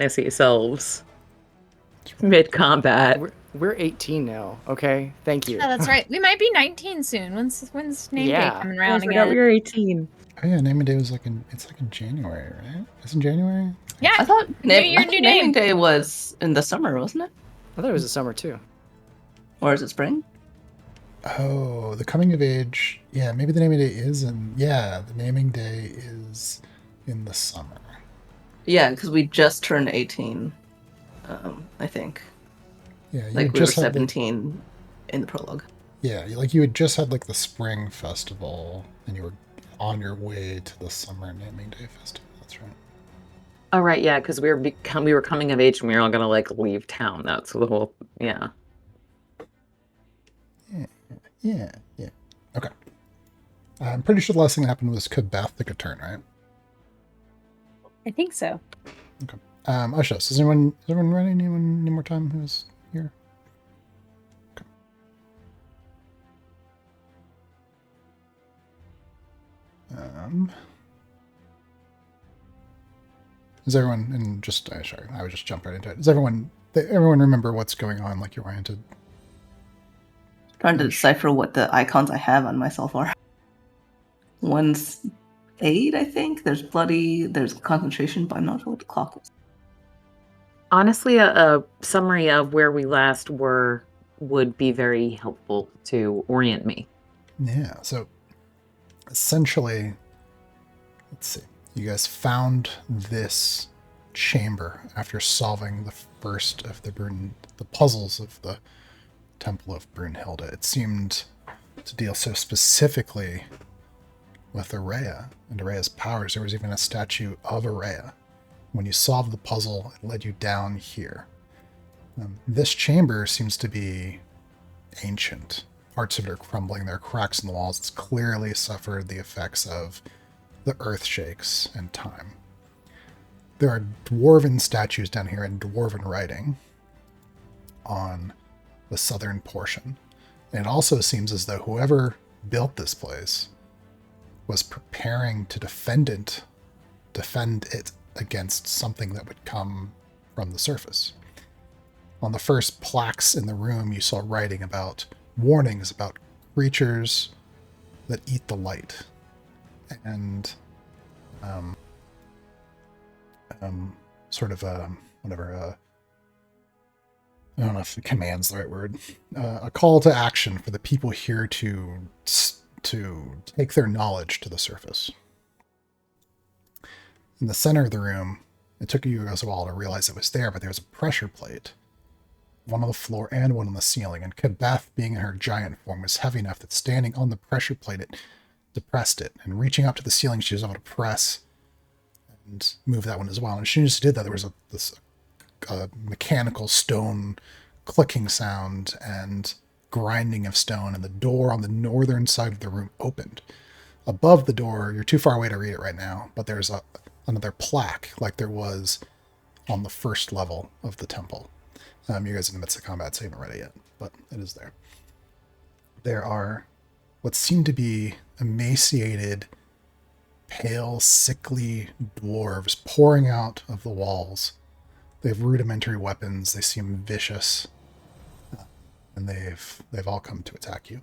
messy selves mid-combat. We're 18 now, okay? Thank you. Yeah, that's right. We might be 19 soon. When's name day Yeah. coming I around forgot again? we were 18. Oh yeah, naming day was it's like in January, right? It's in January? Yeah. I thought New year, new naming name. day was in the summer, wasn't it? I thought it was the summer too. Or is it spring? Oh, the coming of age. Yeah, maybe the naming day is the naming day is in the summer. Yeah, because we just turned 18, I think. Yeah, you Like we were just had 17 in the prologue. yeah, like you had just had like the spring festival, and you were on your way to the summer naming day festival. That's right. Oh right, yeah, because we were coming of age and we were all gonna like leave town. That's the whole yeah. Yeah. Okay. I'm pretty sure the last thing that happened was Beth took a turn, right? I think so. Okay. Ushos, is anyone ready? Anyone need more time who's here? Okay. Is everyone and just sorry, I would just jump right into it. Does everyone remember what's going on like you're oriented? Trying to decipher what the icons I have on myself are. One's 8, I think. There's bloody, there's concentration, but I'm not sure what the clock is. Honestly, a summary of where we last were would be very helpful to orient me. Yeah, so essentially, let's see. You guys found this chamber after solving the first of the puzzles of the Temple of Brunhilde. It seemed to deal so specifically with Araya and Araya's powers. There was even a statue of Araya. When you solved the puzzle, it led you down here. This chamber seems to be ancient. Parts of it are crumbling. There are cracks in the walls. It's clearly suffered the effects of the earth shakes and time. There are dwarven statues down here in dwarven writing on the southern portion. And it also seems as though whoever built this place was preparing to defend it against something that would come from the surface. On the first plaques in the room, you saw writing about warnings about creatures that eat the light. And sort of whatever, I don't know if command's the right word, a call to action for the people here to take their knowledge to the surface. In the center of the room, it took you guys a while to realize it was there, but there was a pressure plate, one on the floor and one on the ceiling, and Kabeth, being in her giant form, was heavy enough that standing on the pressure plate, it depressed it, and reaching up to the ceiling, she was able to press and move that one as well. And as soon as she did that, there was this mechanical stone clicking sound and grinding of stone, and the door on the northern side of the room opened. Above the door, you're too far away to read it right now, but there's another plaque like there was on the first level of the temple. You guys are in the midst of combat, so you haven't read it yet, but it is there. There are what seem to be emaciated, pale, sickly dwarves pouring out of the walls. They have rudimentary weapons. They seem vicious, and they've all come to attack you.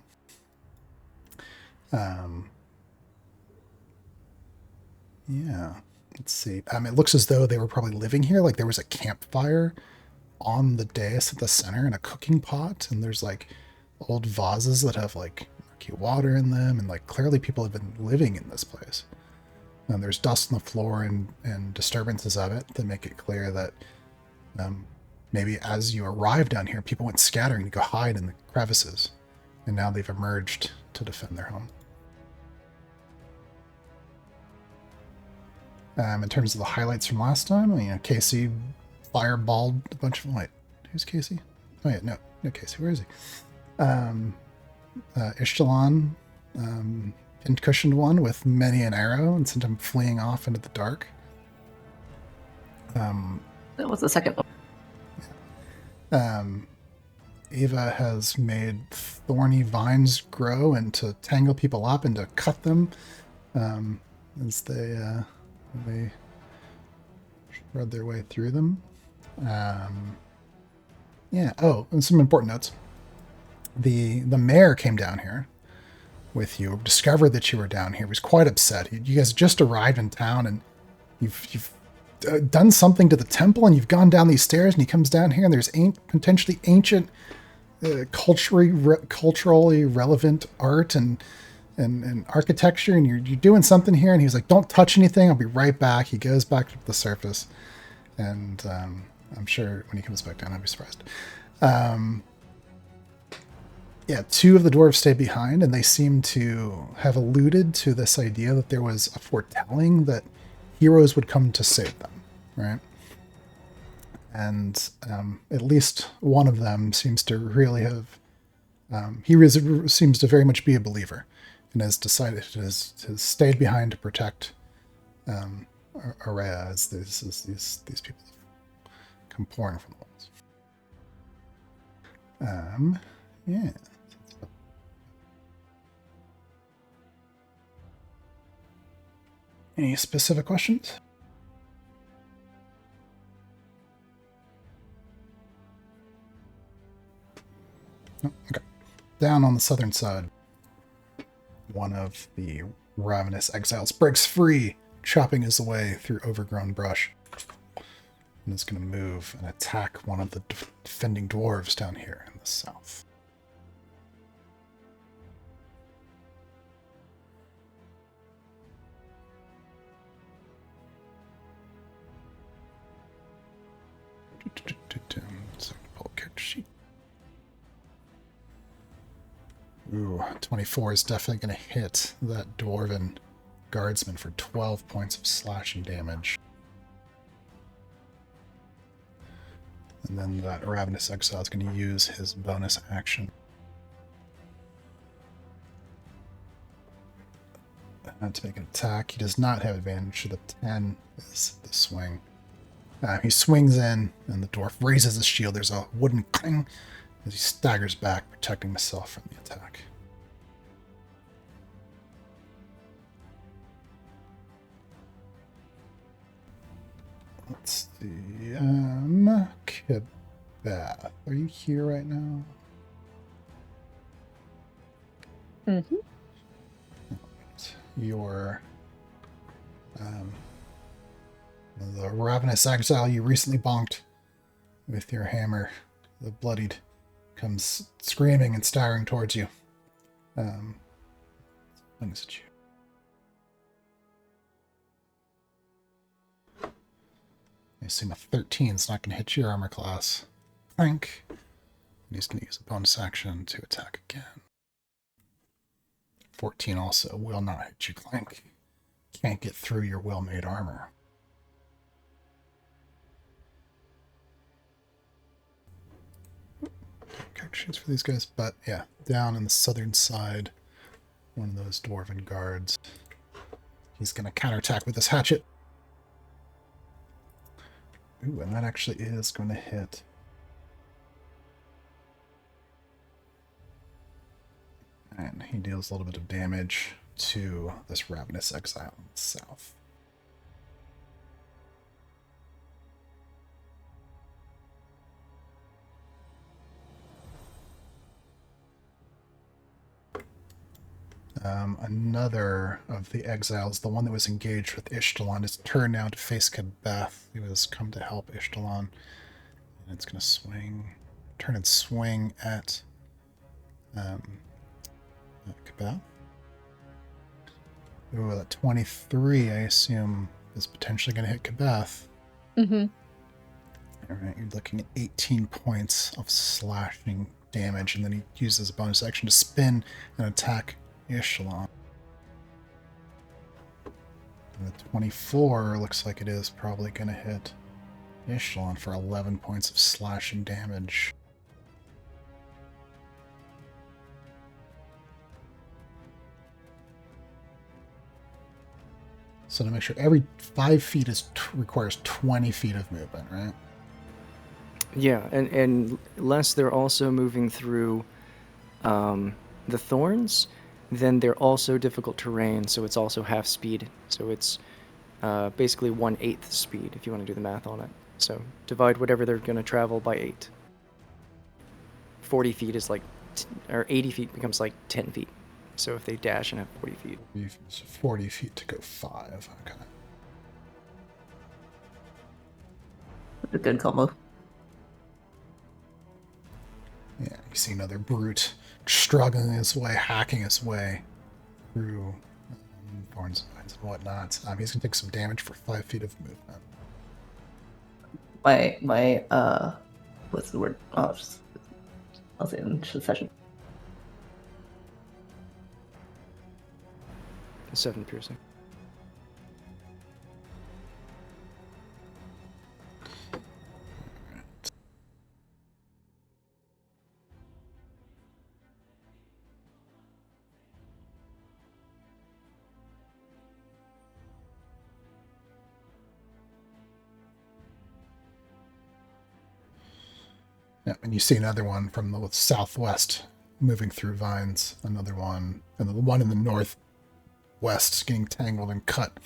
Yeah, let's see. It looks as though they were probably living here. Like there was a campfire on the dais at the center and a cooking pot, and there's like old vases that have like murky water in them, and like clearly people have been living in this place. And there's dust on the floor and disturbances of it that make it clear that maybe as you arrived down here, people went scattering to go hide in the crevices, and now they've emerged to defend their home. In terms of the highlights from last time, Casey fireballed a bunch of... Wait, who's Casey? Oh yeah, no Casey, where is he? Ishtalan pincushioned one with many an arrow and sent him fleeing off into the dark. That was the second one. Eva has made thorny vines grow and to tangle people up and to cut them as they thread their way through them. Yeah. Oh, and some important notes. The mayor came down here with you, discovered that you were down here, was quite upset. You guys just arrived in town, and you've done something to the temple, and you've gone down these stairs, and he comes down here, and there's potentially ancient, culturally relevant art and architecture, and you're doing something here. And he was like, "Don't touch anything. I'll be right back." He goes back to the surface, and I'm sure when he comes back down, I'll be surprised. Yeah, two of the dwarves stayed behind, and they seem to have alluded to this idea that there was a foretelling that heroes would come to save them, right? And at least one of them seems to really have, seems to very much be a believer, and has decided has stayed behind to protect Araya as these people come pouring from the walls. Yeah. Any specific questions? No? Okay. Down on the southern side, one of the ravenous exiles breaks free, chopping his way through overgrown brush, and is going to move and attack one of the defending dwarves down here in the south. So pull a character sheet. Ooh, 24 is definitely going to hit that dwarven guardsman for 12 points of slashing damage. And then that ravenous exile is going to use his bonus action to make an attack. He does not have advantage, so the 10 is the swing. He swings in, and the dwarf raises his shield. There's a wooden clang as he staggers back, protecting himself from the attack. Let's see. Kibath, are you here right now? Mm-hmm. Your the ravenous exile you recently bonked with your hammer, the bloodied, comes screaming and staggering towards you. Swings at you. I assume a 13 is not going to hit your armor class. Clank. And he's going to use a bonus action to attack again. 14 also will not hit you, Clank. Can't get through your well-made armor. Character sheets for these guys, but yeah, down on the southern side, one of those dwarven guards. He's going to counterattack with his hatchet. Ooh, and that actually is going to hit. And he deals a little bit of damage to this ravenous exile in the south. Another of the exiles, the one that was engaged with Ishtalan, is turned now to face Kibath, who has come to help Ishtalan. And it's going to turn and swing at Kibath. Ooh, that 23, I assume, is potentially going to hit Kibath. Mm-hmm. All right, you're looking at 18 points of slashing damage, and then he uses a bonus action to spin and attack Ishtalan. And the 24 looks like it is probably going to hit Ishtalan for 11 points of slashing damage. So to make sure, every 5 feet requires 20 feet of movement, right? Yeah, and unless they're also moving through the thorns, then they're also difficult terrain, so it's also half speed. So it's basically 1/8 speed if you want to do the math on it. So divide whatever they're going to travel by 8. 40 feet is like, or 80 feet becomes like 10 feet. So if they dash and have 40 feet. It's 40 feet to go 5. Okay. That's a good combo. Yeah, you see another brute struggling his way, hacking his way through thorns and whatnot. He's gonna take some damage for 5 feet of movement. My what's the word? Oh, I'll say it in session. 7 piercing. Yeah, and you see another one from the southwest moving through vines. Another one, and the one in the northwest getting tangled and cut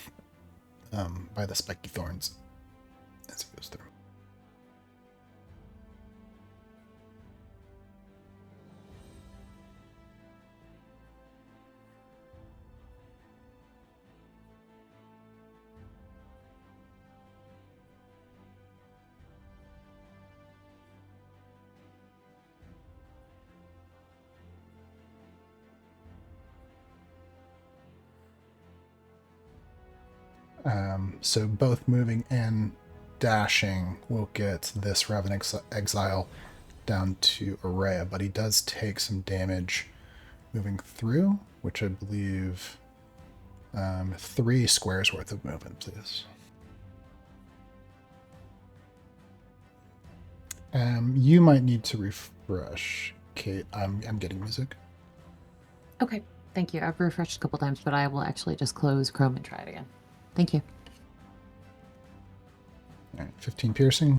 by the spiky thorns as it goes through. So both moving and dashing will get this Raven Exile down to Araya, but he does take some damage moving through, which I believe 3 squares worth of movement, please. You might need to refresh, Kate. I'm getting music. Okay, thank you. I've refreshed a couple times, but I will actually just close Chrome and try it again. Thank you. All right, 15 piercing.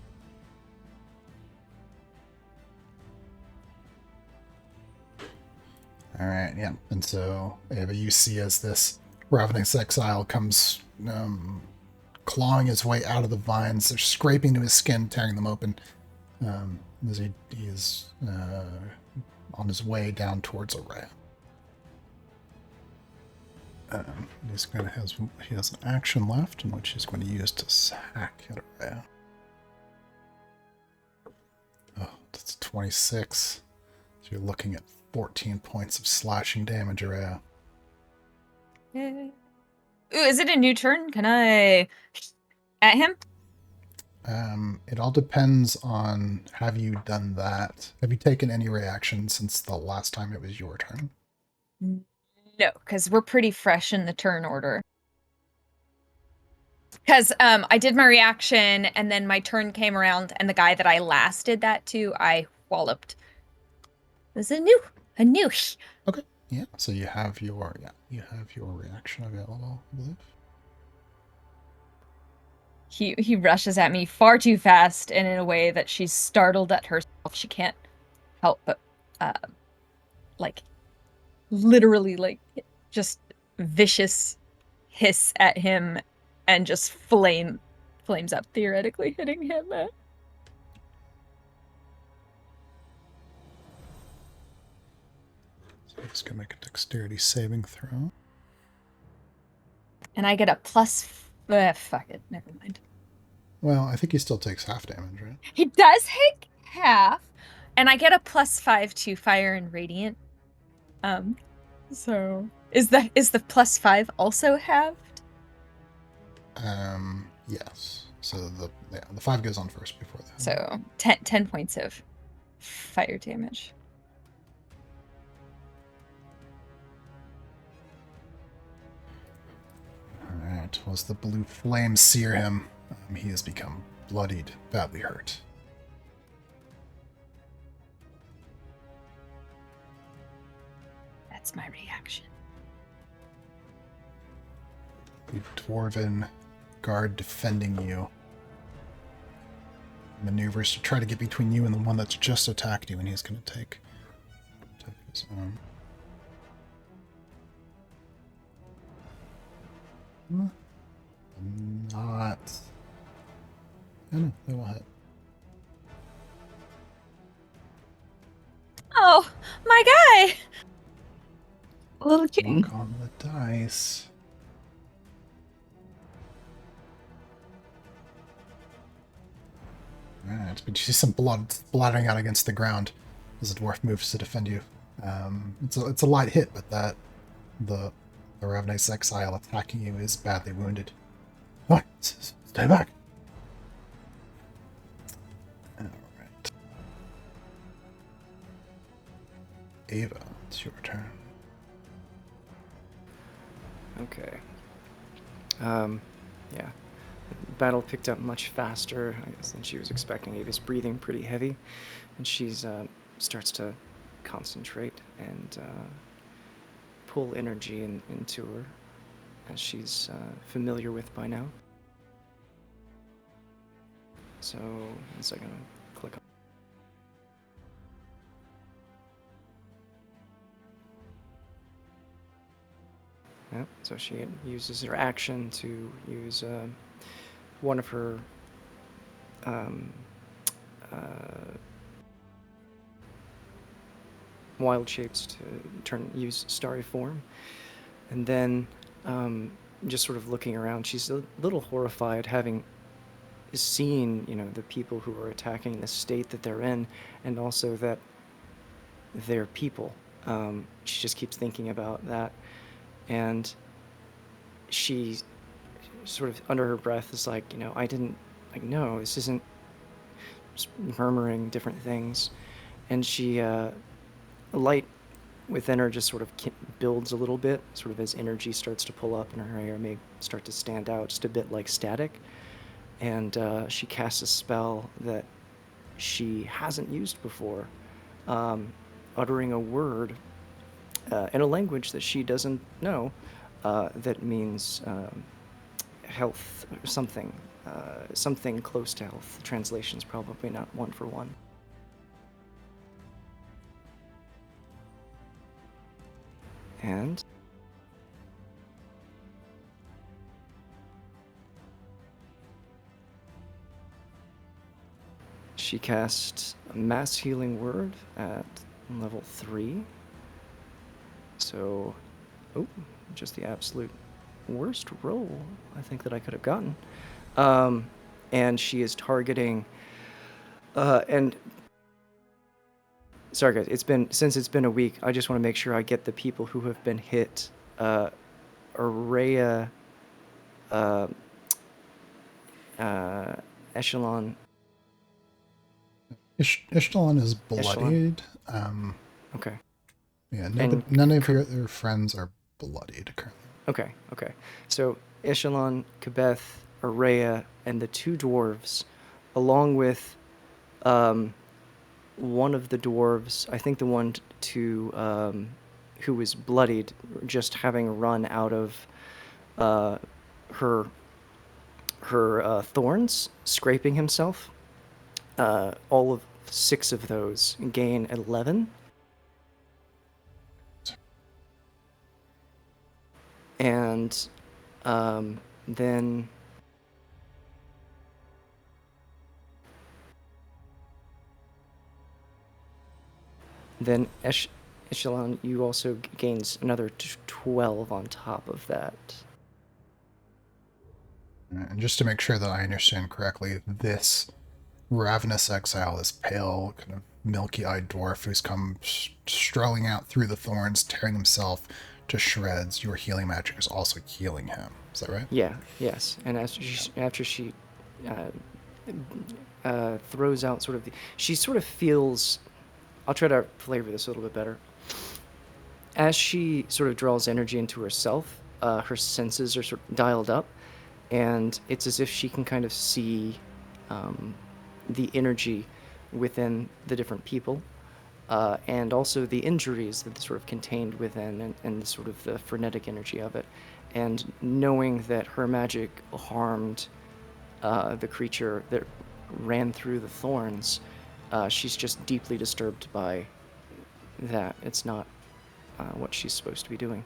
All right, yeah. And so, Ava, you see as this Ravenous Exile comes clawing his way out of the vines, they're scraping to his skin, tearing them open, as he is on his way down towards Araya. He has an action left in which he's going to use to hack at Araya. Oh, that's 26. So you're looking at 14 points of slashing damage, Araya. Ooh, is it a new turn? Can I at him? It all depends on, have you done that? Have you taken any reaction since the last time it was your turn? No, because we're pretty fresh in the turn order. Because I did my reaction, and then my turn came around, and the guy that I last did that to, I walloped. This is a new. Okay. Yeah. So you have your reaction available, I believe. He rushes at me far too fast, and in a way that she's startled at herself. She can't help but literally just vicious hiss at him, and just flames up, theoretically hitting him. So I'm just gonna make a dexterity saving throw. And I get a plus. Fuck it, never mind. Well, I think he still takes half damage, right? He does take half, and I get a +5 to fire and radiant. So is the +5 also halved? Yes. So the 5 goes on first before that. So 10 points of fire damage. Alright, well, as the blue flames sear him, he has become bloodied, badly hurt. That's my reaction. The dwarven guard defending you maneuvers to try to get between you and the one that's just attacked you, and he's going to take his own. Not. Oh, no, they will hit. Oh, my guy! Little king. Walk on the dice. Alright, but you see some blood splattering out against the ground as the dwarf moves to defend you. It's a light hit, but the Ravenous Exile attacking you is badly wounded. Oh, stay back. Alright. Ava, it's your turn. Okay. Yeah. The battle picked up much faster, I guess, than she was expecting. Ava's breathing pretty heavy, and she's starts to concentrate and pull energy into her, as she's familiar with by now. So, one second, I'll click on. Yep, so she uses her action to use one of her wild shapes to use starry form. And then just sort of looking around, she's a little horrified having seen, the people who are attacking, the state that they're in, and also that they're people. She just keeps thinking about that. And she sort of under her breath is like, I didn't, no, this isn't, just murmuring different things. And she, a light within her just sort of builds a little bit, sort of as energy starts to pull up and her hair may start to stand out just a bit like static. And she casts a spell that she hasn't used before, uttering a word in a language that she doesn't know, that means health or something, something close to health. The translation's probably not one for one. And she casts a mass healing word at level 3. So, just the absolute worst roll I think that I could have gotten. And she is targeting, and sorry guys, since it's been a week, I just want to make sure I get the people who have been hit. Araya, Echelon. Ishtalon is bloodied. Okay. Yeah, none of your friends are bloodied currently. Okay. So Echelon, Kabeth, Araya, and the 2 dwarves, along with one of the dwarves, I think the one who was bloodied, just having run out of her thorns, scraping himself. All of 6 of those gain 11. And then Echelon, you also gains another 12 on top of that. And just to make sure that I understand correctly, this Ravenous Exile, this pale, kind of milky-eyed dwarf who's come strolling out through the thorns, tearing himself to shreds, your healing magic is also healing him. Is that right? Yeah, yes. And after she throws out sort of she sort of feels, I'll try to flavor this a little bit better. As she sort of draws energy into herself, her senses are sort of dialed up, and it's as if she can kind of see the energy within the different people, and also the injuries that are sort of contained within, and the sort of the frenetic energy of it. And knowing that her magic harmed the creature that ran through the thorns, she's just deeply disturbed by that. It's not what she's supposed to be doing.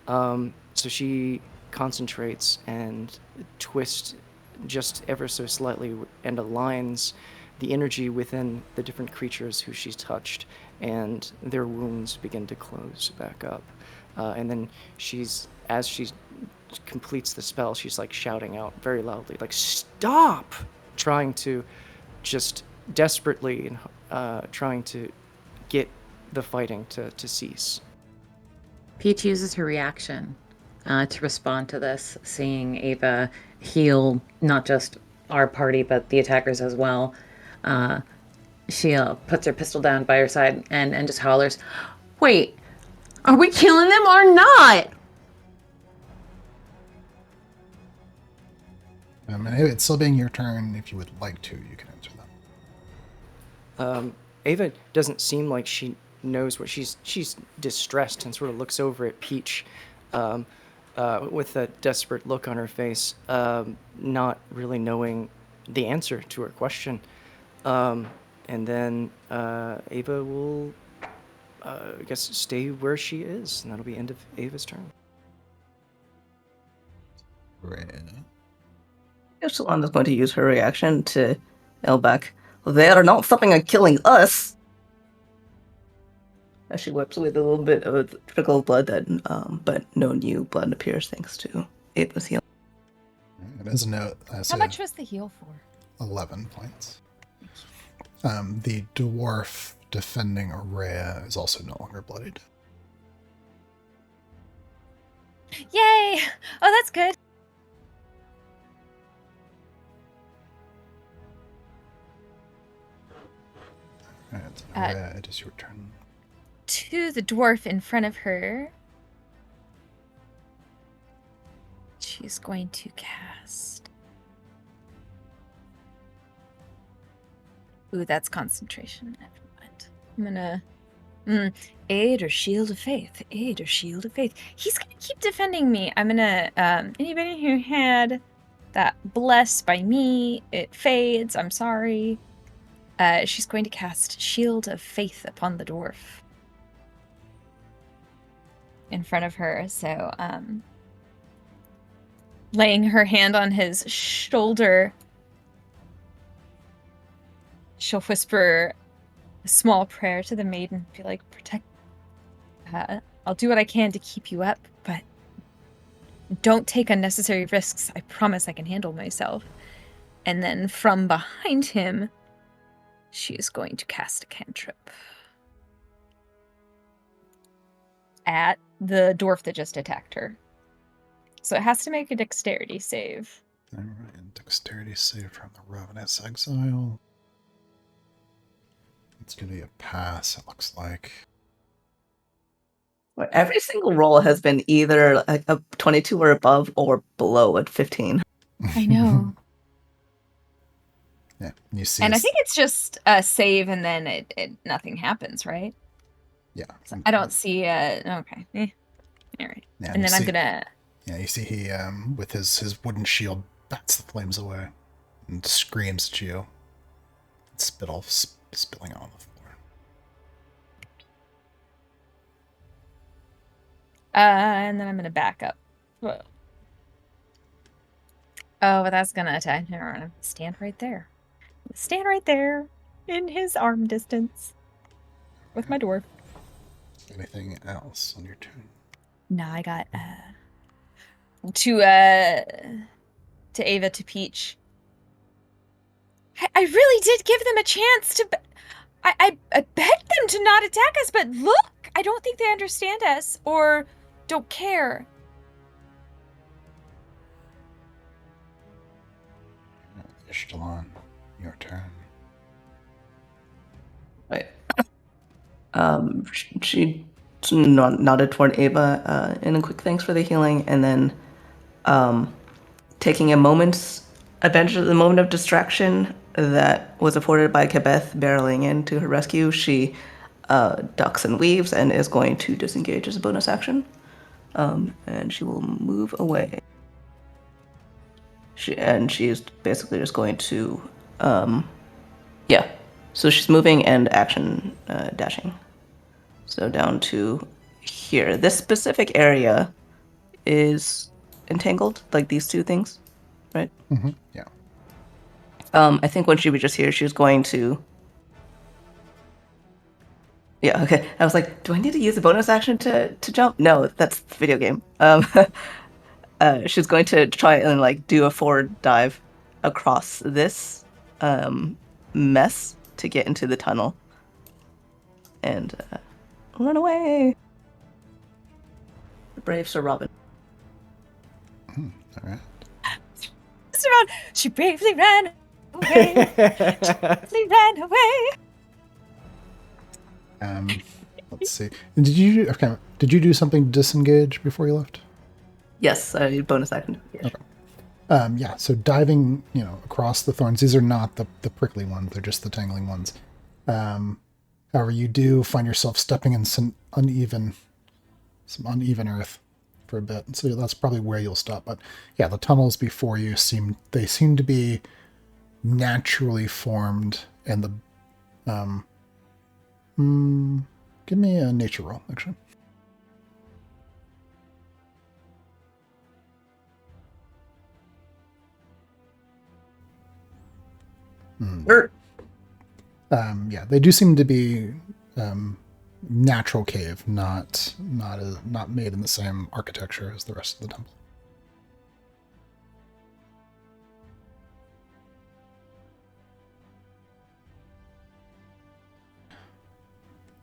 So she concentrates and twists just ever so slightly and aligns the energy within the different creatures who she's touched, and their wounds begin to close back up. And then as she completes the spell, she's like shouting out very loudly, like, "Stop!" Trying to just desperately trying to get the fighting to cease. Peach uses her reaction to respond to this, seeing Ava heal not just our party, but the attackers as well. She puts her pistol down by her side and just hollers, "Wait, are we killing them or not?" And it's still being your turn. If you would like to, you can answer them. Ava doesn't seem like she knows what she's distressed and sort of looks over at Peach with a desperate look on her face, not really knowing the answer to her question. And then Ava will, I guess, stay where she is, and that'll be end of Ava's turn. Shalonda's going to use her reaction to yell back, "They are not stopping at killing us!" As she wipes away the little bit of trickle of blood but no new blood appears thanks to Ava's heal. It is a note. How much was the heal for? 11 points. The dwarf defending Rhea is also no longer bloodied. Yay! Oh, that's good. Alright, Rhea, it is your turn. To the dwarf in front of her, she's going to cast. Ooh, that's concentration. Never mind. I'm gonna aid or shield of faith. Aid or shield of faith. He's gonna keep defending me. I'm gonna anybody who had that blessed by me, it fades. I'm sorry. She's going to cast Shield of Faith upon the dwarf in front of her. So, laying her hand on his shoulder, she'll whisper a small prayer to the maiden. Be like, "Protect. I'll do what I can to keep you up, but don't take unnecessary risks. I promise I can handle myself." And then from behind him, she is going to cast a cantrip at the dwarf that just attacked her. So it has to make a dexterity save. Alright, dexterity save from the Ravenous Exile. It's going to be a pass, it looks like. Where every single roll has been either a 22 or above or below at 15. I know. Yeah, you see. And I think it's just a save and then it nothing happens, right? Yeah. So I don't see okay. All right. Yeah, and then I'm gonna. Yeah, you see he with his wooden shield bats the flames away and screams at you. Spilling out on the floor. And then I'm gonna back up. Whoa. Oh, but that's gonna attack. Never mind. Stand right there. Stand right there in his arm distance with my dwarf. Anything else on your turn? No, I got to Ava, to Peach. I really did give them a chance to. I begged them to not attack us, but look, I don't think they understand us or don't care. Ishtalan, your turn. Right. She nodded toward Ava in a quick thanks for the healing, and then taking a moment of distraction that was afforded by Kebeth barreling in to her rescue, she ducks and weaves and is going to disengage as a bonus action. And she will move away. She's basically just going to, So she's moving and action dashing. So down to here. This specific area is entangled, like these two things, right? Yeah. I think when she was just here, she was going to. Yeah, okay. I was like, do I need to use a bonus action to jump? No, that's the video game. She's going to try and like do a forward dive across this mess to get into the tunnel and run away. Brave Sir Robin. All right. She bravely ran away. She bravely ran away. Let's see. And did you do something to disengage before you left? Yes, bonus action. Yeah. Okay. Yeah, so diving, across the thorns, these are not the prickly ones, they're just the tangling ones. However, you do find yourself stepping in some uneven earth for a bit, so that's probably where you'll stop. But yeah, the tunnels before you seem to be naturally formed, and give me a nature roll, actually. Yeah, they do seem to be natural cave, not made in the same architecture as the rest of the temple.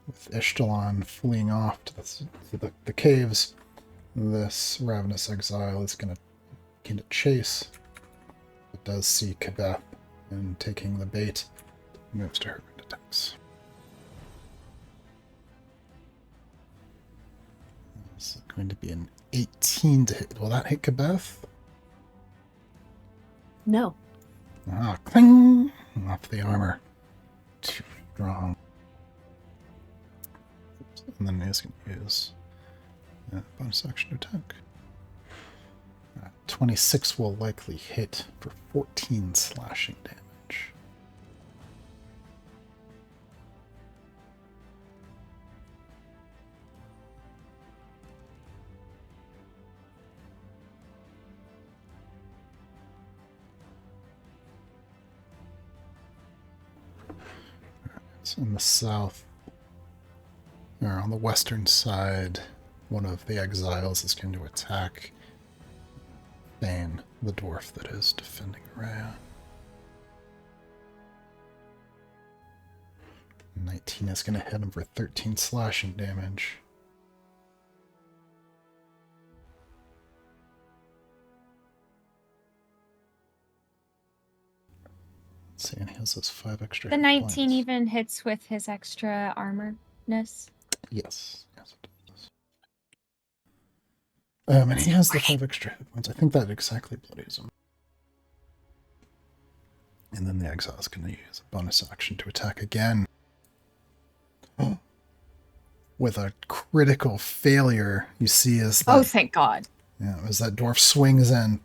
With Ishtalan fleeing off to the caves, this ravenous exile is going to begin to chase. It does see Kabeth, and taking the bait, moves to her and attacks. It's going to be an 18 to hit. Will that hit Kabeth? No. Ah, cling! Off the armor. Too strong. And then he's going to use bonus action to attack. 26 will likely hit for 14 slashing damage. So in the south, or on the western side, one of the exiles is going to attack Thane, the dwarf that is defending Rhea. 19 is going to hit him for 13 slashing damage. Let's see, and he has those 5 extra The hit 19 points. even hits with his extra armorness. Yes, it does. And he has the 5 extra hit points. I think that exactly bloodies him. And then the exile is going to use a bonus action to attack again. With a critical failure, you see as that, Oh, thank God. as that dwarf swings in,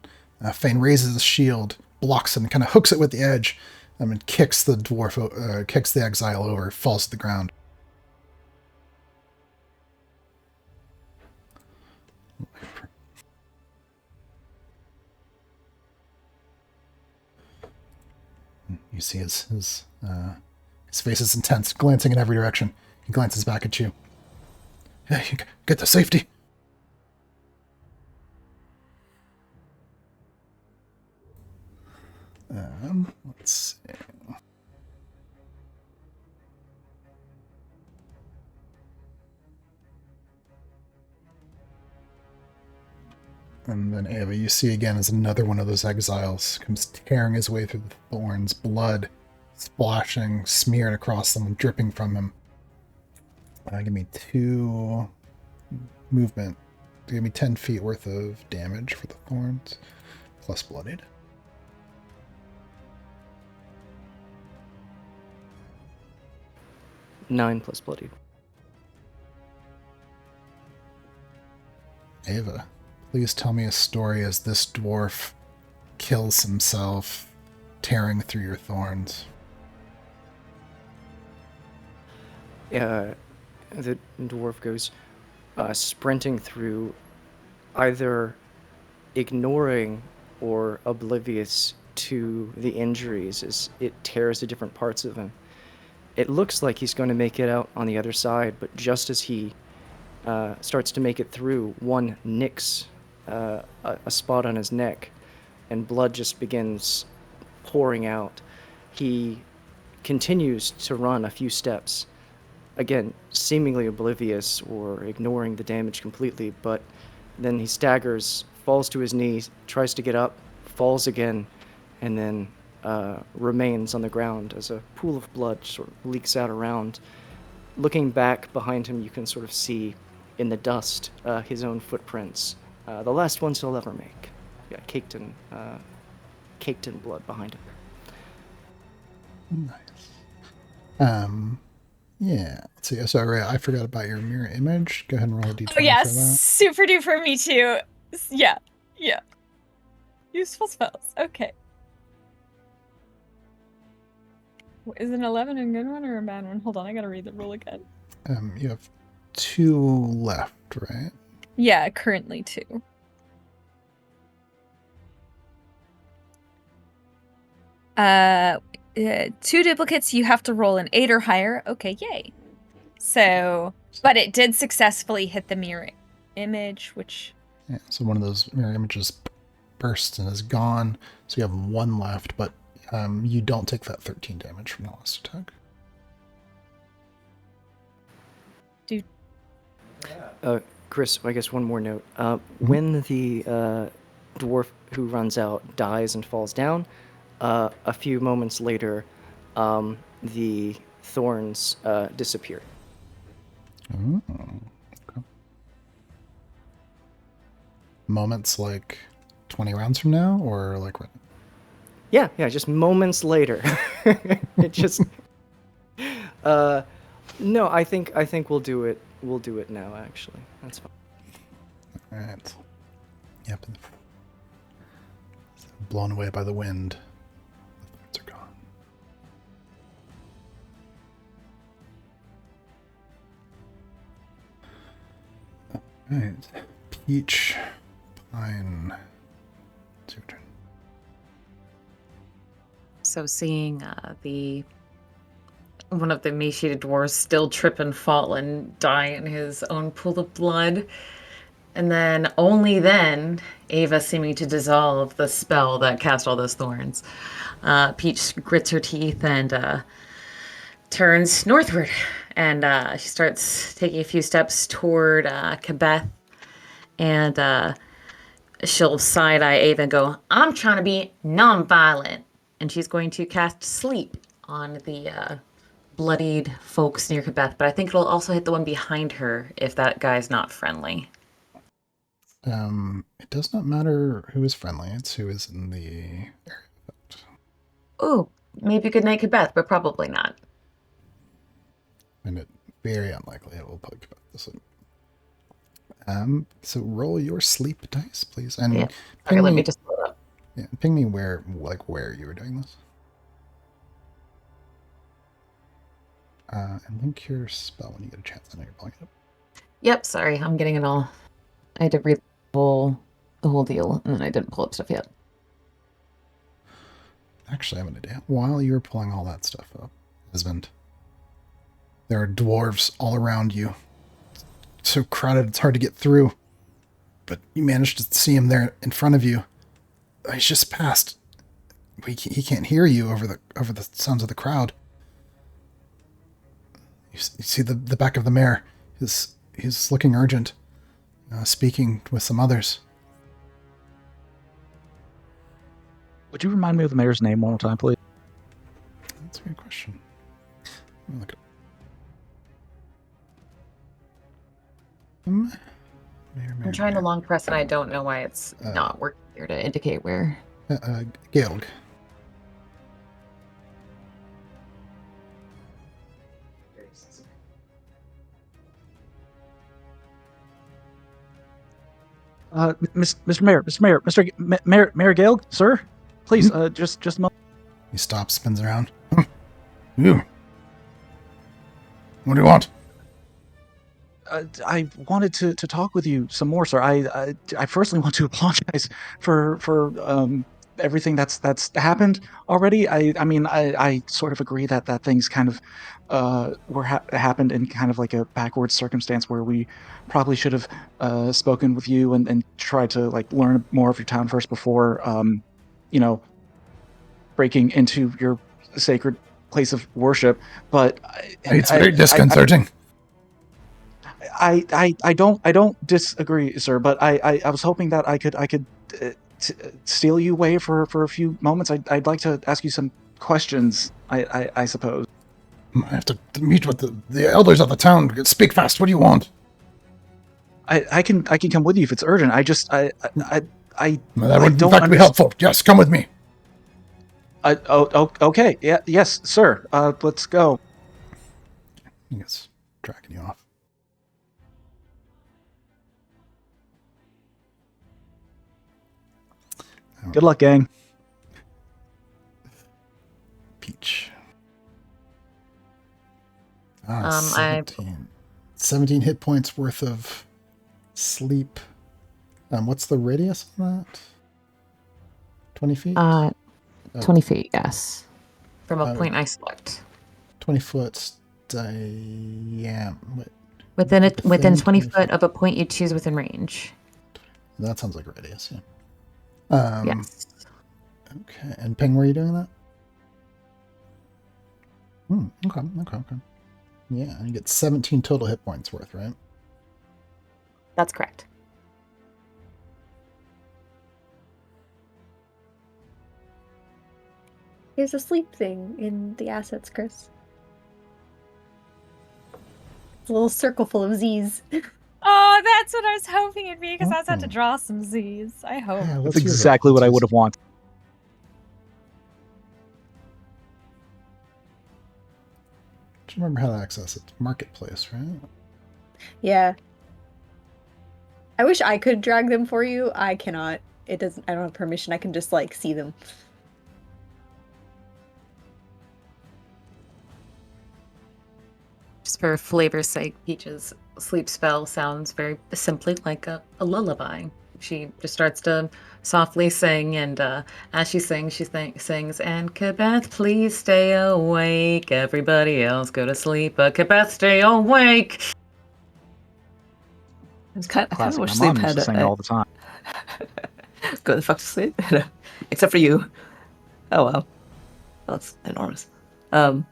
Fane raises his shield, blocks it, and kind of hooks it with the edge, and kicks the dwarf, kicks the exile over, falls to the ground. You see his face is intense, glancing in every direction. He glances back at you. Hey, get to safety. Let's see. And then Ava, you see again as another one of those exiles comes tearing his way through the thorns, blood splashing, smeared across them, dripping from him. Give me 2 movement. Give me 10 feet worth of damage for the thorns, plus bloodied. Nine plus bloodied. Ava, please tell me a story as this dwarf kills himself, tearing through your thorns. The dwarf goes sprinting through either ignoring or oblivious to the injuries as it tears to different parts of him. It looks like he's going to make it out on the other side, but just as he starts to make it through, one nicks a spot on his neck, and blood just begins pouring out. He continues to run a few steps, again, seemingly oblivious or ignoring the damage completely, but then he staggers, falls to his knees, tries to get up, falls again, and then remains on the ground as a pool of blood sort of leaks out around. Looking back behind him, you can sort of see in the dust his own footprints, the last ones he'll ever make. Yeah, caked in blood behind him. Nice. Yeah. Let's see. Sorry, I forgot about your mirror image. Go ahead and roll a d20 Oh yeah, for that. super duper me too. Yeah. Useful spells. Okay. Is an 11 a good one or a bad one? Hold on, I gotta read the rule again. You have 2 left, right? Yeah, currently 2. Two duplicates, you have to roll an 8 or higher. Okay, yay. So, but it did successfully hit the mirror image, which... Yeah, so one of those mirror images bursts and is gone. So you have 1 left, but you don't take that 13 damage from the last attack. Dude. Chris, I guess one more note. When the dwarf who runs out dies and falls down, a few moments later, the thorns disappear. Oh, okay. Moments like 20 rounds from now, or like what? Yeah, just moments later. It just no, I think we'll do it. We'll do it now, actually. That's fine. All right. Yep. Blown away by the wind. The thorns are gone. All right. Peach, Pine. It's your turn. So seeing one of the emaciated dwarves still trip and fall and die in his own pool of blood. And then, only then, Ava seeming to dissolve the spell that cast all those thorns. Peach grits her teeth and turns northward. And she starts taking a few steps toward Quebec. And she'll side-eye Ava and go, I'm trying to be non-violent. And she's going to cast Sleep on the bloodied folks near Quebec. But I think it'll also hit the one behind her if that guy's not friendly. It does not matter who is friendly, it's who is in the area. Oh, maybe good night, Quebec, but probably not. And it very unlikely it will poke about this one. So roll your sleep dice, please. And Yeah. ping Okay, let me, me just pull it up. yeah, ping me where you were doing this. And link your spell when you get a chance. I know you're pulling it up. Yep, sorry, I'm getting it all. I had to read the whole deal, and then I didn't pull up stuff yet. Actually, I have an idea. While you're pulling all that stuff up, husband, there are dwarves all around you. It's so crowded, it's hard to get through. But you managed to see him there in front of you. He's just passed. He can't hear you over the sounds of the crowd. You see the back of the mare. He's looking urgent, speaking with some others. Would you remind me of the mayor's name one more time, please? That's a good question. Let me look it up. I'm trying to long press, and I don't know why it's not working here to indicate where. Gailg. Mr. Mayor, Mayor Gale, sir, please, just a moment. He stops, spins around. You. What do you want? I wanted to talk with you some more, sir. I firstly want to apologize for everything that's happened already. I sort of agree that things kind of happened in kind of like a backwards circumstance where we probably should have spoken with you and tried to like learn more of your town first before you know, breaking into your sacred place of worship. But It's very disconcerting. I don't disagree, sir. But I was hoping that I could steal you away for a few moments. I'd like to ask you some questions. I suppose. I have to meet with the elders of the town. Speak fast. What do you want? I can come with you if it's urgent. I just I That would, in don't fact, be helpful. Yes, come with me. Okay. Yeah. Yes, sir. Let's go. I guess tracking you off. Good luck, gang. Peach. I 17 hit points worth of sleep. What's the radius on that? 20 feet? 20 feet, yes. From a point I select. 20 foot diameter. Within 20 foot of a point you choose within range. That sounds like a radius, yeah. Yes. Okay, and Ping, were you doing that? Okay. Yeah, and you get 17 total hit points worth, right? That's correct. There's a sleep thing in the assets, Chris. It's a little circle full of Z's. Oh, that's what I was hoping it'd be, because I was about to Okay. draw some Z's. I hope. Yeah, That's exactly what I would have wanted. Do you remember how to access it? Marketplace, right? Yeah. I wish I could drag them for you. I cannot. It doesn't. I don't have permission. I can just like see them. Just for flavor's sake, Peach's sleep spell sounds very simply like a lullaby. She just starts to softly sing, and as she sings, she sings, and Kebeth, please stay awake. Everybody else go to sleep, but Kebeth, stay awake. I kind of Classic. wish My sleep mom used had to sing it all the time. go the fuck to sleep, except for you. Oh well, that's enormous. I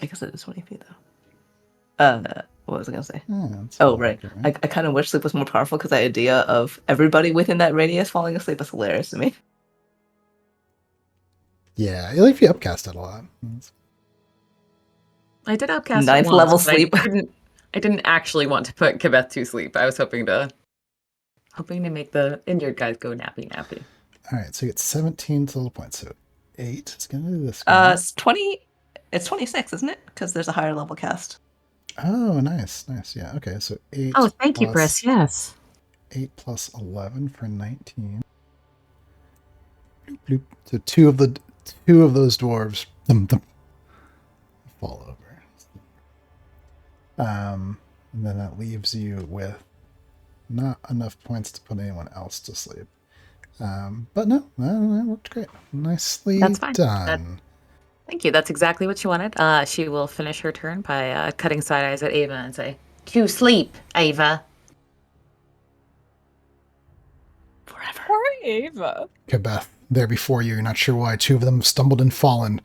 guess it is 20 feet though. What was I gonna say? Oh right, I kind of wish sleep was more powerful because the idea of everybody within that radius falling asleep is hilarious to me. Yeah, if you upcast it a lot. I did outcast Ninth it once, level but sleep. I didn't actually want to put Kebeth to sleep. I was hoping to make the injured guys go nappy. All right, so you get 17 total points. So 8 is going to do this guy. It's 20. It's 26, isn't it? Because there's a higher level cast. Oh, nice. Yeah, okay, so 8. Oh, thank you, Chris. Yes. 8 plus 11 for 19. Bloop, bloop. So two of those dwarves fall over. And then that leaves you with not enough points to put anyone else to sleep. But no, that worked great. Nicely That's fine. done. Thank you. That's exactly what she wanted. She will finish her turn by cutting side eyes at Ava and say, "To sleep, Ava." Forever. Poor Ava. Kebeth, there before you. You're not sure why. 2 of them stumbled and fallen.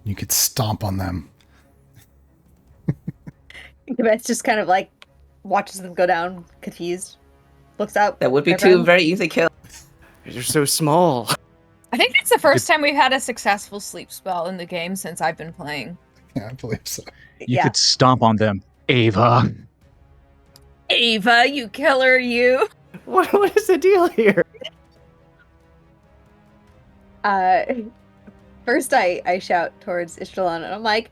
You could stomp on them. Kebeth just kind of like watches them go down, confused. Looks up. That would be everyone. 2 very easy kills. You're so small. I think that's the first time we've had a successful sleep spell in the game since I've been playing. Yeah, I believe so. You could stomp on them, Ava. Ava, you killer, you. What is the deal here? First I shout towards Ishtalan and I'm like,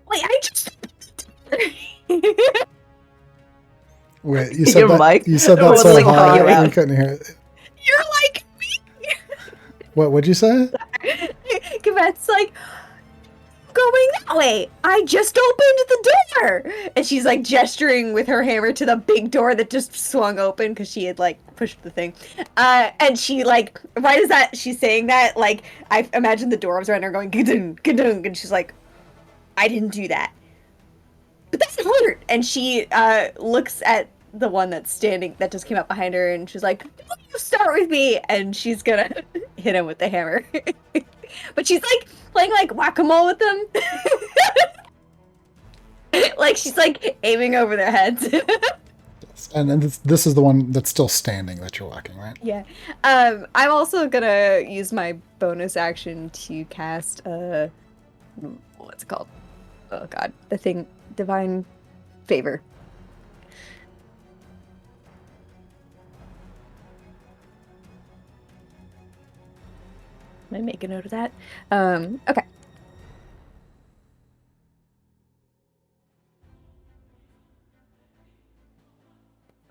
wait, I just Wait, you said Your that? mic You said that was so like hard you I out. couldn't hear it. You're like me. What'd you say? Kebeth's like, going that way. I just opened the door. And she's like gesturing with her hammer to the big door that just swung open because she had like pushed the thing. And she like, right as that she's saying that, like I imagine the doors around her going gadung, gadung, and she's like, I didn't do that. But that's hard. And she looks at the one that's standing that just came up behind her, and she's like, "Don't you start with me!" And she's gonna hit him with the hammer. But she's like playing like whack-a-mole with them. Like she's like aiming over their heads. And then this is the one that's still standing that you're whacking, right? Yeah. I'm also gonna use my bonus action to cast what's it called? Oh god, the thing, Divine Favor. Let me make a note of that. Okay.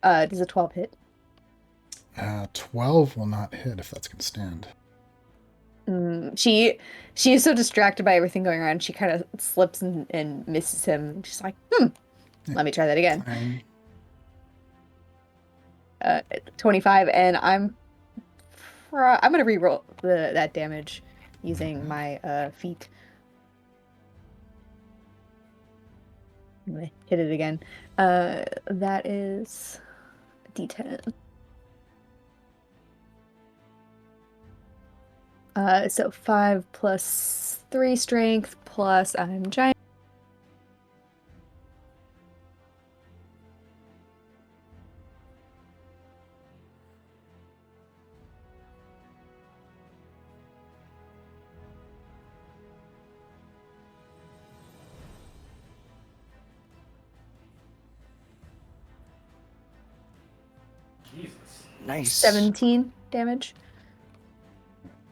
Does a 12 hit? 12 will not hit if that's going to stand. She is so distracted by everything going around, she kind of slips and misses him. She's like, let me try that again. 25, and I'm gonna reroll that damage using my feet. I'm gonna hit it again. That is D10. So 5 plus 3 strength plus I'm giant. Nice. 17 damage.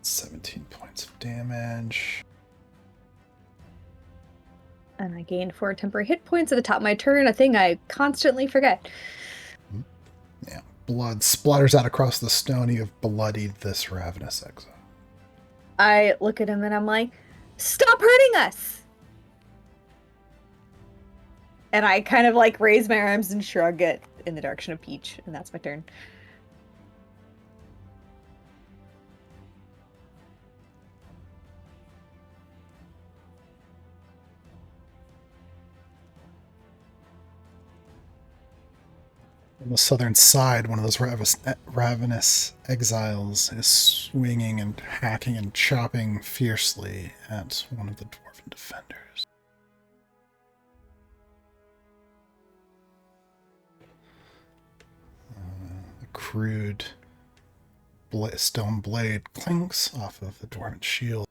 17 points of damage. And I gained 4 temporary hit points at the top of my turn, a thing I constantly forget. Yeah. Blood splatters out across the stone. You have bloodied this ravenous exile. I look at him and I'm like, stop hurting us! And I kind of like raise my arms and shrug it in the direction of Peach, and that's my turn. On the southern side, one of those ravenous exiles is swinging and hacking and chopping fiercely at one of the dwarven defenders. A crude stone blade clinks off of the dwarven shield.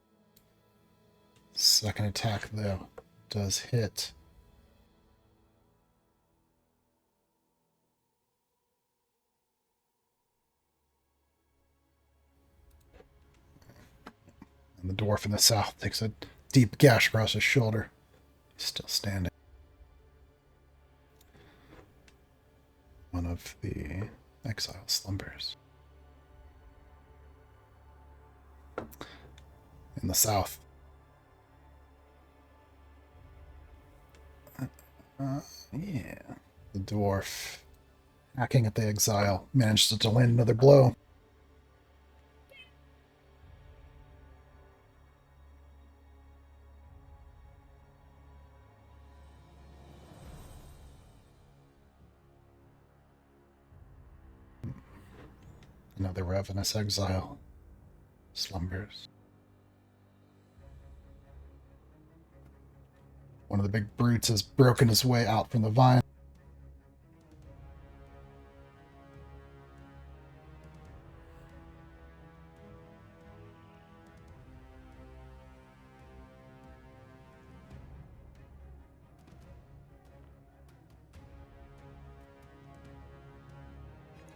Second attack, though, does hit. And the dwarf in the south takes a deep gash across his shoulder. He's still standing. One of the exiles slumbers. In the south. Yeah. The dwarf, hacking at the exile, manages to land another blow. Another ravenous exile slumbers. One of the big brutes has broken his way out from the vine.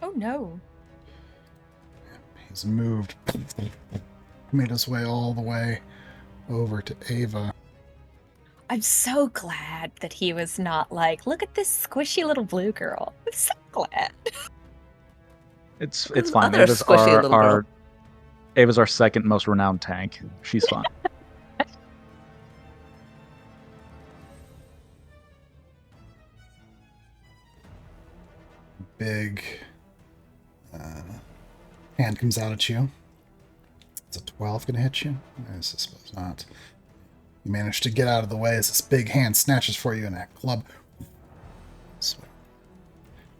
Oh no. He's moved, made his way all the way over to Ava. I'm so glad that he was not like, look at this squishy little blue girl. I'm so glad. It's fine. Other squishy little girl. Ava's our second most renowned tank. She's fine. big hand comes out at you. Is a 12 going to hit you? I suppose not. You manage to get out of the way as this big hand snatches for you, and that club.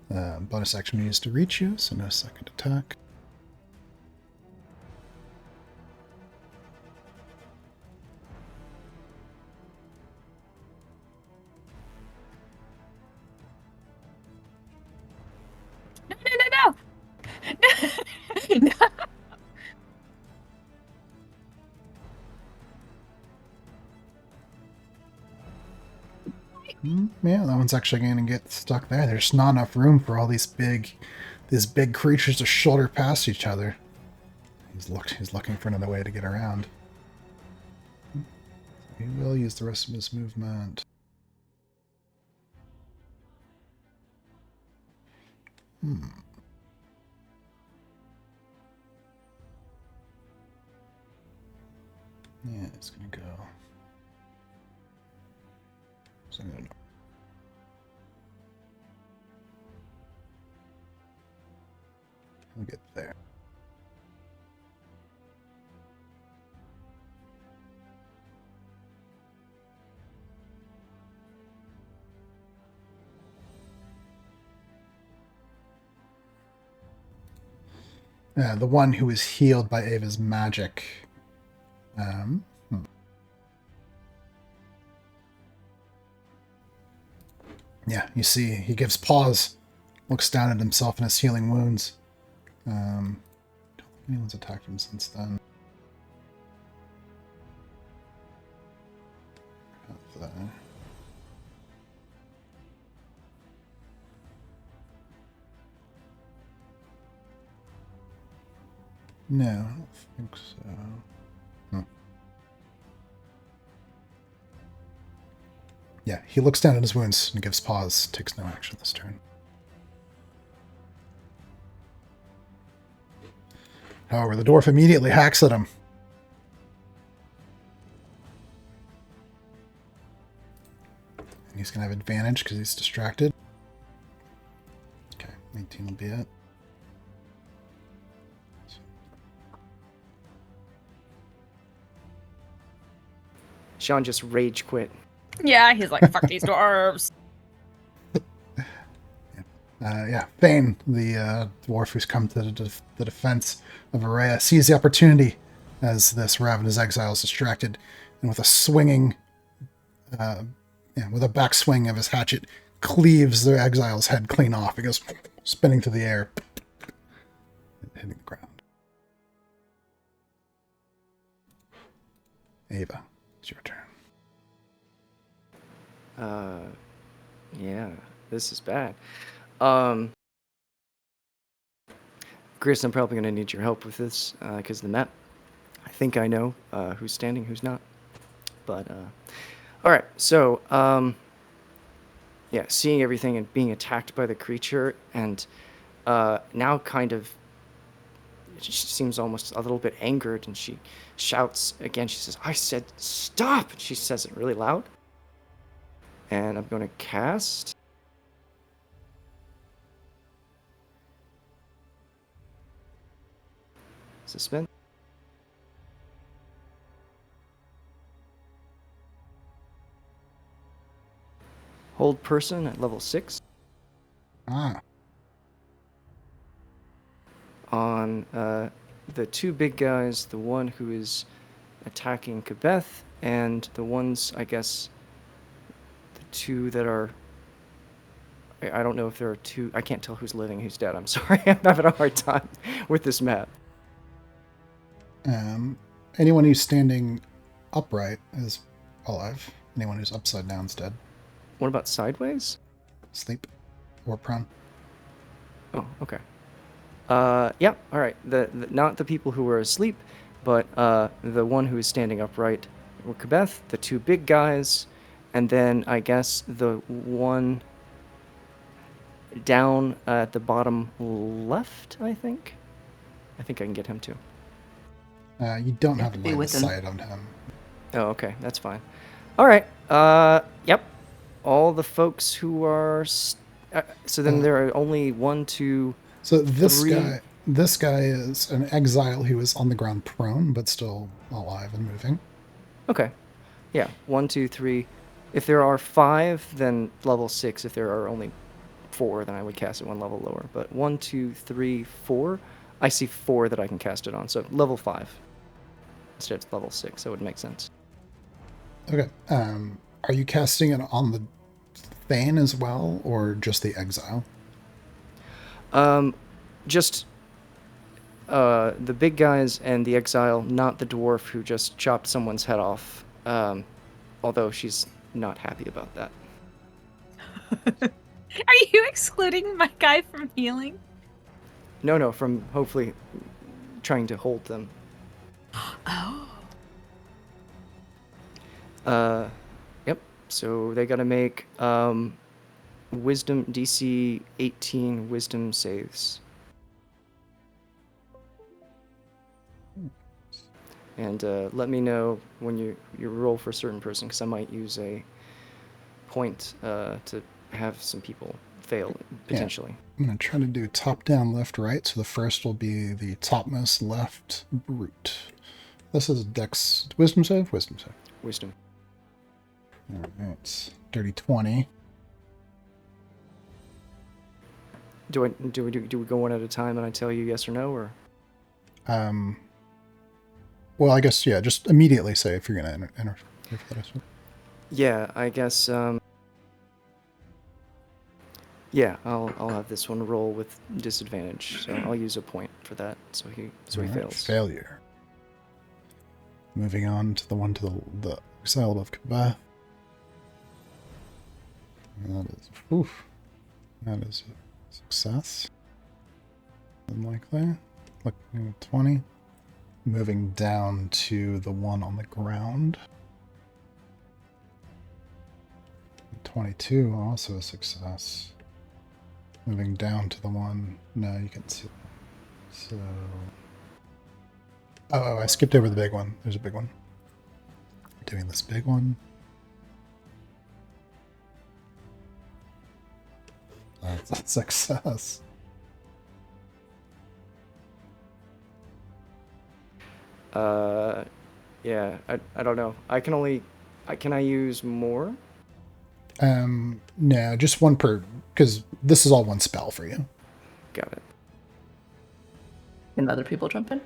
Bonus action used to reach you, so no second attack. No. No. Yeah, that one's actually going to get stuck there. There's not enough room for all these big creatures to shoulder past each other. He's looking for another way to get around. He will use the rest of his movement. Yeah, it's gonna go. So I'm gonna. We'll get there. The one who is healed by Ava's magic. Yeah, you see, he gives pause, looks down at himself and his healing wounds. Don't think anyone's attacked him since then. No, I don't think so. Yeah, he looks down at his wounds and gives pause, takes no action this turn. However, the dwarf immediately hacks at him. And he's going to have advantage because he's distracted. Okay, 18 will be it. Sean just rage quit. Yeah, he's like, fuck these dwarves. Thane, the dwarf who's come to the defense of Araya, sees the opportunity as this ravenous exile is distracted, and with a swinging, with a backswing of his hatchet, cleaves the exile's head clean off. It goes spinning through the air, hitting the ground. Ava, it's your turn. Yeah, this is bad. Chris, I'm probably going to need your help with this, because the map, I think I know who's standing, who's not. But, alright, so, yeah, seeing everything and being attacked by the creature, and now kind of, she seems almost a little bit angered, and she shouts again. She says, I said stop! She says it really loud. And I'm going to cast... Suspend. Hold person at level 6. On the two big guys, the one who is attacking Kabeth, and the ones, I guess, the two that are... I don't know if there are two... I can't tell who's living, who's dead. I'm sorry. I'm having a hard time with this map. Anyone who's standing upright is alive. Anyone who's upside down is dead. What about sideways? Sleep or prone. Oh, okay. Yeah, all right. The not the people who were asleep, but the one who is standing upright were Kabeth, the two big guys, and then I guess the one down at the bottom left, I think. I think I can get him too. You don't have be line of with him. sight on him. Oh, okay, that's fine. All right. Yep. All the folks who are So then there are only 1, 2, So this 3. guy is an exile who is on the ground prone, but still alive and moving. Okay. Yeah, 1, 2, 3. If there are 5, then level 6. If there are only 4, then I would cast it 1 level lower. But 1, 2, 3, 4. I see 4 that I can cast it on. So level 5 instead of level 6. That would make sense. Okay. Are you casting it on the Thane as well, or just the exile? Just the big guys and the exile, not the dwarf who just chopped someone's head off. Although she's not happy about that. Are you excluding my guy from healing? No, from hopefully trying to hold them. Oh. Yep. So they gotta make wisdom DC 18 wisdom saves. And let me know when you roll for a certain person, because I might use a point to have some people fail potentially. Yeah. I'm going to try to do top down, left, right. So the first will be the topmost left brute. This is Dex wisdom save? Wisdom save. Wisdom. Alright. Dirty 20. Do we go one at a time and I tell you yes or no, or? Well, I guess, yeah, just immediately say if you're going to enter for that. Yeah, I guess. Yeah, I'll have this one roll with disadvantage, so I'll use a point for that, so he fails. Failure. Moving on to the one to the exile of Kabbath. That is a success. Unlikely. Looking at 20. Moving down to the one on the ground. 22, also a success. Moving down to the one. No, you can see. So. Oh, I skipped over the big one. There's a big one. Doing this big one. That's a success. Yeah, I don't know. Can I use more? No, just one per, because this is all one spell for you. Got it. Can other people jump in?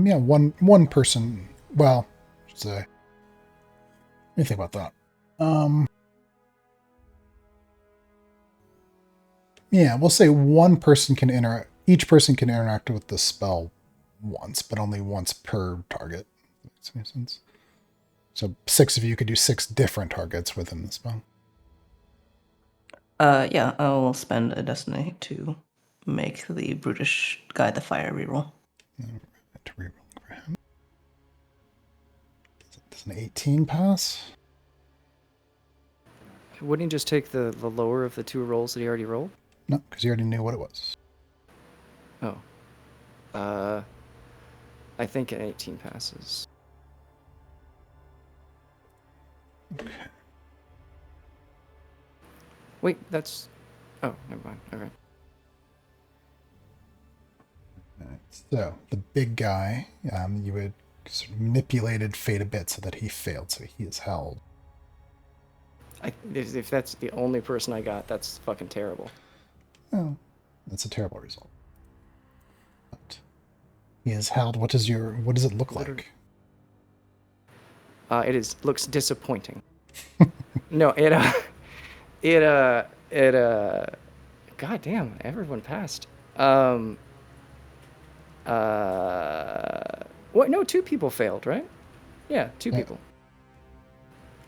Yeah, one person. Well, say. Let me think about that. Yeah, we'll say one person can interact. Each person can interact with the spell once, but only once per target. Makes any sense? So 6 of you could do 6 different targets within the spell. Yeah, I'll spend a destiny to make the brutish guy the fire reroll. To reroll for him. Does an 18 pass? Wouldn't he just take the lower of the 2 rolls that he already rolled? No, because you already knew what it was. Oh. I think an 18 passes. Okay. Wait, that's... Oh, never mind. Okay. Alright, so the big guy, you had sort of manipulated fate a bit so that he failed, so he is held. If that's the only person I got, that's fucking terrible. Oh, that's a terrible result. But he is held. What does it look like? Looks disappointing. No, God damn, everyone passed. What? No, 2 people failed, right? Yeah, 2 people.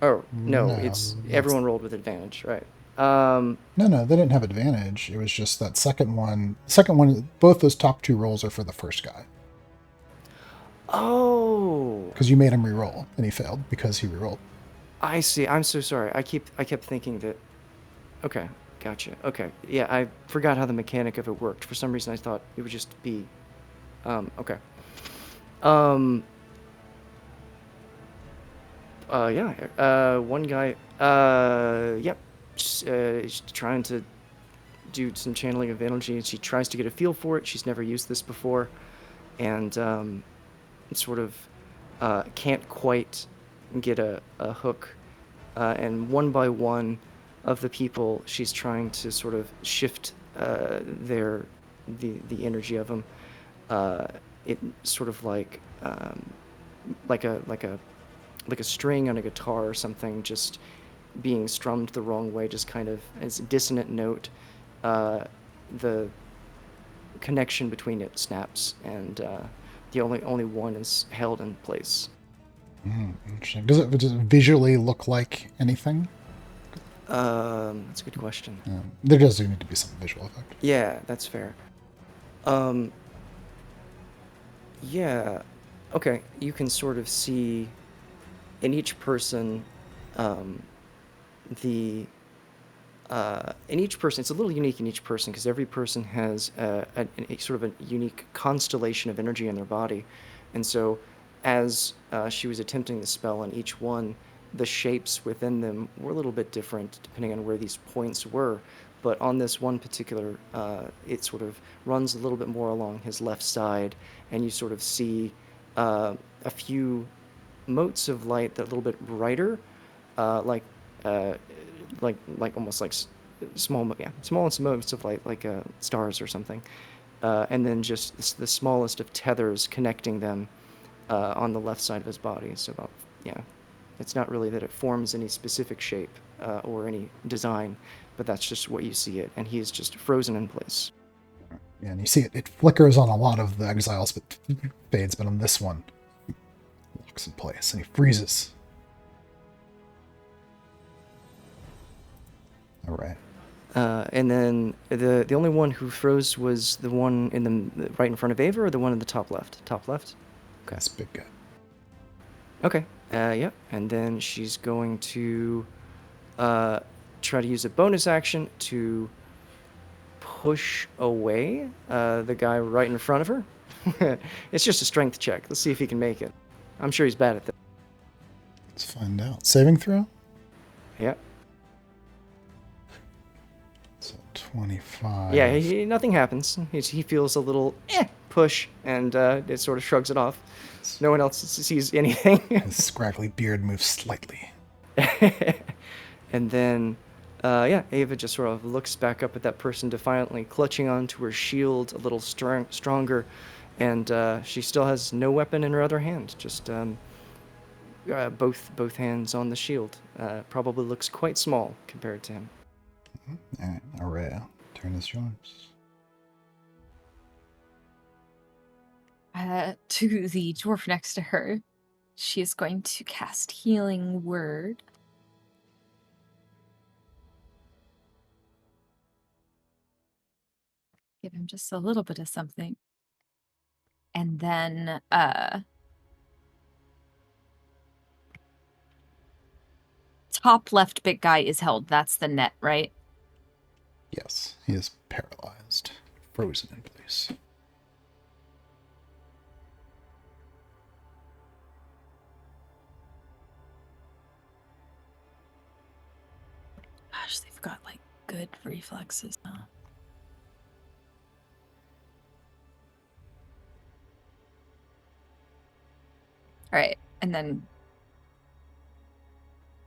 Oh, no, everyone rolled with advantage, right? No, they didn't have advantage. It was just that second one, both those top 2 rolls are for the first guy. Oh. Because you made him re-roll, and he failed because he re-rolled. I see. I'm so sorry. I kept thinking that... Okay, gotcha. Okay, yeah, I forgot how the mechanic of it worked. For some reason, I thought it would just be... okay. Yeah, one guy, yep, is trying to do some channeling of energy, and she tries to get a feel for it. She's never used this before, and sort of can't quite get a hook. And one by one of the people, she's trying to sort of shift the energy of them. It sort of like a string on a guitar or something, just being strummed the wrong way, just kind of as a dissonant note. The connection between it snaps, and the only one is held in place. Interesting. Does it visually look like anything? That's a good question. There does need to be some visual effect. Yeah, that's fair. Yeah. Okay, you can sort of see in each person, in each person, it's a little unique in each person because every person has a sort of a unique constellation of energy in their body. And so as she was attempting the spell on each one, the shapes within them were a little bit different depending on where these points were. But on this one particular, it sort of runs a little bit more along his left side, and you sort of see a few motes of light that are a little bit brighter, like almost like small motes of light, like stars or something, and then just the smallest of tethers connecting them on the left side of his body. So it's not really that it forms any specific shape or any design, but that's just what you see it, and he's just frozen in place. Yeah, and you see it flickers on a lot of the exiles, but fades, but on this one, locks in place, and he freezes. All right. And then the only one who froze was the one in the right in front of Ava, or the one in the top left? Top left? Okay. That's big guy. Okay. Yep. And then she's going to try to use a bonus action to push away the guy right in front of her. It's just a strength check. Let's see if he can make it. I'm sure he's bad at that. Let's find out. Saving throw? Yep. So 25. Yeah, nothing happens. He feels a little push, and it sort of shrugs it off. No one else sees anything. His scraggly beard moves slightly. And then, Ava just sort of looks back up at that person defiantly, clutching onto her shield a little stronger, and she still has no weapon in her other hand, just both hands on the shield. Probably looks quite small compared to him. All right, Araya, turn is yours. To the dwarf next to her, she is going to cast Healing Word. Give him just a little bit of something. And then, top left big guy is held. That's the net, right? Yes, he is paralyzed, frozen in place. Gosh, they've got like good reflexes now. All right, and then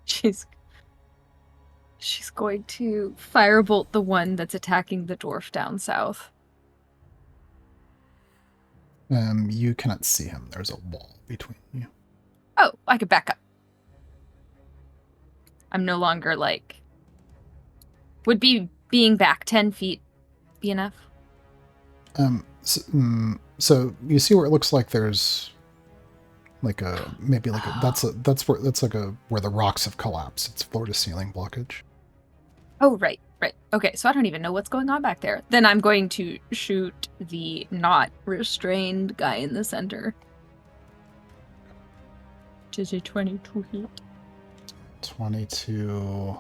she's going to firebolt the one that's attacking the dwarf down south. You cannot see him. There's a wall between you. Oh, I could back up. I'm no longer like... Would being back 10 feet be enough? So you see where it looks like there's like a that's where the rocks have collapsed. It's floor to ceiling blockage. Oh, right. Okay, so I don't even know what's going on back there. Then I'm going to shoot the not restrained guy in the center. Which is a 22 hit. 22.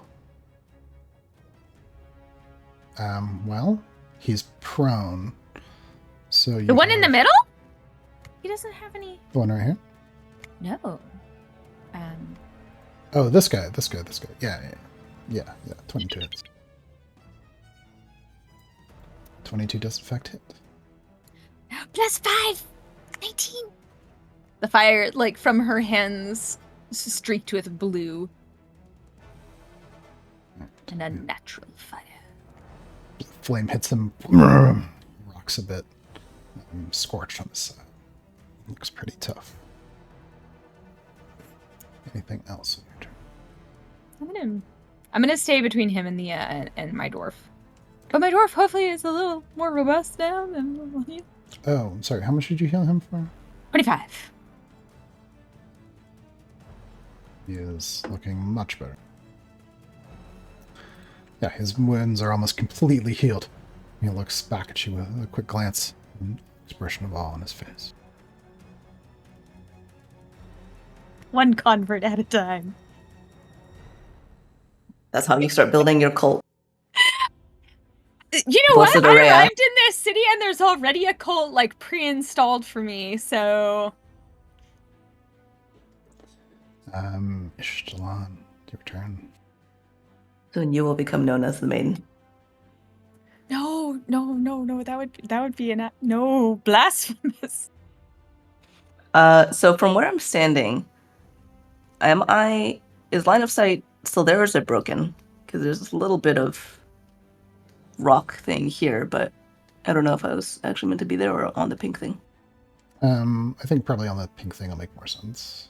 Well, he's prone. So The one in the middle? He doesn't have any... The one right here? No. Oh, this guy. Yeah. 22 hits. 22 does in fact hit. +5. 19. The fire, like, from her hands streaked with blue. And a natural fire. Flame hits him, rocks a bit, scorched on the side. Looks pretty tough. Anything else in your turn? I'm gonna stay between him and the and my dwarf. But my dwarf hopefully is a little more robust now than you. Oh, I'm sorry. How much did you heal him for? 25. He is looking much better. Yeah, his wounds are almost completely healed. He looks back at you with a quick glance, an expression of awe on his face. One convert at a time. That's how you start building your cult. You know Blessed what? I Araya. arrived in this city and there's already a cult like pre-installed for me, so Ishtalan, your turn. Soon you will become known as the maiden. no, that would be no blasphemous. So from where I'm standing, is line of sight still there or is it broken? Because there's a little bit of rock thing here, but I don't know if I was actually meant to be there or on the pink thing. I think probably on the pink thing will make more sense.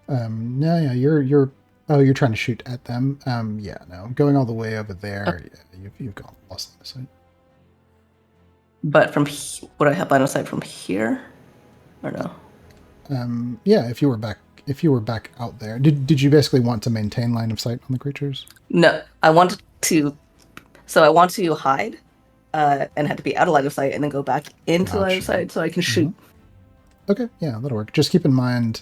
No, yeah, you're trying to shoot at them. Yeah, no, going all the way over there, yeah, you've got lost line of sight. But would I have line of sight from here, or no? Yeah, if you were back out there, did you basically want to maintain line of sight on the creatures? No, I want to hide, and have to be out of line of sight, and then go back into line of sight so I can shoot. Okay, yeah, that'll work. Just keep in mind,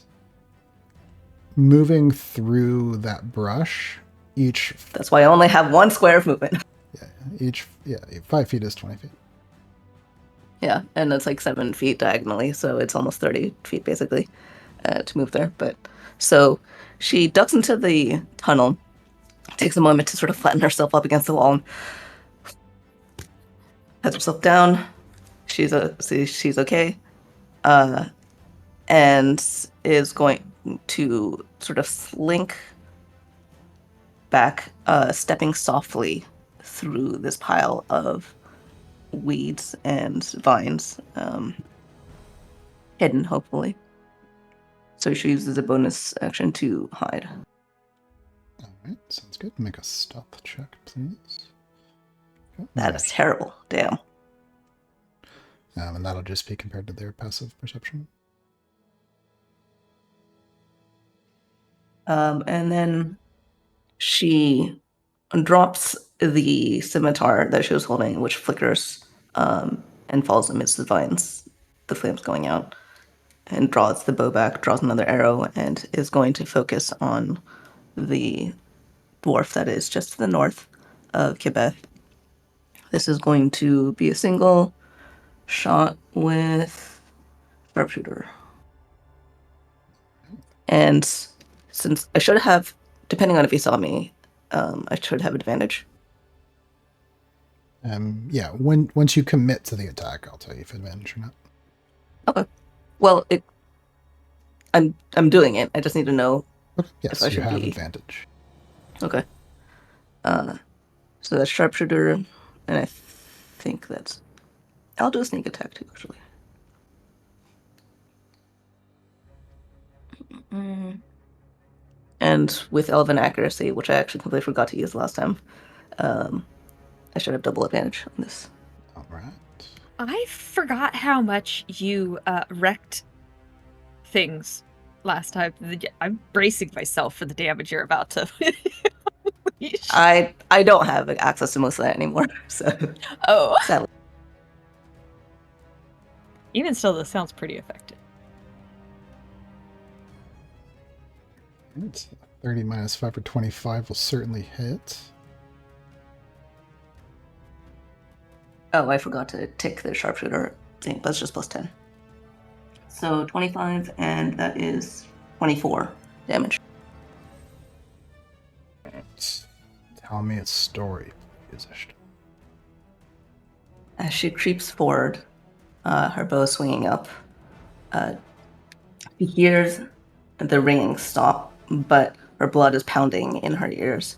moving through that brush, That's why I only have 1 square of movement. 5 feet is 20 feet. Yeah, and that's like 7 feet diagonally, so it's almost 30 feet basically to move there. But so she ducks into the tunnel, takes a moment to sort of flatten herself up against the wall, and pats herself down. She's okay, and is going to sort of slink back, stepping softly through this pile of weeds and vines, hidden, hopefully. So she uses a bonus action to hide. Alright, sounds good. Make a stealth check, please. Okay, That is terrible. Damn. and that'll just be compared to their passive perception. And then she drops the scimitar that she was holding, which flickers and falls amidst the vines, the flames going out, and draws the bow back, draws another arrow, and is going to focus on the dwarf that is just to the north of Quebec. This is going to be a single shot with sharpshooter. And since I should have, depending on if he saw me, I should have advantage. Yeah, once you commit to the attack, I'll tell you if advantage or not. Okay. Well, I'm doing it. I just need to know. Okay. Yes, if I you should have be... advantage. Okay. So that's sharpshooter, and I think that's... I'll do a sneak attack too, actually. And with elven accuracy, which I actually completely forgot to use last time, I should have double advantage on this. All right. I forgot how much you wrecked things last time. I'm bracing myself for the damage you're about to unleash. I don't have access to most of that anymore, so... Oh. Sadly. Even still, this sounds pretty effective. Right. 30 minus 5 for 25 will certainly hit. Oh, I forgot to tick the sharpshooter thing. That's just plus 10. So 25, and that is 24 damage. Right. Tell me its story, please. As she creeps forward, her bow swinging up, she hears the ringing stop, but her blood is pounding in her ears.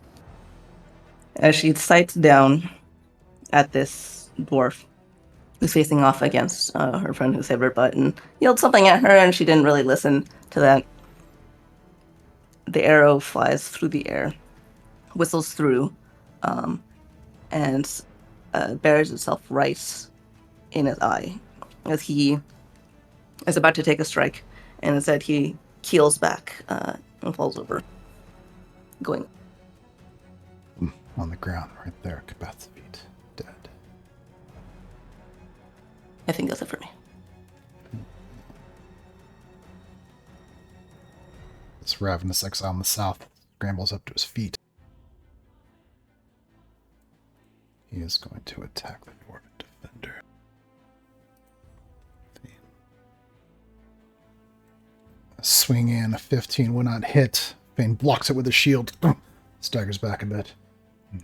As she sights down at this dwarf who's facing off against her friend who saved her butt and yelled something at her, and she didn't really listen to that. The arrow flies through the air, whistles through, and buries itself right in his eye as he is about to take a strike, and instead he keels back and falls over, going on the ground right there, Kabeth's feet, dead. I think that's it for me. This ravenous exile in the south scrambles up to his feet. He is going to attack the dwarven defender. Swing in, a 15 will not hit. Fane blocks it with a shield. Staggers back a bit. And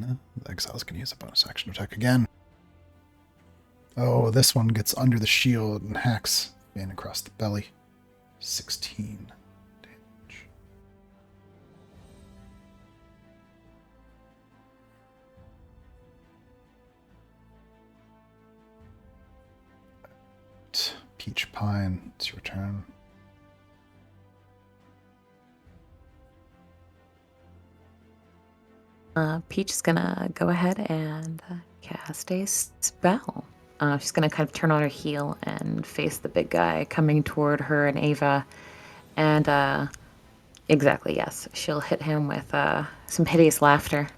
then the exile's going to use a bonus action attack again. Oh, this one gets under the shield and hacks Fane across the belly. 16 damage. Peach Pine, it's your turn. Peach is gonna go ahead and cast a spell. She's gonna kind of turn on her heel and face the big guy coming toward her and Ava. And exactly, yes, she'll hit him with some hideous laughter.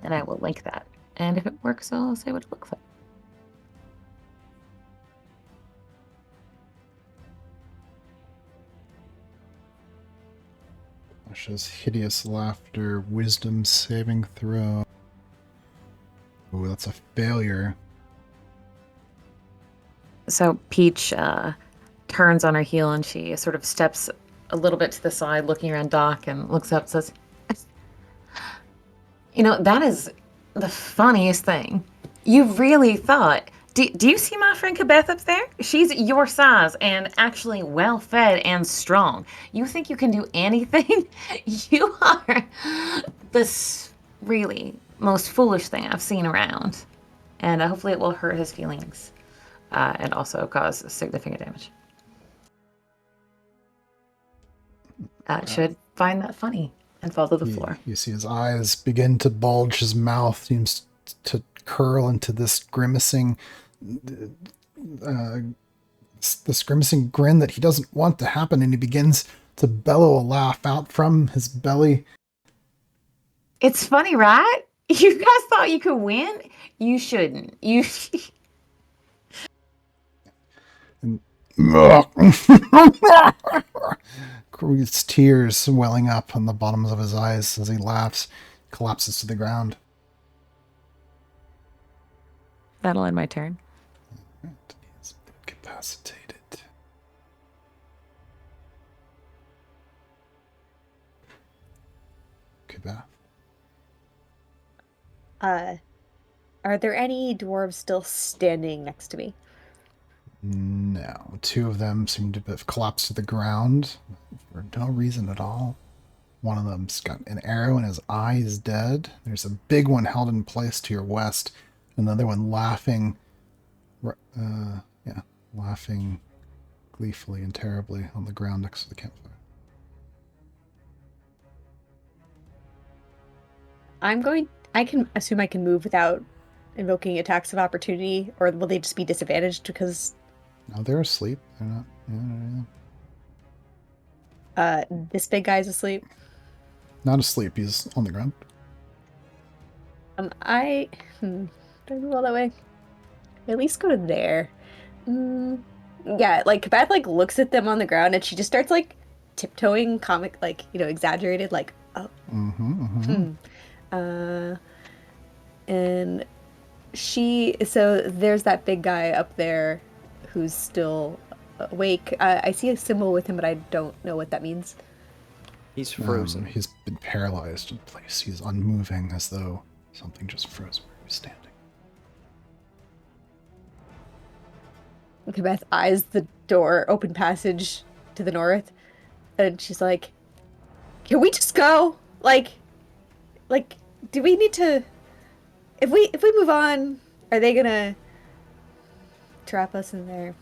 And I will link that. And if it works, I'll say what it looks like. Asha's hideous laughter, wisdom saving throw. Ooh, that's a failure. So Peach turns on her heel and she sort of steps a little bit to the side, looking around Doc, and looks up and says, "You know, that is the funniest thing. You really thought... Do you see my friend Kabeth up there? She's your size and actually well-fed and strong. You think you can do anything? You are the really most foolish thing I've seen around." And hopefully it will hurt his feelings and also cause significant damage. Should find that funny and fall to the floor. You see his eyes begin to bulge, his mouth seems to curl into this grimacing grin that he doesn't want to happen, and he begins to bellow a laugh out from his belly. It's funny, right? You guys thought you could win? You shouldn't. You And it's tears welling up on the bottoms of his eyes as he laughs, collapses to the ground. That'll end my turn. Right, he's incapacitated. Kabeth. Are there any dwarves still standing next to me? No, two of them seem to have collapsed to the ground for no reason at all. One of them's got an arrow in his eye, he's dead. There's a big one held in place to your west. Another one laughing, laughing gleefully and terribly on the ground next to the campfire. I can assume I can move without invoking attacks of opportunity, or will they just be disadvantaged because... No, they're asleep. They're not. This big guy's asleep. Not asleep. He's on the ground. Do I move all that way? At least go to there. Yeah, like Kabeth like looks at them on the ground and she just starts like tiptoeing, comic, like, you know, exaggerated, like, oh. And so there's that big guy up there who's still awake. I see a symbol with him, but I don't know what that means. He's frozen. He's been paralyzed in place. He's unmoving as though something just froze where he was standing. Okay, Beth eyes the door, open passage to the north, and she's like, "Can we just go? Like, do we need to? If we move on, are they gonna trap us in there?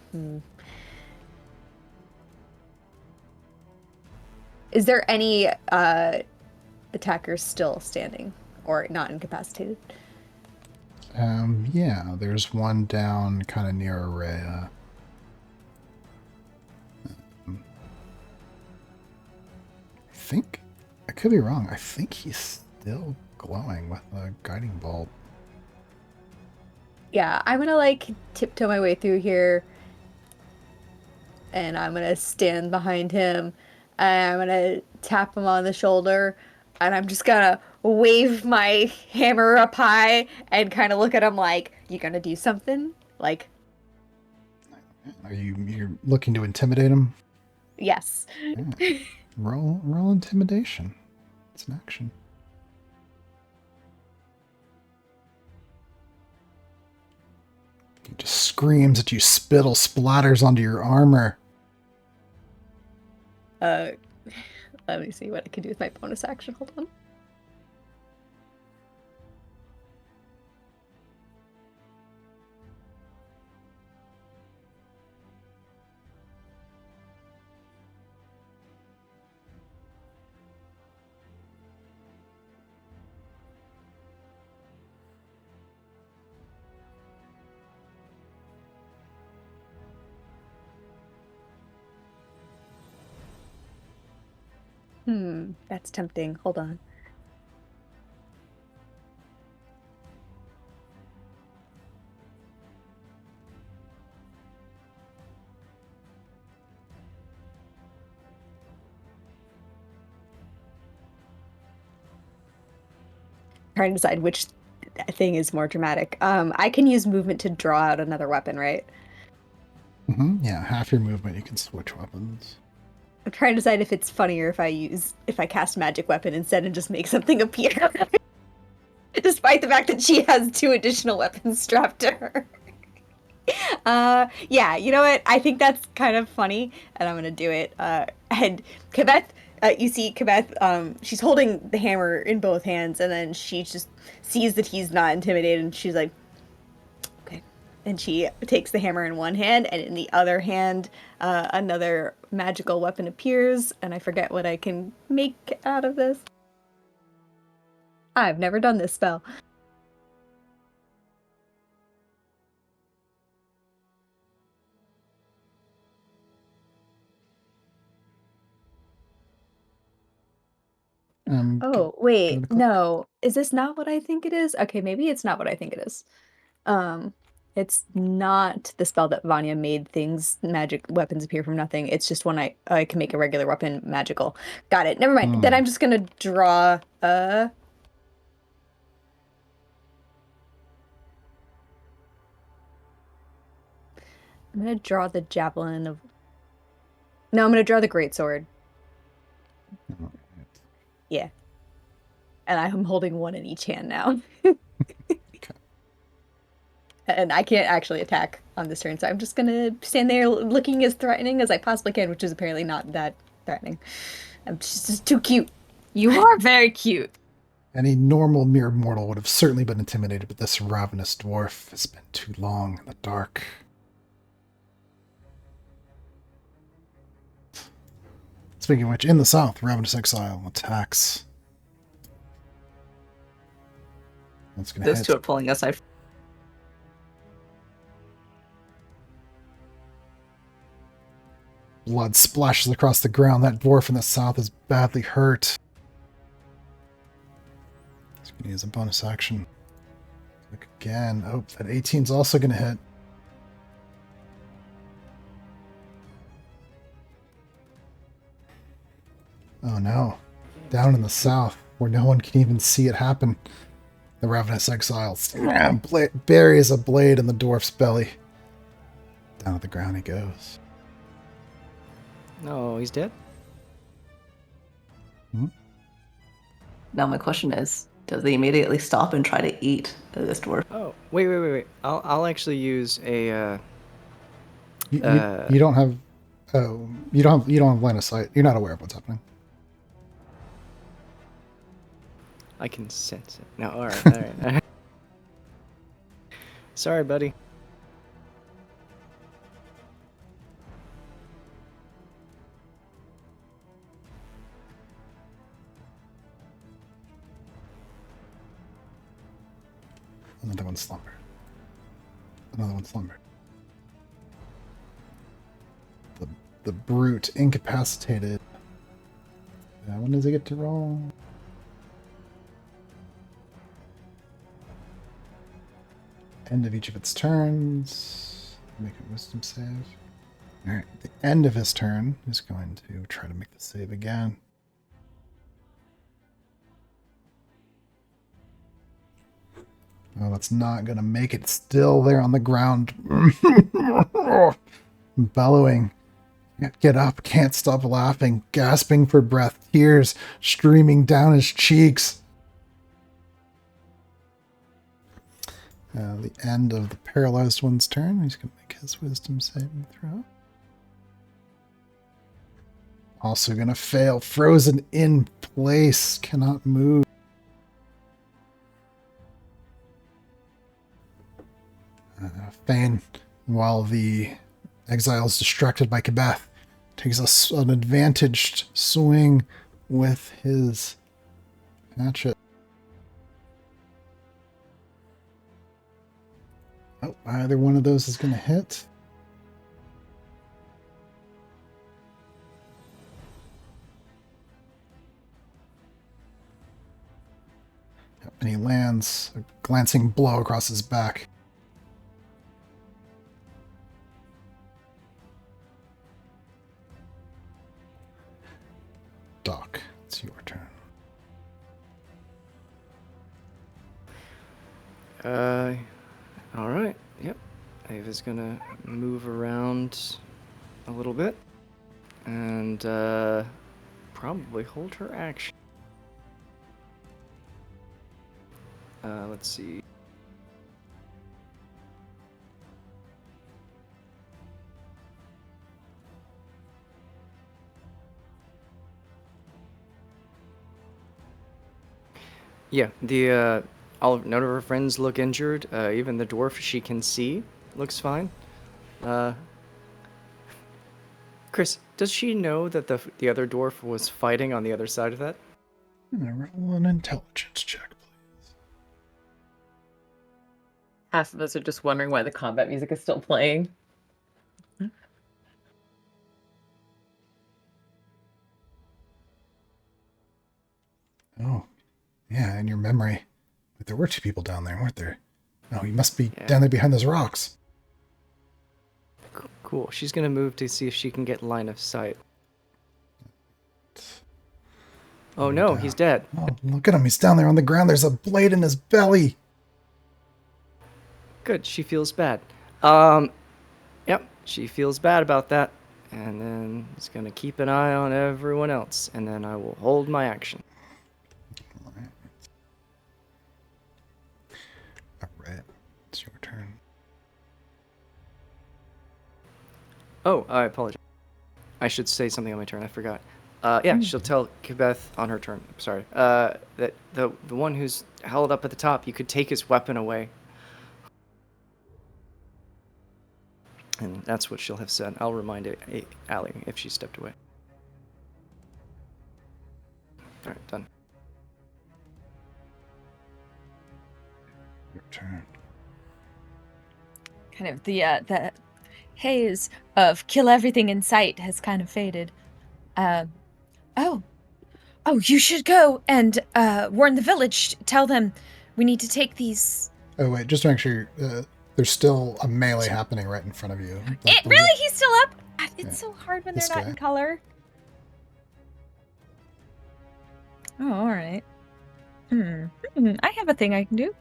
Is there any attackers still standing or not incapacitated? Yeah, there's one down kind of near Araya. I think, I could be wrong, I think he's still glowing with a guiding bolt. Yeah, I'm gonna like tiptoe my way through here, and I'm gonna stand behind him, and I'm gonna tap him on the shoulder, and I'm just gonna wave my hammer up high and kind of look at him like, "You gonna do something?" Like, Are you're looking to intimidate him? yes. Yeah. Roll intimidation. It's an action. He just screams at you, spittle splatters onto your armor. Let me see what I can do with my bonus action. Hold on. That's tempting. Hold on. Trying to decide which thing is more dramatic. I can use movement to draw out another weapon, right? Yeah, half your movement, you can switch weapons. I'm trying to decide if it's funnier if I cast magic weapon instead and just make something appear. Despite the fact that she has 2 additional weapons strapped to her. Yeah, you know what? I think that's kind of funny, and I'm gonna do it. And Kebeth, you see Kebeth, she's holding the hammer in both hands, and then she just sees that he's not intimidated, and she's like, okay. And she takes the hammer in one hand, and in the other hand, another magical weapon appears, and I forget what I can make out of this. I've never done this spell. Oh, wait, no. Is this not what I think it is? Okay, maybe it's not what I think it is. Um, it's not the spell that Vanya made magic weapons appear from nothing. It's just when I can make a regular weapon magical. Got it. Never mind. Then I'm just gonna draw I'm gonna draw the javelin of No, I'm gonna draw the greatsword. Yeah. And I'm holding one in each hand now. And I can't actually attack on this turn, so I'm just gonna stand there looking as threatening as I possibly can, which is apparently not that threatening. I'm just too cute. You are very cute. Any normal mere mortal would have certainly been intimidated, but this ravenous dwarf has been too long in the dark. Speaking of which, in the south, Ravenous Exile attacks. That's gonna Those hit. two are pulling us. Blood splashes across the ground. That dwarf in the south is badly hurt. He's going to use a bonus action. Look again. Oh, that 18's also going to hit. Oh no. Down in the south, where no one can even see it happen, the Ravenous Exile buries a blade in the dwarf's belly. Down at the ground he goes. No, he's dead? Mhm. Now my question is, does he immediately stop and try to eat this dwarf? Oh, wait. I'll actually use a. You don't have. Oh, you don't have line of sight. You're not aware of what's happening. I can sense it. No, all right. Sorry, buddy. Another one slumbered. Another one slumbered. The brute incapacitated. When does it get to roll? End of each of its turns. Make a wisdom save. Alright, the end of his turn is going to try to make the save again. Oh, that's not going to make it. Still there on the ground. Bellowing. Can't get up, can't stop laughing, gasping for breath, tears streaming down his cheeks. The end of the paralyzed one's turn. He's going to make his wisdom saving throw. Also going to fail. Frozen in place. Cannot move. Thane, while the exile is distracted by Kabeth, takes an advantaged swing with his hatchet. Oh, either one of those is going to hit. And he lands a glancing blow across his back. Doc, it's your turn. All right. Yep. Ava's gonna move around a little bit and probably hold her action. Let's see. Yeah, none of her friends look injured. Even the dwarf she can see looks fine. Chris, does she know that the other dwarf was fighting on the other side of that? Roll an intelligence check, please. Half of us are just wondering why the combat music is still playing. Oh, yeah, in your memory. But there were two people down there, weren't there? No, he must be down there behind those rocks. Cool. She's gonna move to see if she can get line of sight. Oh no, he's dead. Oh, look at him. He's down there on the ground. There's a blade in his belly. Good. She feels bad. Yep. She feels bad about that. And then he's gonna keep an eye on everyone else. And then I will hold my action. All right. It's your turn. Oh, I apologize. I should say something on my turn. I forgot. Yeah, she'll tell Kibeth on her turn. Sorry. That the one who's held up at the top, you could take his weapon away. And that's what she'll have said. I'll remind Allie if she stepped away. All right, done. Your turn. Kind of the haze of kill everything in sight has kind of faded. Oh, you should go and warn the village. Tell them we need to take these. Oh, wait, just to make sure, there's still a melee happening right in front of you. Really? He's still up? It's so hard when This they're not guy. in color. Oh, all right. I have a thing I can do.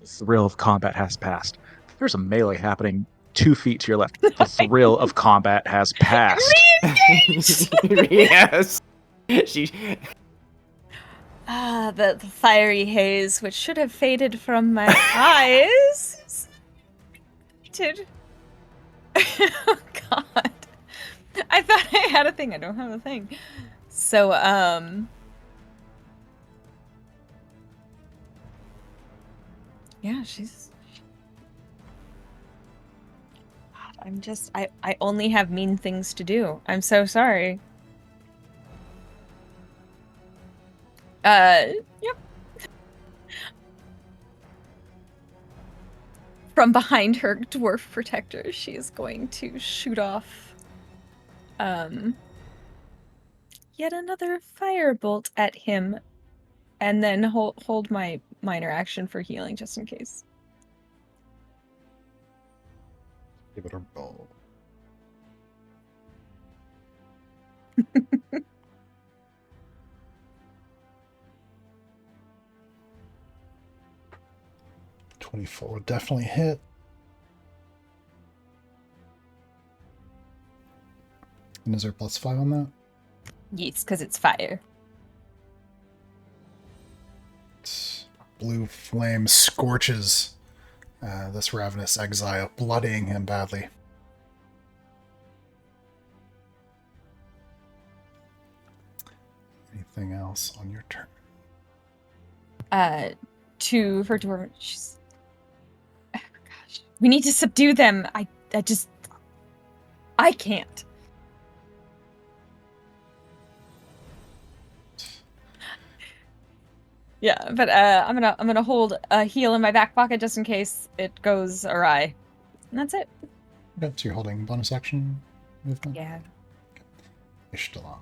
thrill of combat has passed. There's a melee happening 2 feet to your left. The thrill of combat has passed. Yes. She. The fiery haze, which should have faded from my eyes. Did. Oh, God. I thought I had a thing. I don't have a thing. So, yeah, she's... I'm just... I only have mean things to do. I'm so sorry. Yep. From behind her dwarf protector, she is going to shoot off yet another firebolt at him, and then hold my minor action for healing just in case. Give it a roll. .24 will definitely hit. And is there +5 on that? Yes, because it's fire. Blue flame scorches this ravenous exile, bloodying him badly. Anything else on your turn? To her dwarf, she's... Oh, gosh. We need to subdue them. I can't. Yeah, but I'm gonna hold a heal in my back pocket just in case it goes awry. And that's it. Okay, so you're holding bonus action movement? Yeah. You're still on.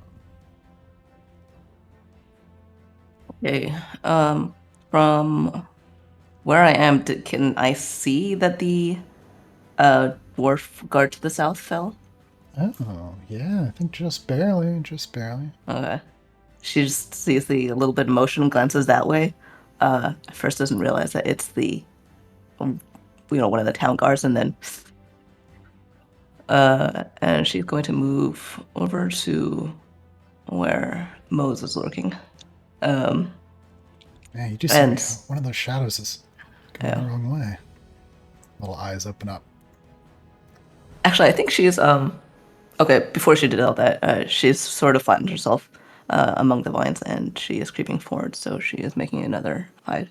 Okay. From where I am, can I see that the dwarf guard to the south fell? Oh, yeah, I think just barely, Okay. She just sees the little bit of motion, glances that way. At first doesn't realize that it's the, one of the town guards, and then, and she's going to move over to where Mose is lurking. Yeah, you do see And- one of those shadows is going Yeah. the wrong way. Little eyes open up. Actually, I think she's, okay, before she did all that, she's sort of flattened herself among the vines, and she is creeping forward, so she is making another hide.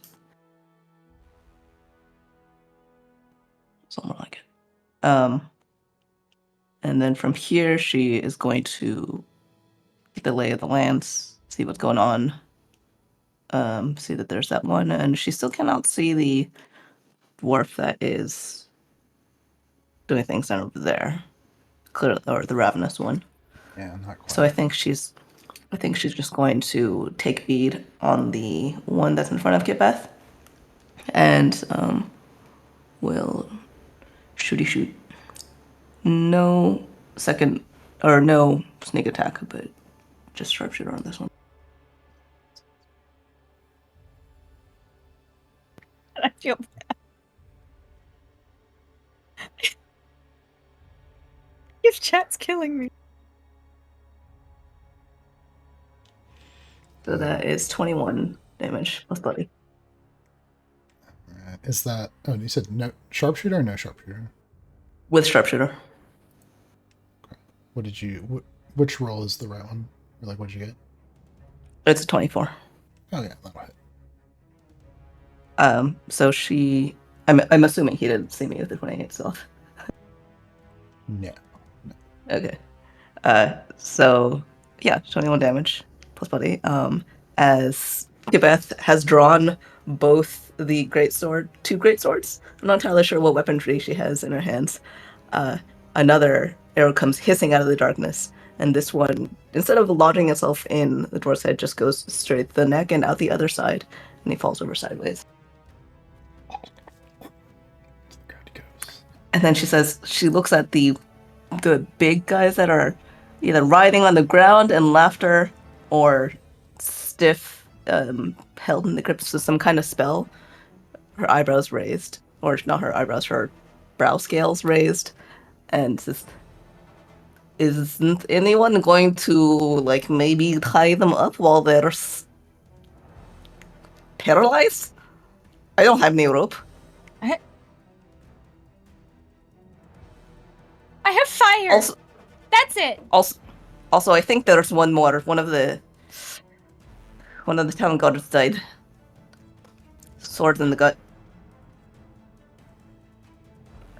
Something like it. And then from here, she is going to get the lay of the lands, see what's going on, see that there's that one, and she still cannot see the dwarf that is doing things down over there, clearly, or the ravenous one. Yeah, not quite. So I think she's just going to take bead on the one that's in front of Kitbeth, and will shooty shoot. No second or no sneak attack, but just sharpshooter on this one. I feel bad. If chat's killing me. So that is 21 damage plus bloody. Alright, is that... Oh, you said no sharpshooter or no sharpshooter? With sharpshooter. What did you... Which roll is the right one? Or like, what did you get? It's a 24. Oh, yeah, that'll hit. So she... I'm assuming he didn't see me with the 28 self. No. Okay. So, yeah, 21 damage plus body. As Gibeth has drawn both the two great swords. I'm not entirely sure what weaponry she has in her hands. Another arrow comes hissing out of the darkness, and this one, instead of lodging itself in the dwarf's head, just goes straight to the neck and out the other side, and he falls over sideways. There he goes. And then she looks at the big guys that are either writhing on the ground in laughter or stiff, held in the grips of some kind of spell. her eyebrows raised, or not her eyebrows, her brow scales raised, and says, "Isn't anyone going to like maybe tie them up while they're paralyzed? I don't have any rope." I have fire. Also, That's it. also, I think there's one more. One of the town guards died. Sword in the gut.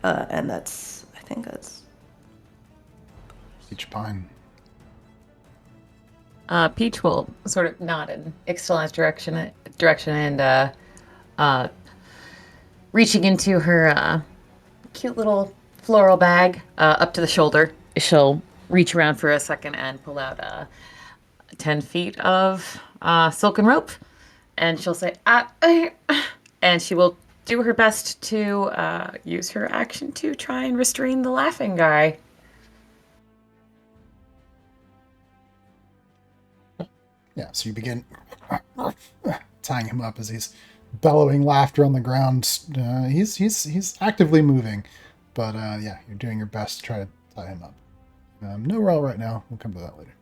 And I think that's. Each pine. Peach will sort of nod in Ixtalan's direction and reaching into her cute little floral bag up to the shoulder, she'll reach around for a second and pull out 10 feet of silken rope, and she'll say, and she will do her best to use her action to try and restrain the laughing guy. Yeah, so you begin tying him up as he's bellowing laughter on the ground. He's actively moving, but yeah, you're doing your best to try to tie him up. No roll right now. We'll come to that later.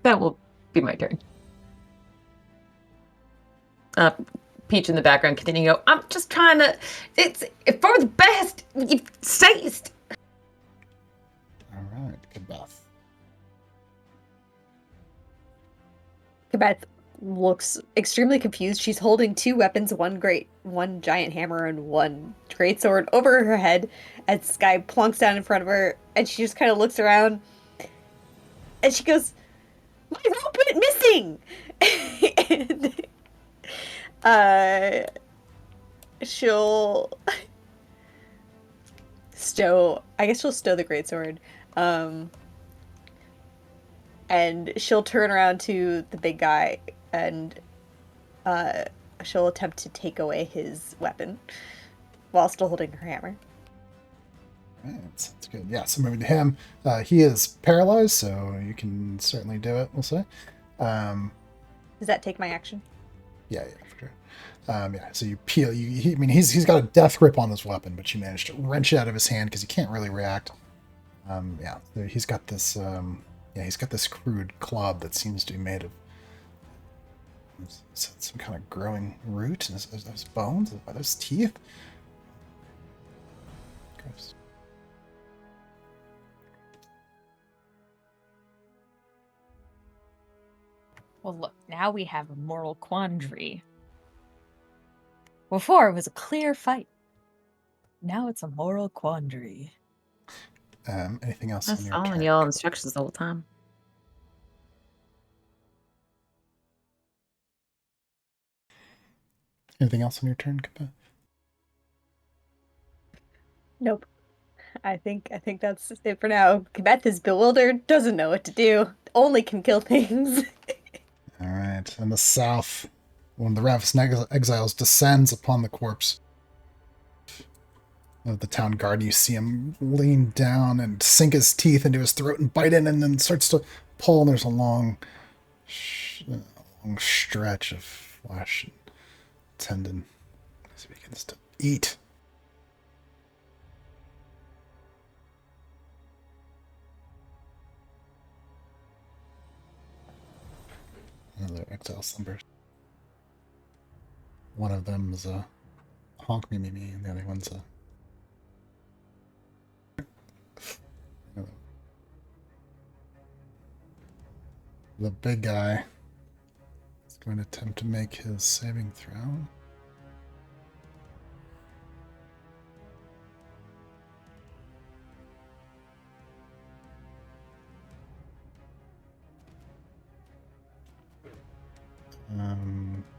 That will be my turn. Peach in the background continuing to go, I'm just trying to, it's for the best. You've ceased. All right, good Beth. Beth looks extremely confused. She's holding two weapons, one giant hammer and one greatsword over her head as Sky plunks down in front of her, and she just kind of looks around and she goes, "My rope went missing!" and she'll stow the greatsword. And she'll turn around to the big guy and she'll attempt to take away his weapon while still holding her hammer. Right, that's good. Yeah, so moving to him. He is paralyzed, so you can certainly do it, we'll say. Does that take my action? Yeah, for sure. Yeah, so you peel. He's got a death grip on his weapon, but you managed to wrench it out of his hand because he can't really react. Yeah, so he's got this. He's got this crude club that seems to be made of some kind of growing root. And those bones, are those teeth? Gross. Well, look, now we have a moral quandary. Before it was a clear fight. Now it's a moral quandary. Anything else I on was your following turn? y'all instructions the whole time. Anything else on your turn, Kappa? Nope. I think that's it for now. Beth is bewildered, doesn't know what to do, only can kill things. All right. In the south, one of the Ravenous exiles descends upon the corpse of the town guard. You see him lean down and sink his teeth into his throat and bite in, and then starts to pull. And there's a long stretch of flesh and tendon as he begins to eat. Another exile slumbers. One of them is a honk me me me, and the other one's a the big guy is going to attempt to make his saving throw.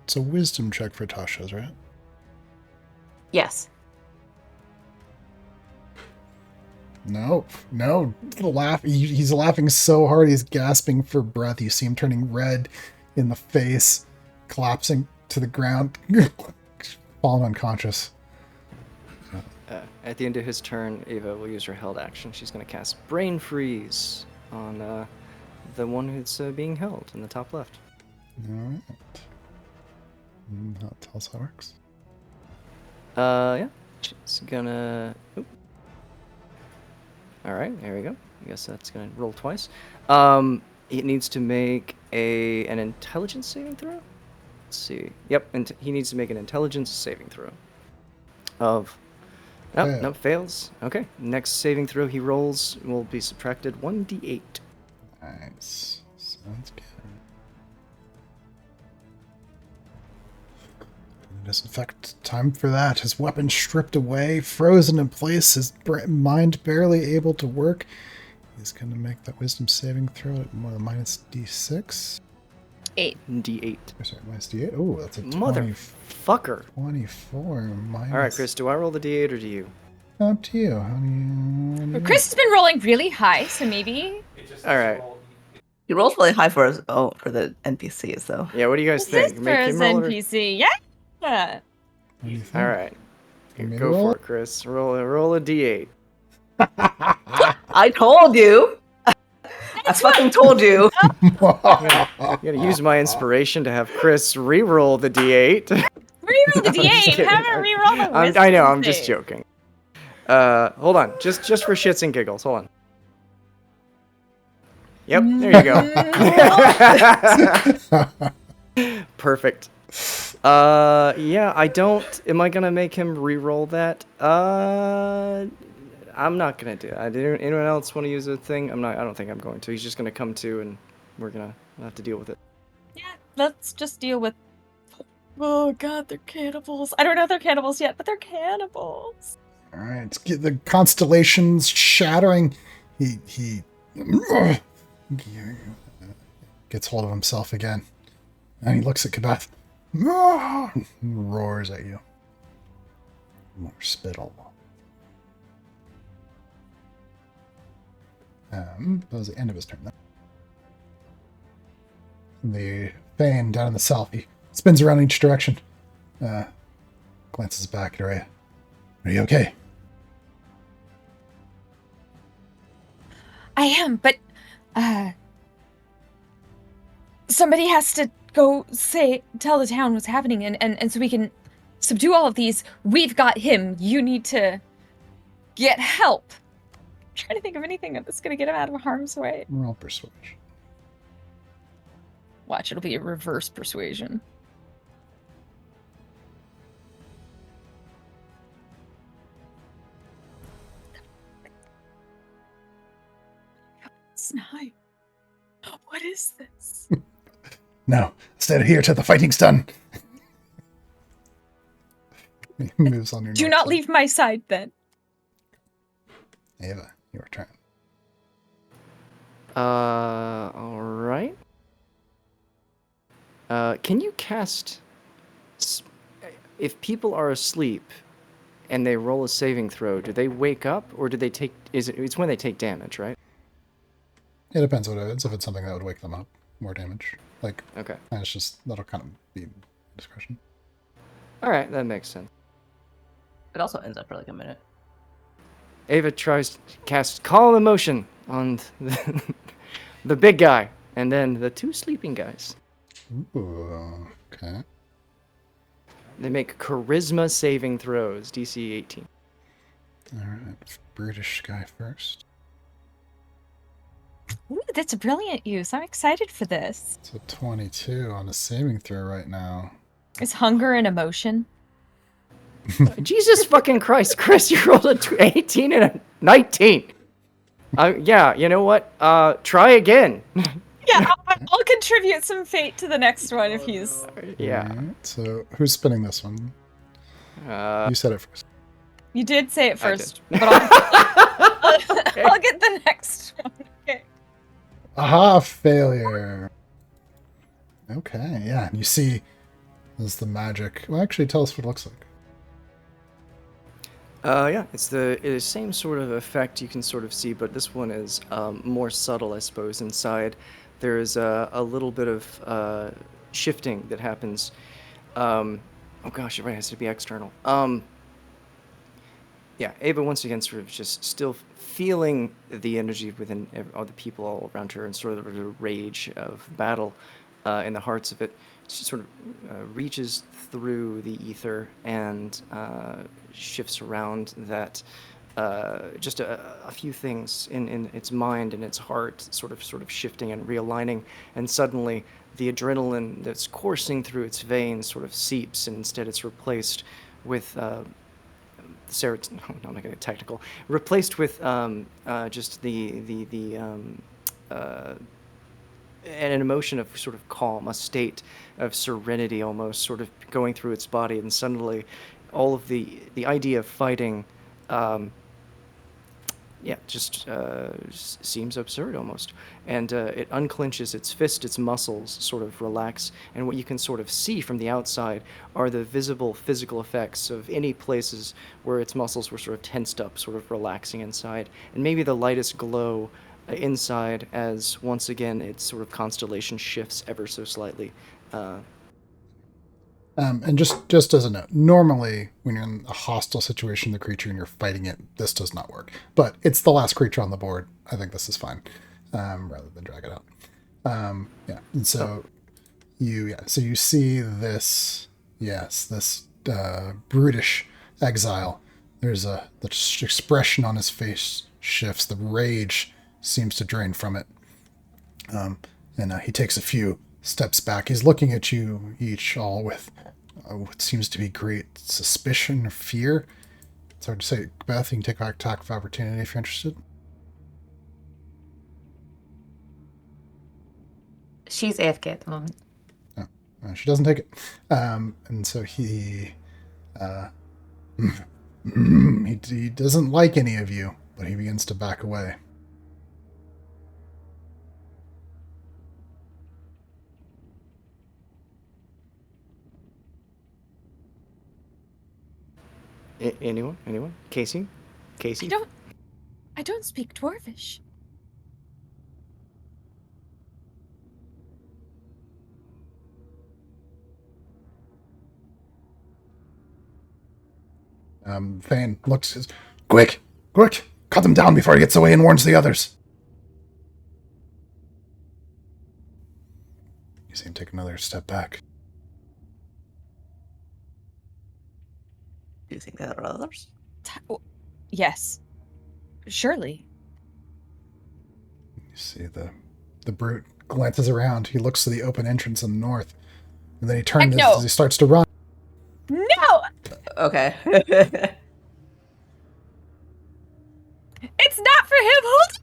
It's a wisdom check for Tasha's, right? Yes. No. He's laughing so hard he's gasping for breath. You see him turning red in the face, collapsing to the ground, falling unconscious. At the end of his turn, Ava will use her held action. She's going to cast Brain Freeze on the one who's being held in the top left. All right. That tells how it works. Yeah. She's gonna. Oop. All right, there we go. I guess that's gonna roll twice. It needs to make an intelligence saving throw. Let's see. Yep, and he needs to make an intelligence saving throw. Of. Nope, Fail. nope, fails. Okay. Next saving throw he rolls will be subtracted 1d8. Nice. Sounds good. It is in fact time for that. His weapon stripped away, frozen in place, his mind barely able to work. He's going to make that wisdom saving throw at minus d6. 8. D8. Or sorry, minus d8. Oh, that's a 20, Motherfucker. 24 minus. All right, Chris, do I roll the d8 or do you? Up to you. How do you... Well, Chris has been rolling really high, so maybe. All right. He rolls really high for for the NPCs though. Yeah, what do you guys This think? for Make his him roll it or- NPC. Yeah. What do you think? All right. Here, Want me to go roll for it, Chris. Roll a d8. I told you. I fucking told you. I'm gonna use my inspiration to have Chris re-roll the d8. Reroll the I'm just D8. kidding. Have him reroll the wisdom I know, I'm just save. joking. Hold on, just for shits and giggles. Hold on. Yep, there you go. Perfect. Yeah, I don't. Am I gonna make him re-roll that? I'm not gonna do it. Anyone else want to use a thing? I don't think I'm going to. He's just gonna come to, and we're gonna have to deal with it. Yeah, let's just deal with. Oh god, they're cannibals. I don't know if they're cannibals yet, but they're cannibals. All right, the constellations shattering. He gets hold of himself again, and he looks at Kabeth. Roars at you. More spittle. That was the end of his turn then. The Thane down in the south, he spins around in each direction. Glances back at Araya. Are you okay? I am, but somebody has to go tell the town what's happening, and so we can subdue all of these. We've got him. You need to get help. I'm trying to think of anything that's gonna get him out of harm's way. Roll persuasion. Watch, it'll be a reverse persuasion. It's 9. What is this? No, stay here till the fighting's done. He moves on your Do north not side. leave my side, then. Ava, your turn. All right. Can you cast? If people are asleep, and they roll a saving throw, do they wake up, or do they take? It's when they take damage, right? It depends what it is. If it's something that would wake them up, more damage. Like, Okay. and it's just that'll kind of be discretion. All right, that makes sense. It also ends up for like a minute. Ava tries to cast Call of Emotion on the big guy, and then the two sleeping guys. Ooh, okay. They make Charisma saving throws, DC 18. All right, British guy first. Ooh, that's a brilliant use. I'm excited for this. It's a 22 on the saving throw right now. Is hunger an emotion? Jesus fucking Christ, Chris, you rolled a 18 and a 19. Yeah, you know what? Try again. Yeah, I'll contribute some fate to the next one if he's... Yeah. All right, so who's spinning this one? You said it first. You did say it I first, but I'll get the next one. Okay. Aha, failure. Okay, yeah, and you see there's the magic. Well, actually, tell us what it looks like. Yeah, it's the same sort of effect you can sort of see, but this one is more subtle, I suppose. Inside, there is a little bit of shifting that happens. Oh gosh, it has to be external. Yeah, Ava once again sort of just still feeling the energy within all the people all around her, and sort of the rage of battle in the hearts of it. sort of reaches through the ether and shifts around that. Just a few things in its mind and its heart, sort of shifting and realigning, and suddenly the adrenaline that's coursing through its veins sort of seeps, and instead it's replaced with serotonin. No, I'm not going to get technical. Replaced with just an emotion of sort of calm, a state of serenity almost, sort of going through its body, and suddenly all of the idea of fighting. Just seems absurd almost. And it unclenches its fist, its muscles sort of relax, and what you can sort of see from the outside are the visible physical effects of any places where its muscles were sort of tensed up, sort of relaxing inside. And maybe the lightest glow inside as, once again, its sort of constellation shifts ever so slightly. And just as a note, normally when you're in a hostile situation, the creature and you're fighting it, this does not work. But it's the last creature on the board. I think this is fine, rather than drag it out. And so so you see this, this brutish exile. There's the expression on his face shifts. The rage seems to drain from it, and he takes a few steps back. He's looking at you each all with what seems to be great suspicion or fear. It's hard to say. Beth, you can take back attack of opportunity if you're interested. She's AFK at the moment. Oh, she doesn't take it. And so he doesn't like any of you, but he begins to back away. Anyone? Casey? I don't speak Dwarvish. Thane looks, says, quick, cut him down before he gets away and warns the others. You see him take another step back. Do you think there are others? Yes. Surely. You see the brute glances around. He looks to the open entrance in the north. And then he turns as he starts to run. No! Okay. It's not for him! Hold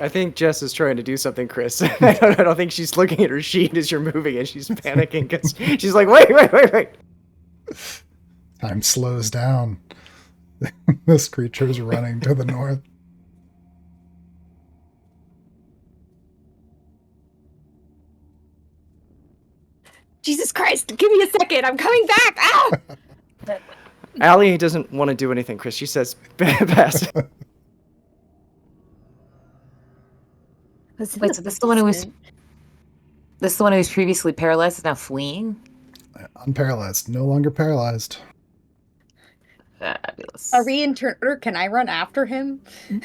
I think Jess is trying to do something, Chris. I don't think she's looking at her sheet as you're moving, and she's panicking because she's like, wait. Time slows down. This creature is running to the north. Jesus Christ, give me a second. I'm coming back. Ah! Allie doesn't want to do anything, Chris. She says, pass. Wait, so this is the one who was previously paralyzed is now fleeing? Unparalyzed. No longer paralyzed. Fabulous. Are we in turn order? Can I run after him?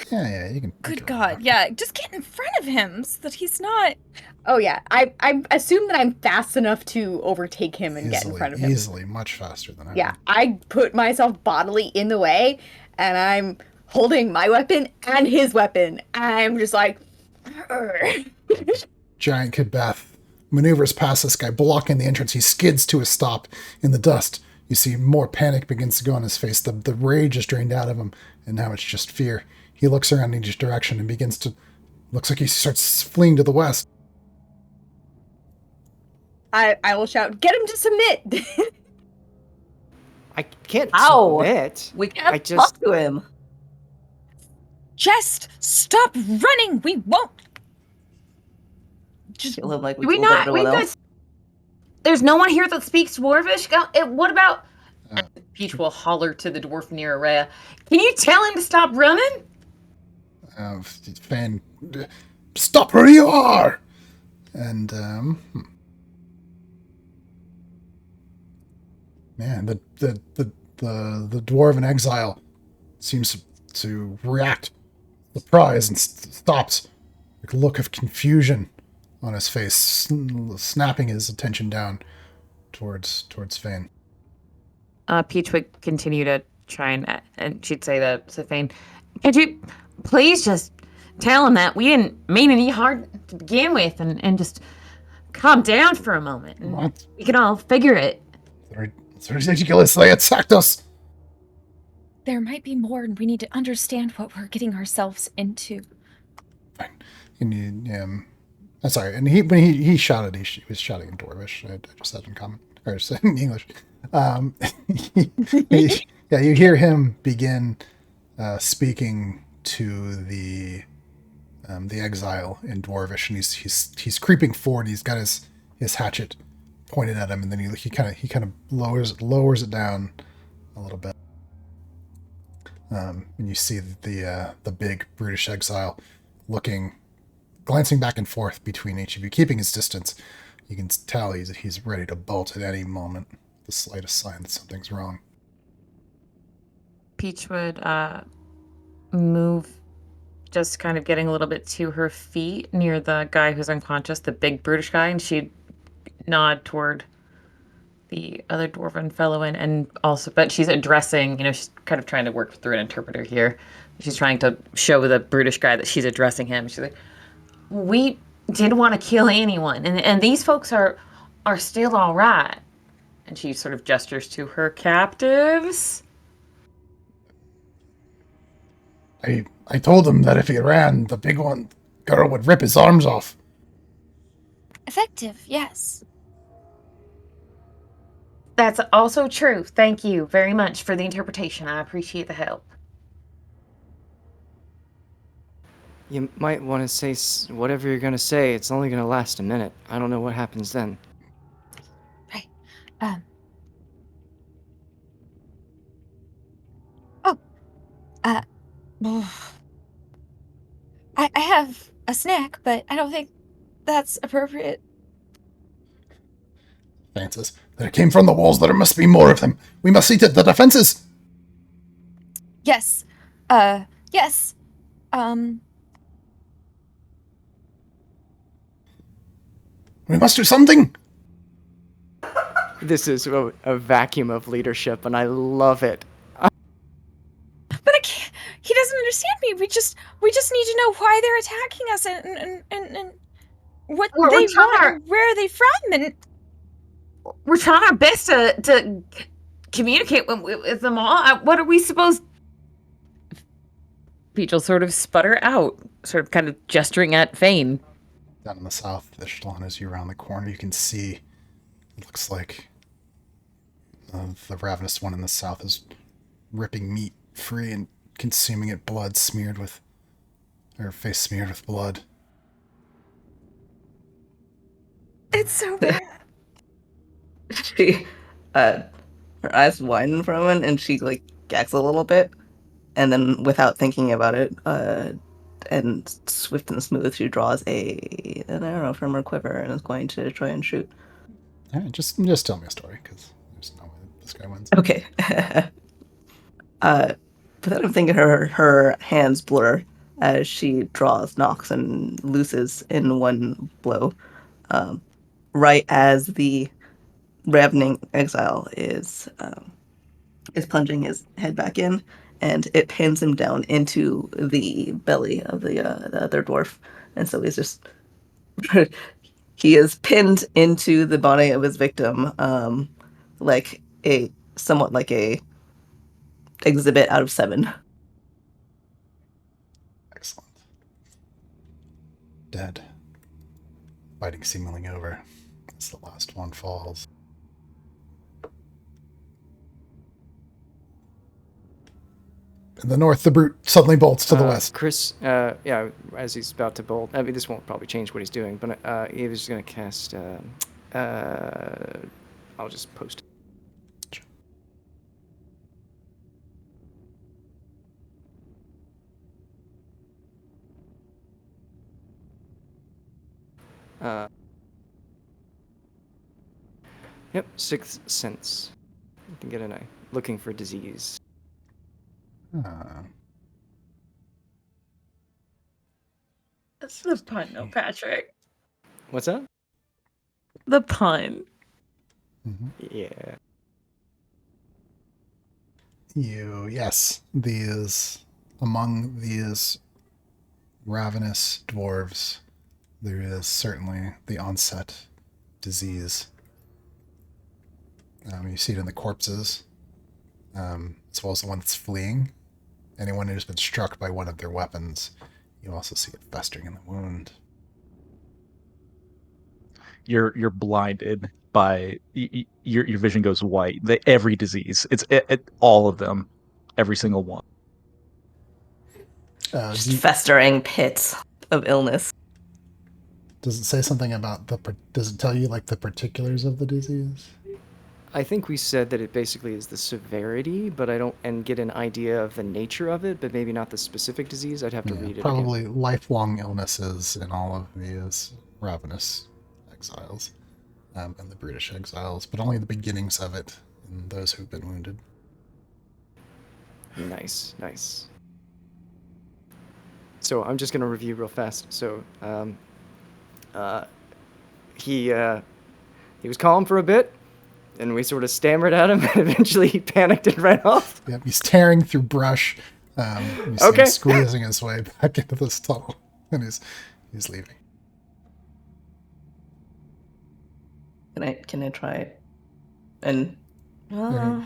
Yeah, you can. Good God, yeah, just get in front of him so that he's not... Oh yeah, I assume that I'm fast enough to overtake him and get in front of him. Easily, much faster than I am. Yeah, I put myself bodily in the way, and I'm holding my weapon and his weapon. I'm just like... Giant Kid Beth maneuvers past this guy, blocking the entrance. He skids to a stop in the dust. You see more panic begins to go on his face. The rage is drained out of him, and now it's just fear. He looks around in each direction and begins to... Looks like he starts fleeing to the west. I will shout, get him to submit! I can't Ow! submit. We can't I just... talk to him. Just stop running! We won't... Just... Kill him like we Do we killed not? everyone Wait, else. guys. There's no one here that speaks Dwarvish? What about... Peach will holler to the dwarf near Araya. Can you tell him to stop running? Fan, stop where you are! And, man, the dwarven exile seems to react, surprise, and stops. Like a look of confusion on his face, snapping his attention down towards Fane. Peach would continue to try and she'd say to Fane, could you please just tell him that we didn't mean any harm to begin with and just calm down for a moment and What? we can all figure it. It's ridiculous. They attacked us. There might be more, and we need to understand what we're getting ourselves into. Fine. And sorry. And when he shouted, he was shouting in Dwarvish. I just said in common or in English. Yeah, you hear him begin speaking to the exile in Dwarvish, and he's creeping forward. He's got his hatchet pointed at him, and then he kind of lowers it down a little bit. And you see the big brutish exile glancing back and forth between each of you, keeping his distance. You can tell he's ready to bolt at any moment. The slightest sign that something's wrong. Peach would move, just kind of getting a little bit to her feet near the guy who's unconscious, the big brutish guy, and she'd nod toward the other dwarven fellow and also, but she's addressing, she's kind of trying to work through an interpreter here. She's trying to show the brutish guy that she's addressing him. She's like, we didn't want to kill anyone, and these folks are still all right. And she sort of gestures to her captives. I told him that if he ran, the big girl would rip his arms off. Effective, yes. That's also true. Thank you very much for the interpretation. I appreciate the help. You might want to say whatever you're going to say. It's only going to last a minute. I don't know what happens then. Right. I have a snack, but I don't think that's appropriate. Francis, there came from the walls. There must be more of them. We must see to the defenses. Yes. Yes. We must do something. This is a vacuum of leadership, and I love it. But I can't, he doesn't understand me. We just need to know why they're attacking us and what We're they trying want our- and where are they from and We're trying our best to communicate with them all. What are we supposed... Peach will sort of sputter out, sort of kind of gesturing at Fane. Down in the south, the echelon, as you round the corner, you can see, it looks like the ravenous one in the south is ripping meat free and consuming it, her face smeared with blood. it's so bad. She, her eyes widen for a moment, and she gags a little bit, and then without thinking about it, and swift and smooth, she draws an arrow from her quiver and is going to try and shoot. All right, just tell me a story, because there's no way this guy wins. Okay. But then I'm thinking her hands blur as she draws, knocks, and looses in one blow, right as the ravening exile is plunging his head back in, and it pins him down into the belly of the other dwarf, and so he's just he is pinned into the body of his victim, somewhat like a exhibit out of 7. Excellent. Dead. Fighting seemingly over as the last one falls. In the north, the brute suddenly bolts to the west. Chris, as he's about to bolt, I mean, this won't probably change what he's doing, but he was going to cast, I'll just post it. Yep, Sixth Sense. You can get an eye. Looking for disease. That's the pun, no, Patrick. What's that? The pun. Yeah. Yes, among these ravenous dwarves, there is certainly the onset disease. You see it in the corpses, as well as the one that's fleeing. Anyone who's been struck by one of their weapons, you also see it festering in the wound. You're blinded by your vision goes white. Every disease, it's all of them, every single one. Just festering pits of illness. Does it say something about does it tell you like the particulars of the disease? I think we said that it basically is the severity, but I don't, and get an idea of the nature of it, but maybe not the specific disease. I'd have to read it probably again. lifelong illnesses in all of these ravenous exiles and the British exiles, but only the beginnings of it in those who've been wounded. Nice, nice. So I'm just gonna review real fast. So he was calm for a bit, and we sort of stammered at him, and eventually he panicked and ran off. Yep, he's tearing through brush. You see him squeezing his way back into this tunnel, and he's leaving. Can I try it? And Are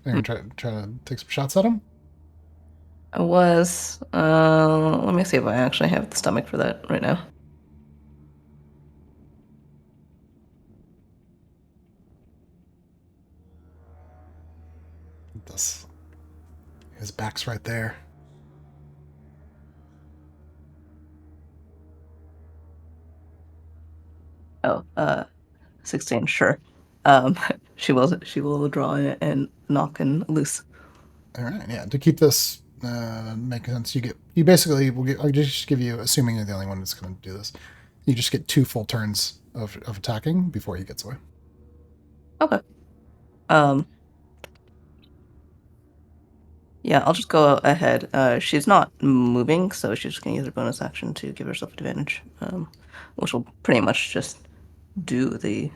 you try to take some shots at him? I was. Let me see if I actually have the stomach for that right now. His back's right there. Oh, 16, sure. She will draw and knock and loose. All right, yeah. To keep this make sense, I'll just give you, assuming you're the only one that's going to do this, you just get 2 full turns of attacking before he gets away. Okay. Yeah, I'll just go ahead. She's not moving, so she's just gonna use her bonus action to give herself advantage, which will pretty much just do the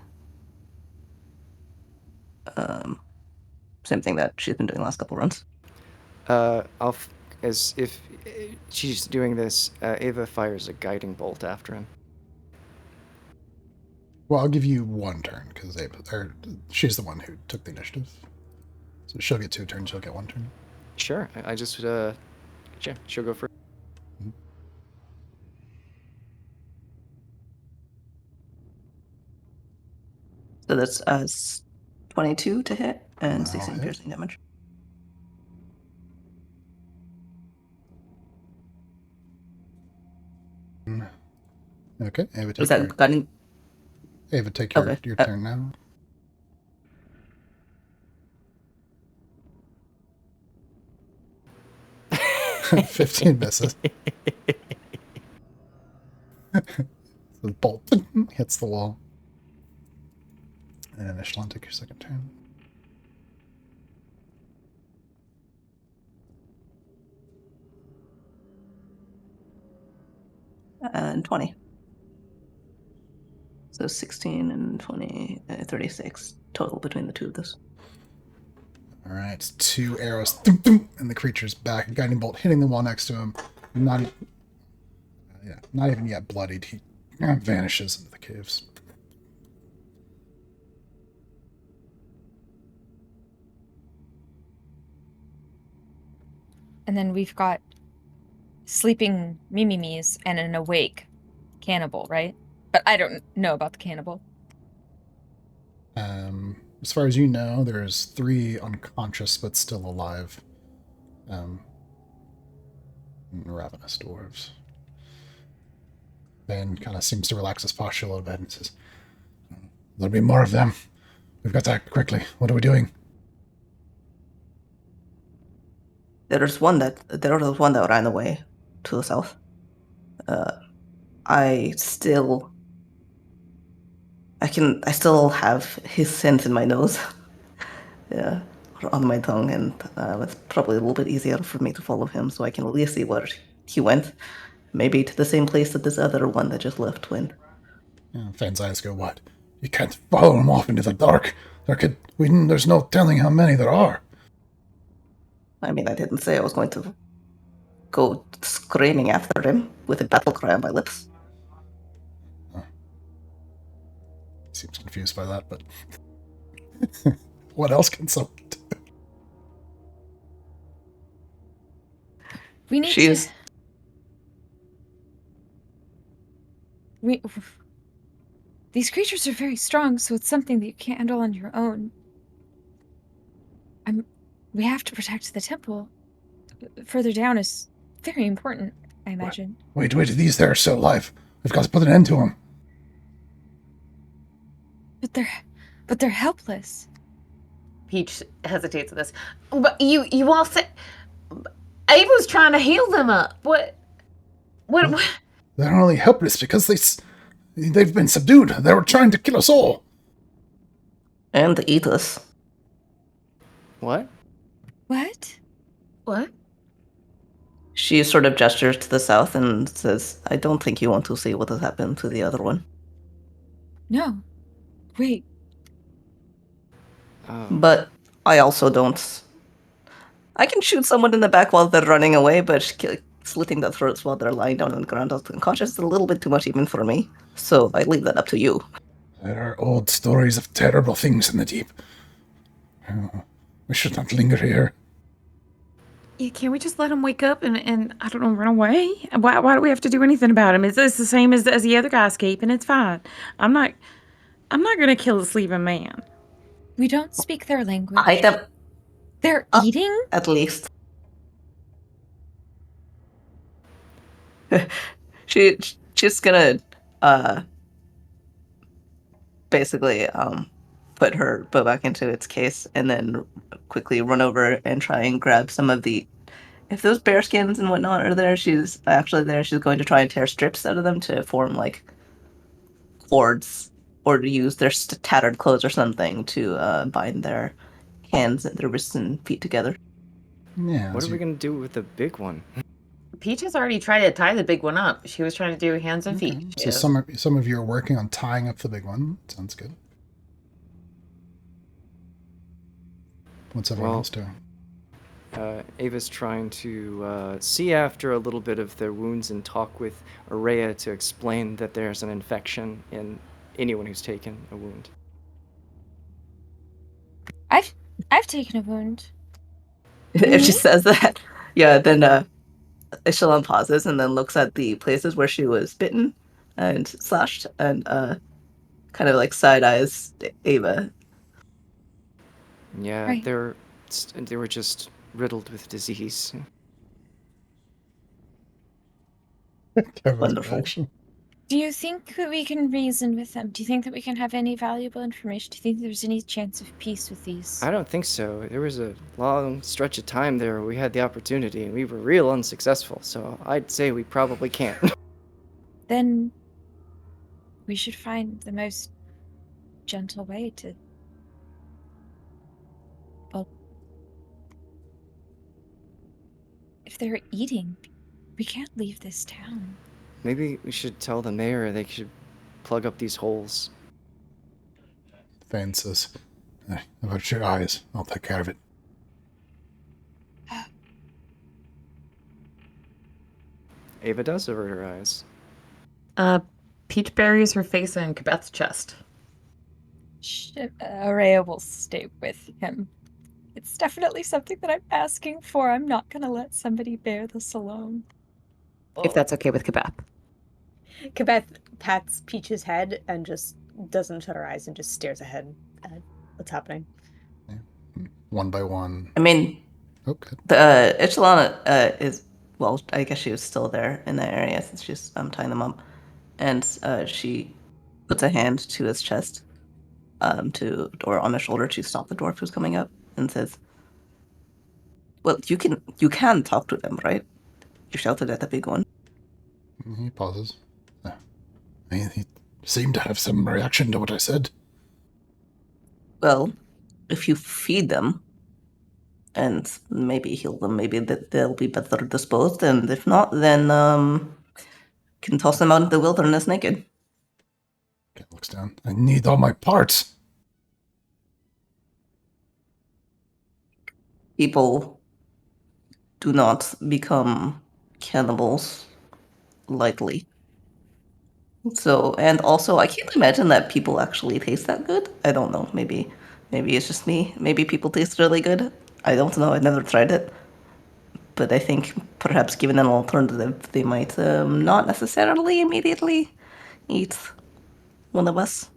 same thing that she's been doing the last couple runs. As if she's doing this, Ava fires a guiding bolt after him. Well, I'll give you 1 turn because she's the one who took the initiative, so she'll get 2 turns. She'll get 1 turn. Sure, I just she'll go first. So that's 22 to hit and 16 piercing damage. Okay, Ava, Was that guiding? Ava, take your turn now. $15 misses. The bolt hits the wall. And Echelon, take your second turn. And 20. So 16 and 20, 36 total between the two of those. All right, 2 arrows, and the creature's back. Guiding bolt hitting the wall next to him. Not even yet bloodied. He vanishes into the caves. And then we've got sleeping Mimimis and an awake cannibal, right? But I don't know about the cannibal. As far as you know, there's 3 unconscious but still alive ravenous dwarves. Ben kind of seems to relax his posture a little bit and says, "There'll be more of them. We've got to act quickly. What are we doing?" There was one that ran away to the south. I still have his scent in my nose, yeah, on my tongue, and it's probably a little bit easier for me to follow him, so I can at least see where he went. Maybe to the same place that this other one that just left went. Fann's eyes go wide. You can't follow him off into the dark. There's no telling how many there are. I mean, I didn't say I was going to go screaming after him with a battle cry on my lips. Seems confused by that, but what else can someone do? We need She's- to. We. These creatures are very strong, so it's something that you can't handle on your own. We have to protect the temple. Further down is very important, I imagine. Wait, these there are still alive. We've got to put an end to them. But they're helpless. Peach hesitates at this. But you all said Ava's trying to heal them up. What? They're only helpless because they've been subdued. They were trying to kill us all. And eat us. What? What? What? She sort of gestures to the south and says, I don't think you want to see what has happened to the other one. No. Wait. But I also don't. I can shoot someone in the back while they're running away, but slitting their throats while they're lying down on the ground unconscious is a little bit too much even for me. So I leave that up to you. There are old stories of terrible things in the deep. We should not linger here. Yeah, can't we just let him wake up and I don't know, run away? Why do we have to do anything about him? It's the same as the other guy escaping. It's fine. I'm not gonna kill a sleeping man. We don't speak their language. Hide them. They're eating? At least. She's gonna basically put her bow back into its case and then quickly run over and try and grab some of the. If those bear skins and whatnot are there, she's actually there. She's going to try and tear strips out of them to form like cords, or to use their tattered clothes or something to bind their hands and their wrists and feet together. Yeah. What are we gonna do with the big one? Peach has already tried to tie the big one up. She was trying to do hands and feet. So some of you are working on tying up the big one. Sounds good. What's everyone else doing? Ava's trying to see after a little bit of their wounds and talk with Araya to explain that there's an infection in anyone who's taken a wound. I've taken a wound. If she says that, yeah, then Echelon pauses and then looks at the places where she was bitten and slashed and kind of like side eyes Ava. Yeah, Right. they were just riddled with disease. Kevin's Wonderful. reaction. Do you think that we can reason with them? Do you think that we can have any valuable information? Do you think there's any chance of peace with these? I don't think so. There was a long stretch of time there where we had the opportunity and we were real unsuccessful, so I'd say we probably can't. Then we should find the most gentle way to. Well, if they're eating, we can't leave this town. Maybe we should tell the mayor they should plug up these holes. Fan says, about your eyes. I'll take care of it. Ava does avert her eyes. Peach buries her face in Kabeth's chest. Araya will stay with him. It's definitely something that I'm asking for. I'm not gonna let somebody bear this alone. If that's okay with Kabeth. Kabeth pats Peach's head and just doesn't shut her eyes and just stares ahead at what's happening. Yeah. One by one. I mean, Okay. the Echelon is, well, I guess she was still there in that area since she's tying them up. And she puts a hand to his chest or on his shoulder to stop the dwarf who's coming up and says, well, you can talk to them, right? You shouted at the big one. He pauses. He seemed to have some reaction to what I said. Well, if you feed them and maybe heal them, maybe they'll be better disposed. And if not, then can toss them out into the wilderness naked. looks down. I need all my parts. People do not become cannibals lightly. So, and also, I can't imagine that people actually taste that good. I don't know. Maybe it's just me. Maybe people taste really good. I don't know. I've never tried it. But I think perhaps given an alternative, they might not necessarily immediately eat one of us.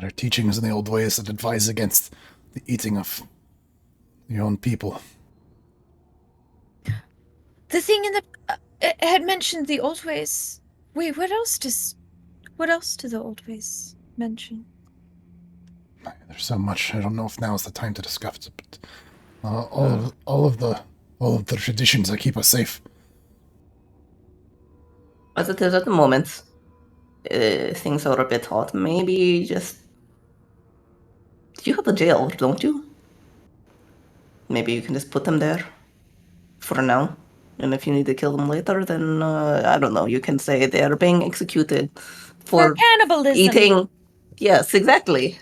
Our teachings in the old ways that advise against the eating of your own people. The thing in the it had mentioned the old ways. Wait, what else do the old ways mention? There's so much. I don't know if now is the time to discuss it. But all of the traditions that keep us safe. As it is at the moment, things are a bit hot. Maybe just... You have a jail, don't you? Maybe you can just put them there for now. And if you need to kill them later, then, I don't know, you can say they are being executed For cannibalism. eating... Yes, exactly.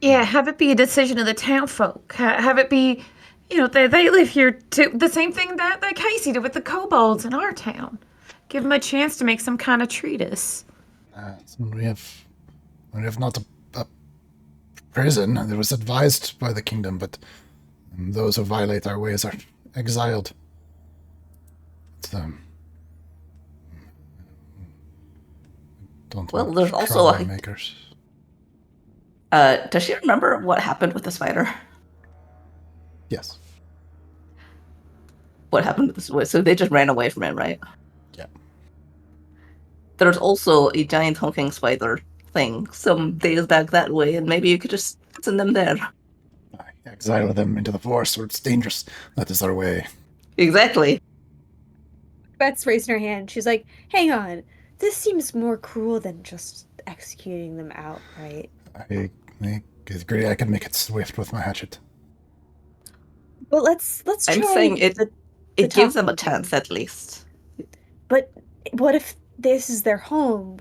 Yeah, have it be a decision of the town folk. Have it be, they live here too. The same thing that Casey did with the kobolds in our town. Give them a chance to make some kind of treatise. We have not a prison. It was advised by the kingdom, but those who violate our ways are exiled. Don't Well, want there's also a... makers. does she remember what happened with the spider? Yes. What happened with the... So they just ran away from it, right? Yeah. There's also a giant honking spider thing some days back that way, and maybe you could just send them there. Exile them into the forest where it's dangerous. That is our way. Exactly. Beth's raising her hand. She's like, hang on. This seems more cruel than just executing them outright. I agree. I can make it swift with my hatchet. But let's try. I'm saying it gives them a chance at least. But what if this is their home?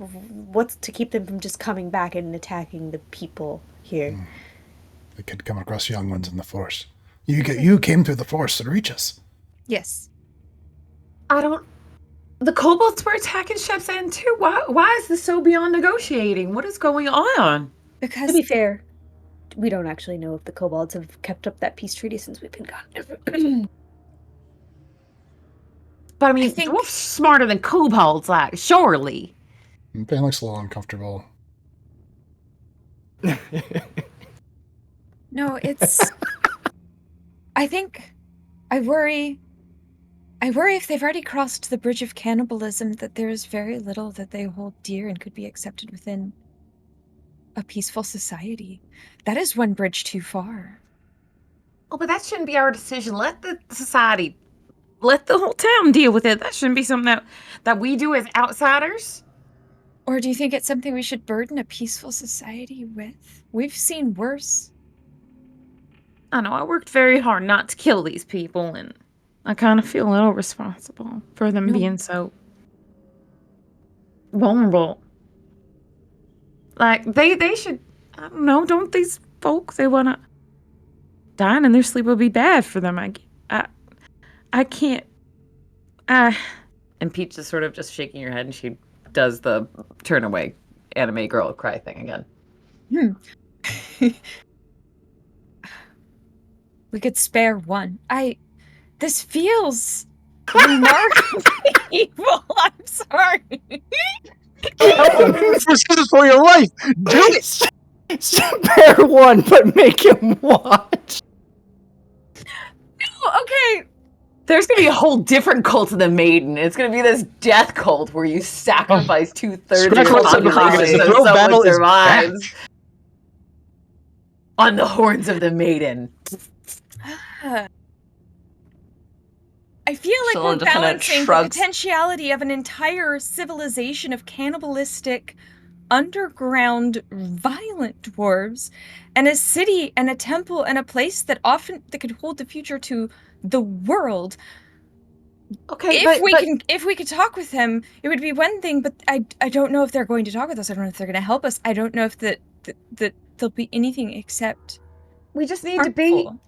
What's to keep them from just coming back and attacking the people here? They could come across young ones in the forest. You came through the forest to reach us. Yes. The kobolds were attacking Shep's End too. Why is this so beyond negotiating? What is going on? Because To be fair, we don't actually know if the kobolds have kept up that peace treaty since we've been gone. But I mean, I think- dwarfs smarter than kobolds, like, surely. Ben looks a little uncomfortable. No, it's... I worry if they've already crossed the bridge of cannibalism that there is very little that they hold dear and could be accepted within a peaceful society. That is one bridge too far. Oh, but that shouldn't be our decision. Let the society, let the whole town deal with it. That shouldn't be something that we do as outsiders. Or do you think it's something we should burden a peaceful society with? We've seen worse. I know, I worked very hard not to kill these people, and I kind of feel a little responsible for them being so vulnerable. Like, they should, I don't know, don't these folk, they want to... Dying in their sleep would be bad for them. I can't... And Peach is sort of just shaking her head, and she does the turn away anime girl cry thing again. We could spare one. This feels remarkably evil. I'm sorry. This for your life. Do it. Spare one, but make him watch. No, okay. There's gonna be a whole different cult of the Maiden. It's gonna be this death cult where you sacrifice 2/3 of your population so someone survives on the horns of the Maiden. I feel like Someone we're just kinda balancing the shrugs. potentiality of an entire civilization of cannibalistic, underground, violent dwarves, and a city and a temple and a place that could hold the future to the world Okay, if we could talk with them, it would be one thing, but I don't know if they're going to talk with us. I don't know if they're going to help us. I don't know if that there'll be anything except we just need to harmful.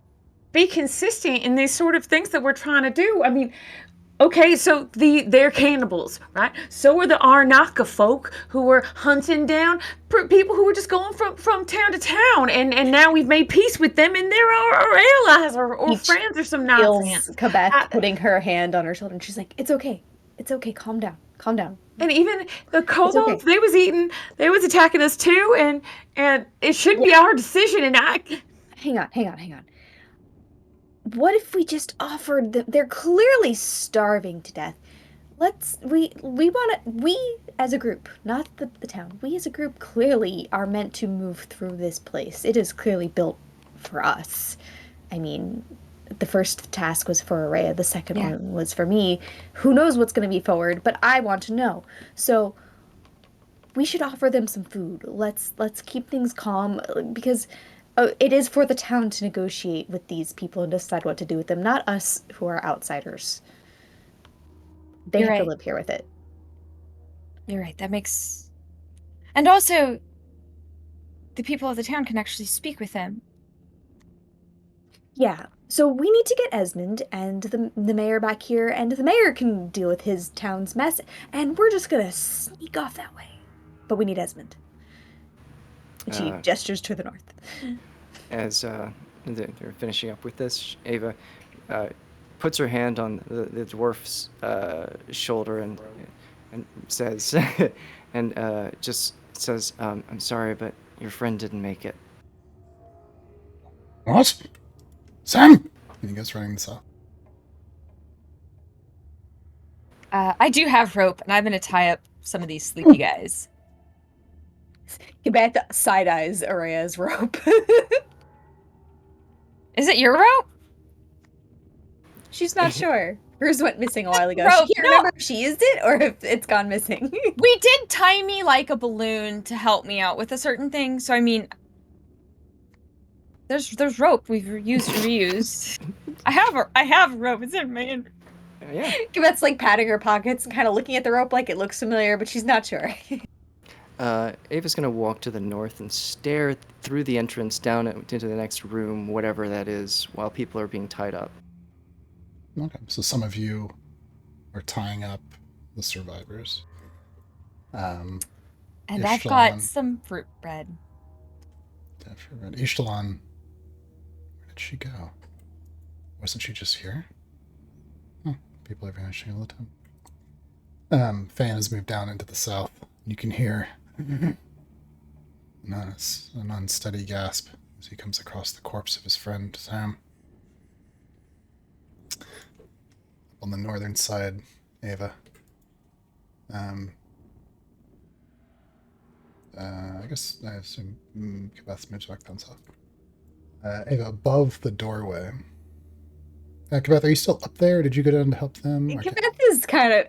be consistent in these sort of things that we're trying to do. I mean, okay, so they're cannibals, right? So are the Arnaka folk who were hunting down people who were just going from town to town, and now we've made peace with them, and they're our allies or Each friends or some feels nonsense. Quebec putting her hand on her shoulder, and she's like, "It's okay. It's okay. Calm down. Calm down." And even the It's okay. kobolds, they was attacking us too, and it should be our decision. And Hang on. What if we just offered them? They're clearly starving to death. We want to, we as a group, not the town, we as a group clearly are meant to move through this place. It is clearly built for us. I mean, the first task was for Araya, the second Yeah. one was for me. Who knows what's going to be forward, but I want to know. So we should offer them some food. Let's keep things calm because it is for the town to negotiate with these people and decide what to do with them, not us who are outsiders. They You're have to right. live here with it. You're right. That makes. And also, the people of the town can actually speak with them. Yeah. So we need to get Esmond and the mayor back here, and the mayor can deal with his town's mess, and we're just gonna sneak off that way. But we need Esmond. And she gestures to the north. As they're finishing up with this, Ava puts her hand on the dwarf's shoulder and says, and just says, "I'm sorry, but your friend didn't make it." What? Sam! And he goes running south. I do have rope, and I'm going to tie up some of these sleepy guys. Quebec side eyes Araya's rope. Is it your rope? She's not sure. Hers went missing a while ago. Rope. She can't remember if she used it or if it's gone missing. We did tie me like a balloon to help me out with a certain thing. So I mean, there's rope we've used and reused. I have rope. It's in my inventory. Yeah. Quebec's like patting her pockets and kind of looking at the rope like it looks familiar, but she's not sure. Ava's gonna walk to the north and stare through the entrance down into the next room, whatever that is, while people are being tied up. Okay, so some of you are tying up the survivors. And I've got some fruit bread. Ishtalan, where did she go? Wasn't she just here? Huh, people are vanishing all the time. Fan has moved down into the south. You can hear an unsteady gasp as he comes across the corpse of his friend, Sam. On the northern side, Ava. I guess I assume Kebeth moves back down south. Ava, above the doorway. Kebeth, are you still up there? Did you go down to help them? Quebec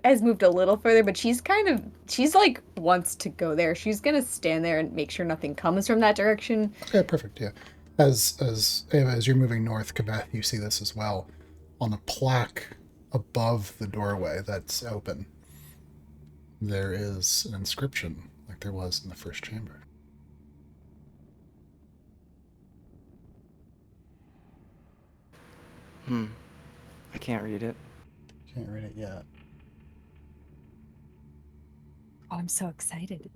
has moved a little further, but she's like wants to go there. She's gonna stand there and make sure nothing comes from that direction. Okay, perfect. Yeah. As Ava, as you're moving north, Kebeth, you see this as well. On a plaque above the doorway that's open, there is an inscription like there was in the first chamber. I can't read it. Can't read it yet. Oh, I'm so excited.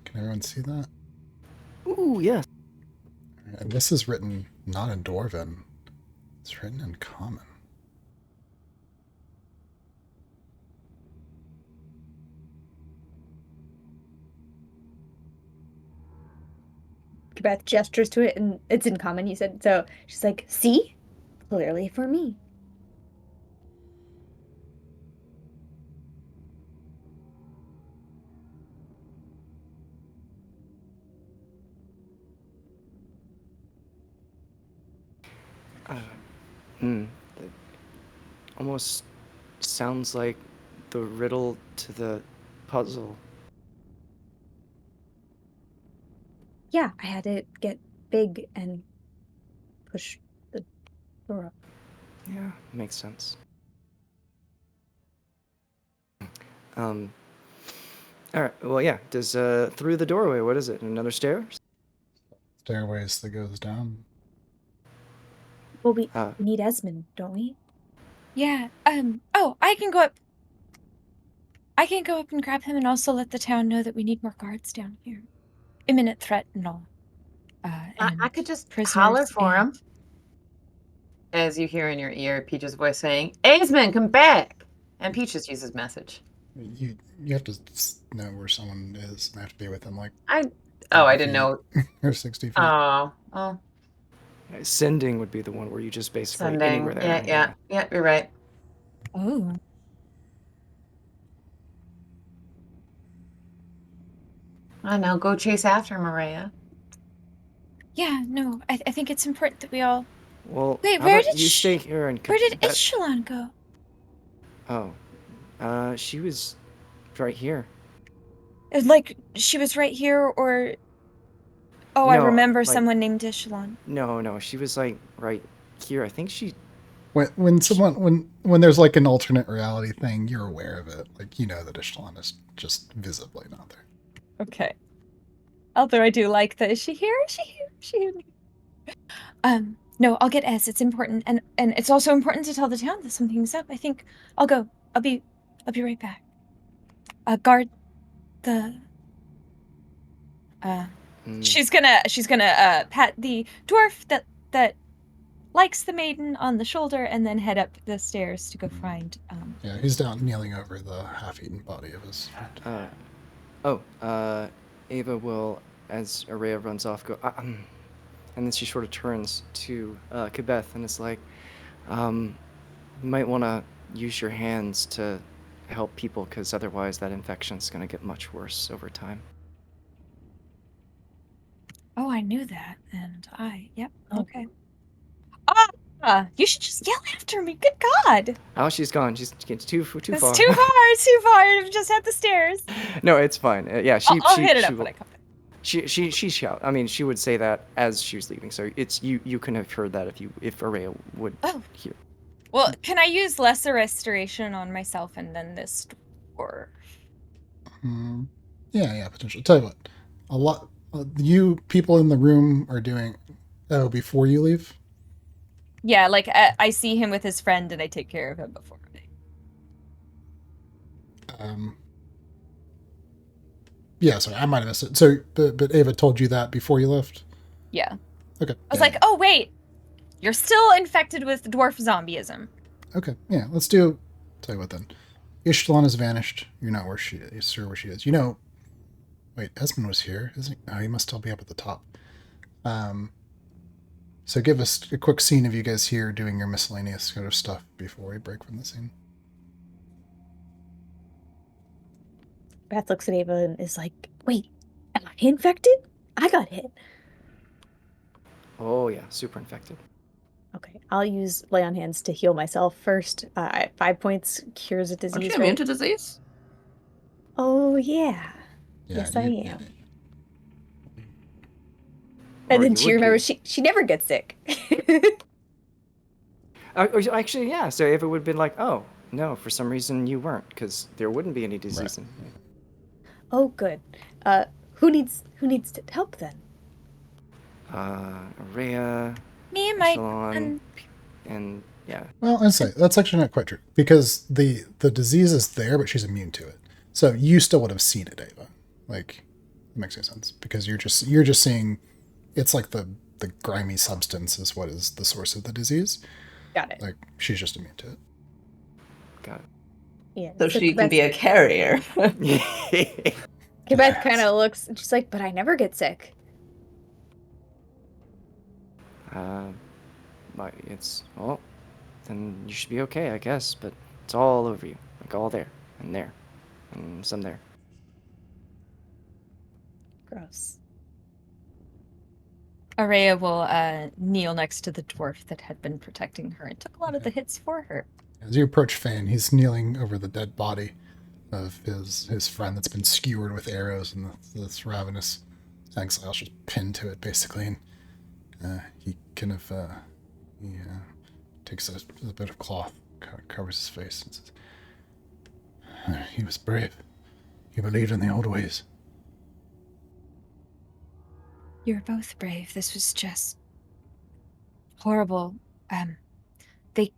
Can everyone see that? Ooh, yes. And this is written not in Dwarven. It's written in Common. Quebec gestures to it, and it's in common, you said. So she's like, see? Clearly for me. It almost sounds like the riddle to the puzzle. Yeah, I had to get big and push the door up. Yeah, makes sense. All right. Well, yeah. Does through the doorway? What is it? Another stairs? Stairways that goes down. Well, we Uh, need Esmond, don't we? Yeah. Oh, I can go up. I can go up and grab him, and also let the town know that we need more guards down here. Imminent threat and all. I could just prisoners holler for him. As you hear in your ear Peach's voice saying, Esmond, come back! And Peach just uses message. You have to know where someone is. They have to be within like I 30 didn't feet know. or 60 feet. Oh, sending would be the one where you just basically anywhere sending. there. Yeah, you're right. Oh. I know, go chase after Maria. Yeah, no, I think it's important that we all... Well, Wait, how where about did you stay here and... Where did Echelon go? Oh, she was right here. Like, she was right here, or... Oh, No, I remember like- someone named Echelon. No, she was like right here. I think she... When there's like an alternate reality thing, you're aware of it. Like, you know that Ishtalan is just visibly not there. Okay. Although I do like the, is she here? Is she here? Is she here? No, I'll get S. It's important. And it's also important to tell the town that something's up. I think I'll go. I'll be right back. Guard the... She's gonna pat the dwarf that likes the maiden on the shoulder and then head up the stairs to go find Yeah, he's down kneeling over the half-eaten body of his friend. Ava will, as Araya runs off, go, and then she sort of turns to Kibeth and is like, you might want to use your hands to help people, because otherwise that infection's going to get much worse over time. Oh, I knew that, and yep, Oh. okay. You should just yell after me. Good God! Oh, she's gone. She's too far. It's too far. Too far. I've just had the stairs. No, it's fine. Yeah, I'll hit it up when I come back. She shout. I mean, she would say that as she was leaving. So it's you can have heard that if Araya would hear. Well, can I use lesser restoration on myself and then this dwarf? Yeah, potentially. Tell you what, a lot. You people in the room are doing. Oh, before you leave. Yeah, like I see him with his friend and I take care of him before me. Yeah, sorry, I might have missed it. So, but Ava told you that before you left? Yeah. Okay. I was like, oh, wait. You're still infected with dwarf zombieism. Okay, yeah, let's do... Tell you what then. Ishtalan has vanished. You're not where she is. You're sure where she is. You know... Wait, Esmond was here, isn't he? Oh, he must still be up at the top. So give us a quick scene of you guys here doing your miscellaneous sort of stuff before we break from the scene. Beth looks at Ava and is like, wait, am I infected? I got hit. Oh yeah, super infected. Okay, I'll use lay on hands to heal myself first. 5 points cures a disease. Aren't you right? immune to disease? Oh yeah. Yeah, Yes, I am. Or And then you she would remembers be. she never gets sick. Actually, yeah. So if it would have been like, oh no, for some reason you weren't, because there wouldn't be any disease. Right. Oh, good. Who needs help then? Araya, Me and Mike. Echelon, and yeah. Well, I'd say that's actually not quite true, because the disease is there, but she's immune to it. So you still would have seen it, Ava. Like, it makes no sense, because you're just seeing it's like the grimy substance is what is the source of the disease. Got it. Like, she's just immune to it. Got Yeah. So she can be a carrier. it. Quebec kind of looks and she's like, but I never get sick. But then you should be okay, I guess. But it's all over you, like all there, and some there. Gross. Araya will kneel next to the dwarf that had been protecting her and took a lot of the hits for her. As you approach Fane, he's kneeling over the dead body of his friend that's been skewered with arrows, and this ravenous exile's just pinned to it, basically. And he kind of he takes a bit of cloth, covers his face, and says, he was brave. He believed in the old ways. You're both brave. This was just horrible. They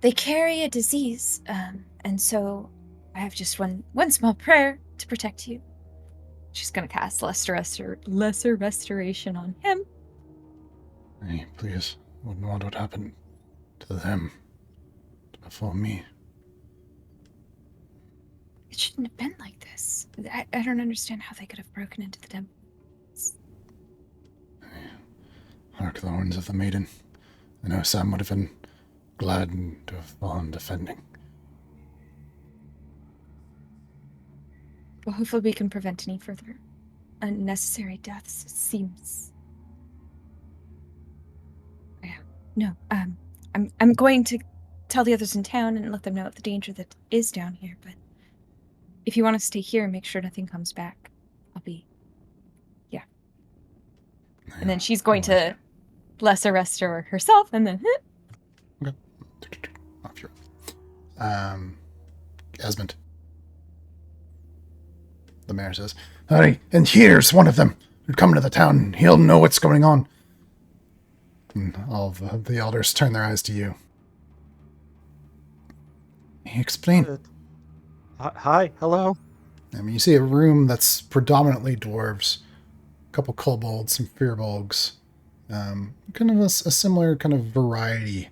they carry a disease, and so I have just one small prayer to protect you. She's gonna cast lesser restoration on him. Hey, please, wouldn't want what happened to them before me. It shouldn't have been like this. I don't understand how they could have broken into the temple. Hark the horns of the maiden. I know Sam would have been glad to have fallen defending. Well, hopefully we can prevent any further unnecessary deaths. It seems. Yeah. No. I'm going to tell the others in town and let them know of the danger that is down here. But if you want to stay here and make sure nothing comes back, I'll be. Yeah. And then she's going to lesser restore herself, and then. Okay. Off your. Esmond. The mayor says, "Hurry, and here's one of them. Come to the town. He'll know what's going on." And all of the elders turn their eyes to you. Explain. Hi, hello. I mean, you see a room that's predominantly dwarves, a couple kobolds, some firbolgs, kind of a similar kind of variety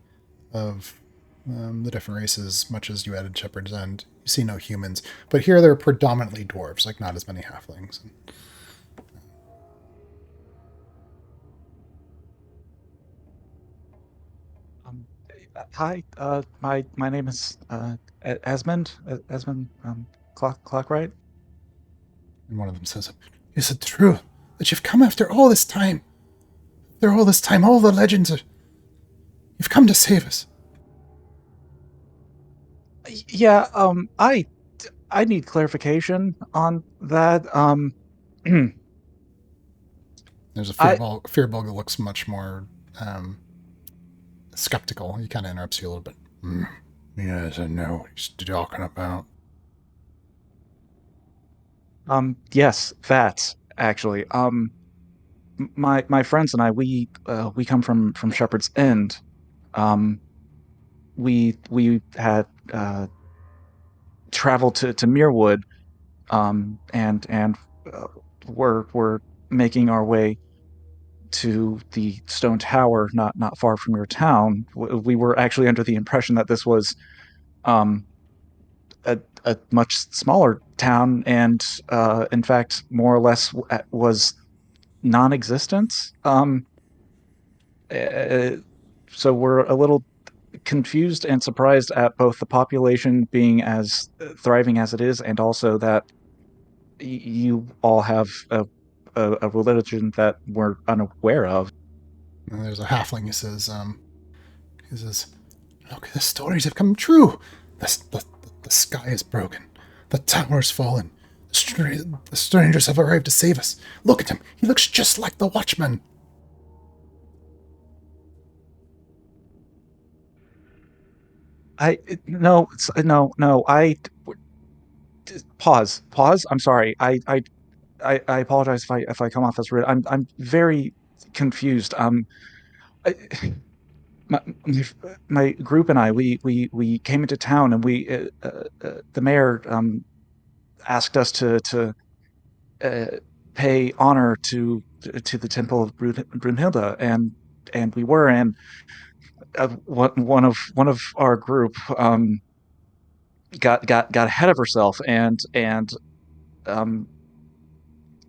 of the different races, much as you added Shepherd's End. You see no humans, but here they're predominantly dwarves, like not as many halflings. Hi, my name is Esmond. Esmond, Clockright. And one of them says, "Is it true that you've come after all this time? After all this time, all the legends are... You've come to save us." Yeah, I need clarification on that. There's a I Firbolg that looks much more skeptical. He kind of interrupts you a little bit. Yes, I know what he's talking about. Yes, that actually. My friends and I, we come from Shepherd's End. Um, we had traveled to Muirwood, and uh, we're making our way to the stone tower, not far from your town. We were actually under the impression that this was um, a much smaller town, and in fact, more or less was non-existent. Uh, so we're a little confused and surprised at both the population being as thriving as it is, and also that you all have a religion that we're unaware of. And there's a halfling who says, "Look, the stories have come true. The sky is broken. The tower's fallen. The strangers have arrived to save us. Look at him. He looks just like the Watchman." I no no I pause. I'm sorry. I apologize if I come off as rude. I'm very confused. I, my, my group and I, we came into town, and the mayor asked us to uh, pay honor to the temple of Brunhilde, and we were, and one of our group got ahead of herself, and um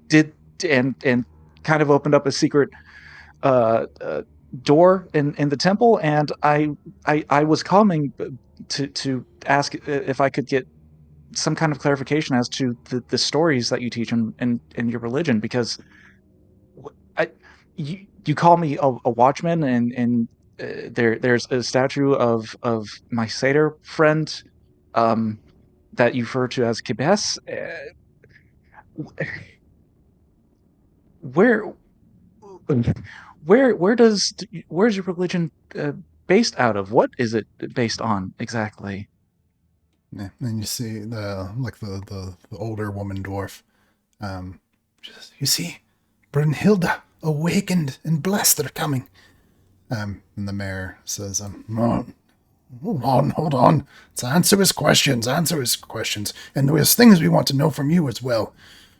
did and kind of opened up a secret uh, uh door in the temple, and I was calling to ask if I could get some kind of clarification as to the stories that you teach in your religion, because I you call me a watchman, and there's a statue of my satyr friend um that you refer to as Kibes. Where where's your religion based out of? What is it based on exactly? Yeah, and you see the older woman dwarf. You see, Brunhilde awakened and blessed are coming. And the mayor says, oh, hold on. Let's answer his questions. And there's things we want to know from you as well.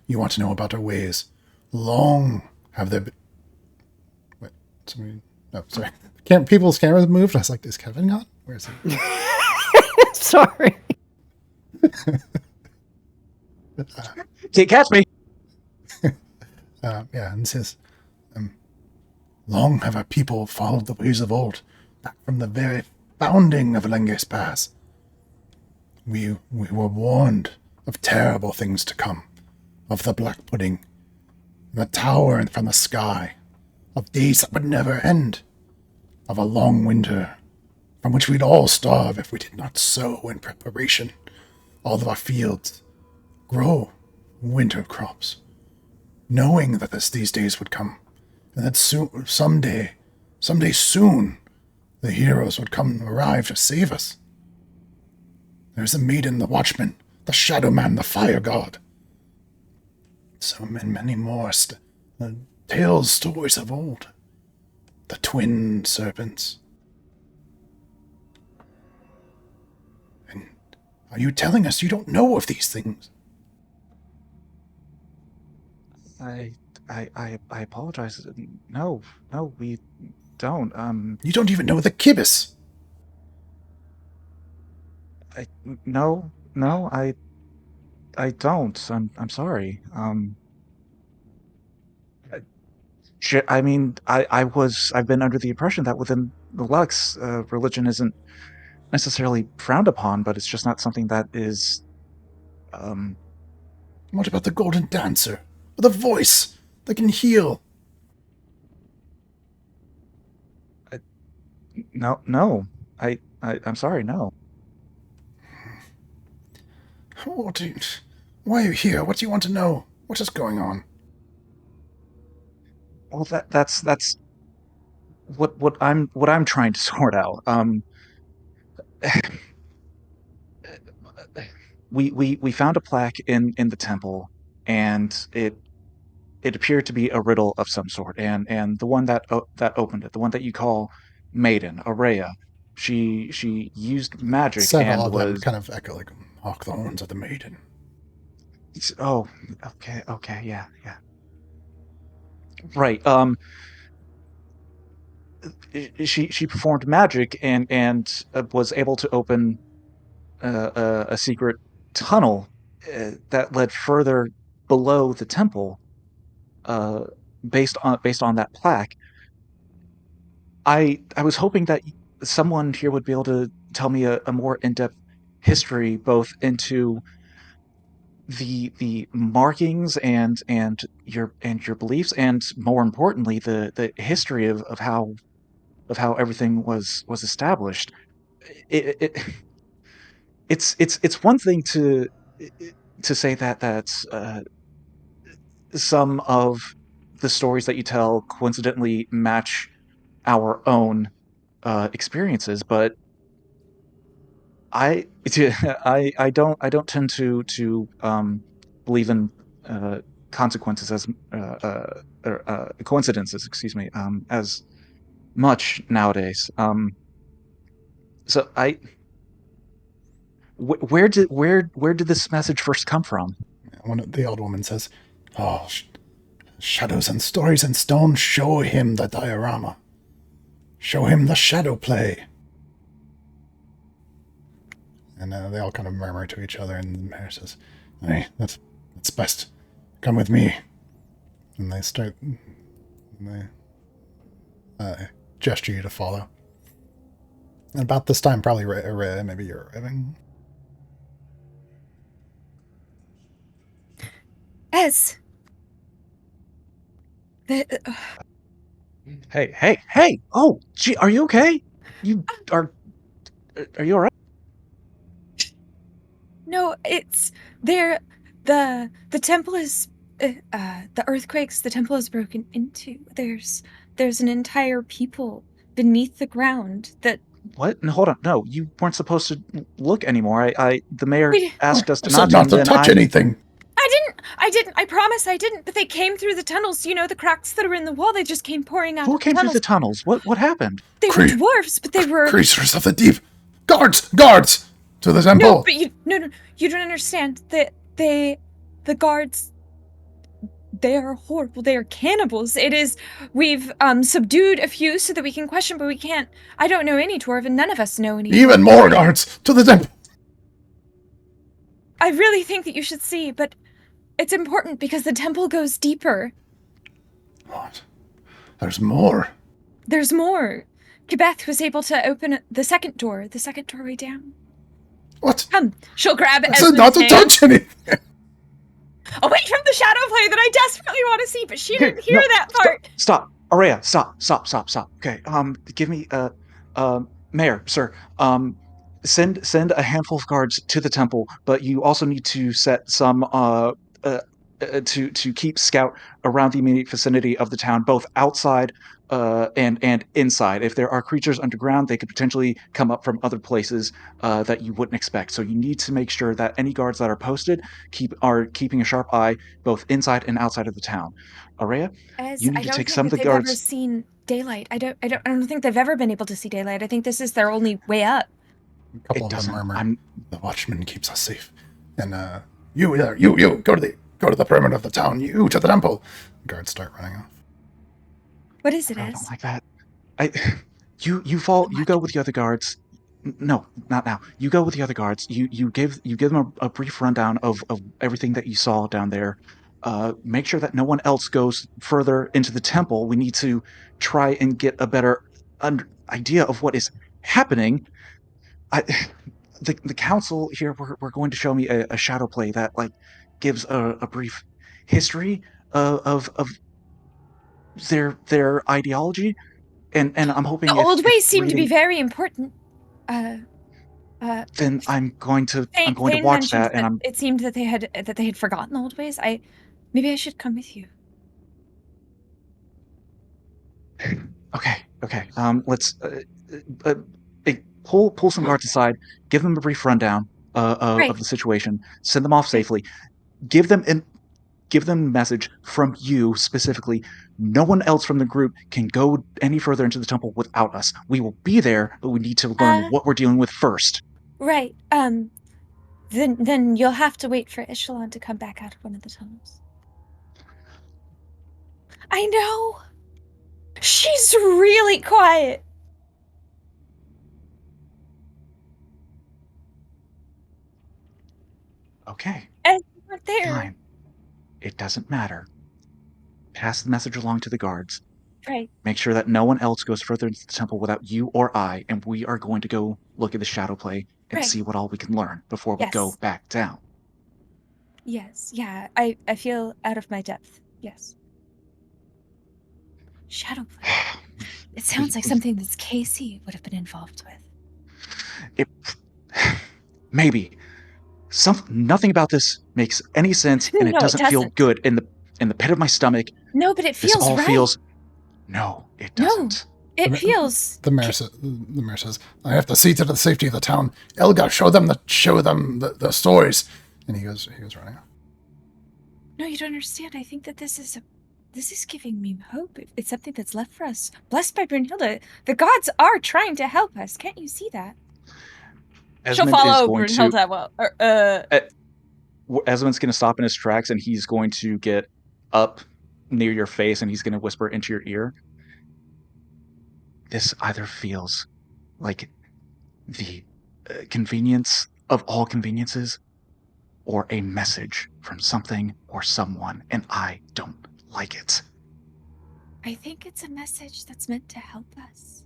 You want to know about our ways. Long have there been... Wait, somebody... No, sorry. People's cameras moved. I was like, is Kevin gone? Where is he? Sorry. Can't catch me. Yeah, and it says, long have our people followed the ways of old, back from the very founding of Lenges Pass. We were warned of terrible things to come, of the black pudding, the tower and from the sky, of days that would never end, of a long winter, from which we'd all starve if we did not sow in preparation. All of our fields grow winter crops, knowing that these days would come, and that someday soon, the heroes would arrive to save us. There's the maiden, the watchman, the shadow man, the fire god. So many more tales, stories of old. The twin serpents. And are you telling us you don't know of these things? I apologize. No, we don't. You don't even know the Kibis. No, I don't. I'm sorry. I mean, I've been under the impression that within the Lux, religion isn't necessarily frowned upon, but it's just not something that is, What about the golden dancer? With a voice that can heal? no. I'm sorry, no. Why are you here? What do you want to know? What is going on? Well, that's what I'm trying to sort out. We found a plaque in the temple, and it appeared to be a riddle of some sort. And the one that opened it, the one that you call Maiden, Araya, she used magic Several and of them was... kind of echo like, hark the horns of the maiden. Oh, okay, yeah, right. She performed magic and was able to open a secret tunnel that led further below the temple, uh, based on that plaque. I was hoping that someone here would be able to tell me a more in-depth history, both into the markings and your beliefs, and more importantly, the history of how everything was established. It it's one thing to say that some of the stories that you tell coincidentally match our own experiences, but I I don't tend to believe in uh, consequences as or coincidences, excuse me, as much nowadays. So where did this message first come from? The old woman says, oh, shadows and stories in stone, show him the diorama. Show him the shadow play. And they all kind of murmur to each other, and the mayor says, hey, that's best. Come with me. And they start... And they gesture you to follow. And about this time, probably maybe you're arriving. S. The, Hey! Oh, gee, are you okay? You are you all right? no, it's there. The temple is the earthquakes. The temple is broken into. There's an entire people beneath the ground that What? No, hold on. No, you weren't supposed to look anymore. The mayor we asked us I to said not to, not and to then touch I. anything. I didn't, I promise I didn't, but they came through the tunnels, you know, the cracks that were in the wall, they just came pouring out Who of the came through the tunnels. tunnels? What happened? They were Cre- dwarves, but they were... Creatures of the deep. Guards! Guards! To the No, temple! but no, you don't understand. The guards, they are horrible. They are cannibals. We've subdued a few so that we can question, but we can't. I don't know any dwarf, and none of us know any Even dwarf. more guards! To the temple! I really think that you should see, but it's important because the temple goes deeper. What? There's more. There's more. Kibeth was able to open the second doorway down. What? Come, she'll grab I said not Esmond's to hand touch anything! away from the shadow play that I desperately want to see, but she Okay, didn't hear no, that part. stop. Araya, stop. Okay, give me, Mayor, sir, send a handful of guards to the temple, but you also need to set some, to keep scout around the immediate vicinity of the town, both outside, and inside. If there are creatures underground, they could potentially come up from other places, that you wouldn't expect. So you need to make sure that any guards that are posted are keeping a sharp eye both inside and outside of the town. Araya, As you need I to don't take think some of that the they've ever guards. seen daylight. I don't think they've ever been able to see daylight. I think this is their only way up. A couple It of them doesn't. murmur, I'm. "The watchman keeps us safe." And you there, you go to the perimeter of the town. You to the temple. The guards start running off. What is it, I really don't Ez? like that. I. You fall. You What? go with the other guards. No, not now. You go with the other guards. You give them a brief rundown of everything that you saw down there. Make sure that no one else goes further into the temple. We need to try and get a better idea of what is happening. I, the council here were going to show me a shadow play that like gives a brief history of their ideology, and I'm The hoping old if ways seem to be reading, very important. Uh, then I'm going to Thane watch mentioned that, and that I'm it seemed that they had forgotten the old ways. Maybe I should come with you. okay. Let's uh, pull some guards aside, give them a brief rundown of Right, the situation, send them off right, safely, give them an give them a message from you specifically. No one else from the group can go any further into the temple without us. We will be there, but we need to learn uh, what we're dealing with first. right. Then you'll have to wait for Echelon to come back out of one of the tunnels. I know. She's really quiet. Okay, And you weren't there. fine. It doesn't matter. Pass the message along to the guards. Right, Make sure that no one else goes further into the temple without you or I, and we are going to go look at the shadow play and right. see what all we can learn before we go Yes, back down. yes, yeah. I feel out of my depth. Yes. Shadow play. It sounds like We something that Casey would have been involved with. it maybe nothing about this makes any sense, and it No, it doesn't feel doesn't. good in the pit of my stomach. No, but it This feels all right. feels. No, it No, doesn't. it feels. The mayor says, "I have to see to the safety of the town. Elga, show them the stories." And he goes running off. No, you don't understand. I think that this is giving me hope. It's something that's left for us. Blessed by Brunhilde. The gods are trying to help us. Can't you see that? She'll Esmond is follow going to. Brunhilde. Well, Esmond's going to stop in his tracks, and he's going to get up near your face, and he's going to whisper into your ear. This either feels like the convenience of all conveniences, or a message from something or someone, and I don't like it. I think it's a message that's meant to help us.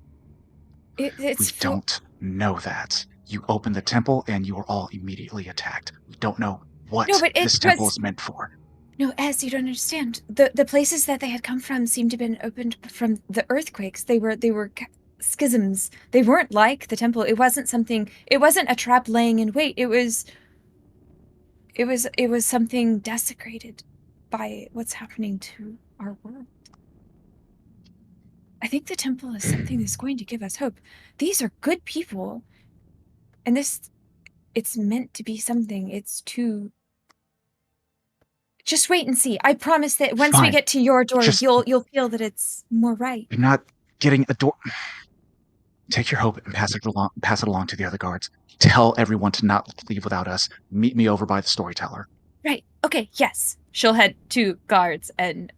We It's for don't know that. You open the temple and you are all immediately attacked. We don't know no, what but it this temple was is meant for. no. As you don't understand, the places that they had come from seemed to have been opened from the earthquakes. They were schisms. They weren't like the temple. It wasn't something. It wasn't a trap laying in wait. It was something desecrated by what's happening to our world. I think the temple is something that's going to give us hope. These are good people. And it's meant to be something. It's to... Just wait and see. I promise that once we Fine. get to your door, Just- you'll feel that it's more right. You're not getting a door. Take your hope and pass it along to the other guards. Tell everyone to not leave without us. Meet me over by the storyteller. Right. Okay, yes. She'll head to guards and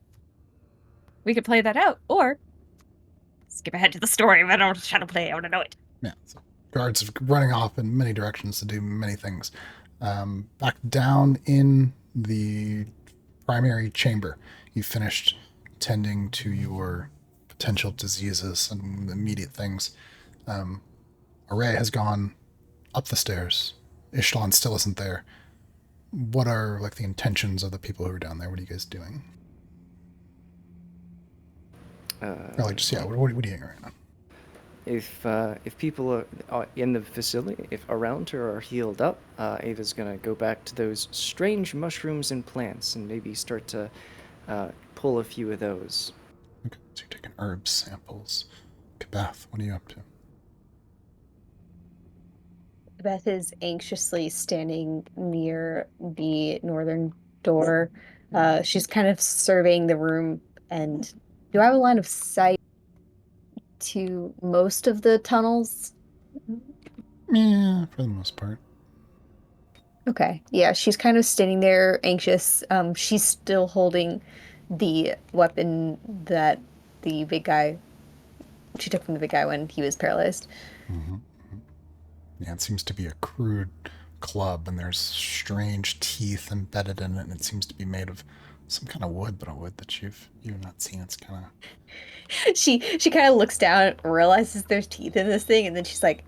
we could play that out, or skip ahead to the story. I don't know how to play. I want to know it. Yeah, so guards are running off in many directions to do many things. Back down in the primary chamber, you finished tending to your potential diseases and immediate things. Array has gone up the stairs. Ishlan still isn't there. What are like the intentions of the people who are down there? What are you guys doing? Or like just what are you doing right now? If people are in the facility, if around her are healed up, Ava's gonna go back to those strange mushrooms and plants and maybe start to pull a few of those. Okay, so you're taking herb samples. Kabath, what are you up to? Beth is anxiously standing near the northern door. She's kind of surveying the room. And do I have a line of sight to most of the tunnels? Yeah, for the most part. Okay. Yeah, she's kind of standing there anxious. She's still holding the weapon that the big guy she took from the big guy when he was paralyzed. Mm-hmm. Yeah, it seems to be a crude club, and there's strange teeth embedded in it, and it seems to be made of some kind of wood, but a wood that you've not seen. It's kind of She kind of looks down, realizes there's teeth in this thing, and then she's like,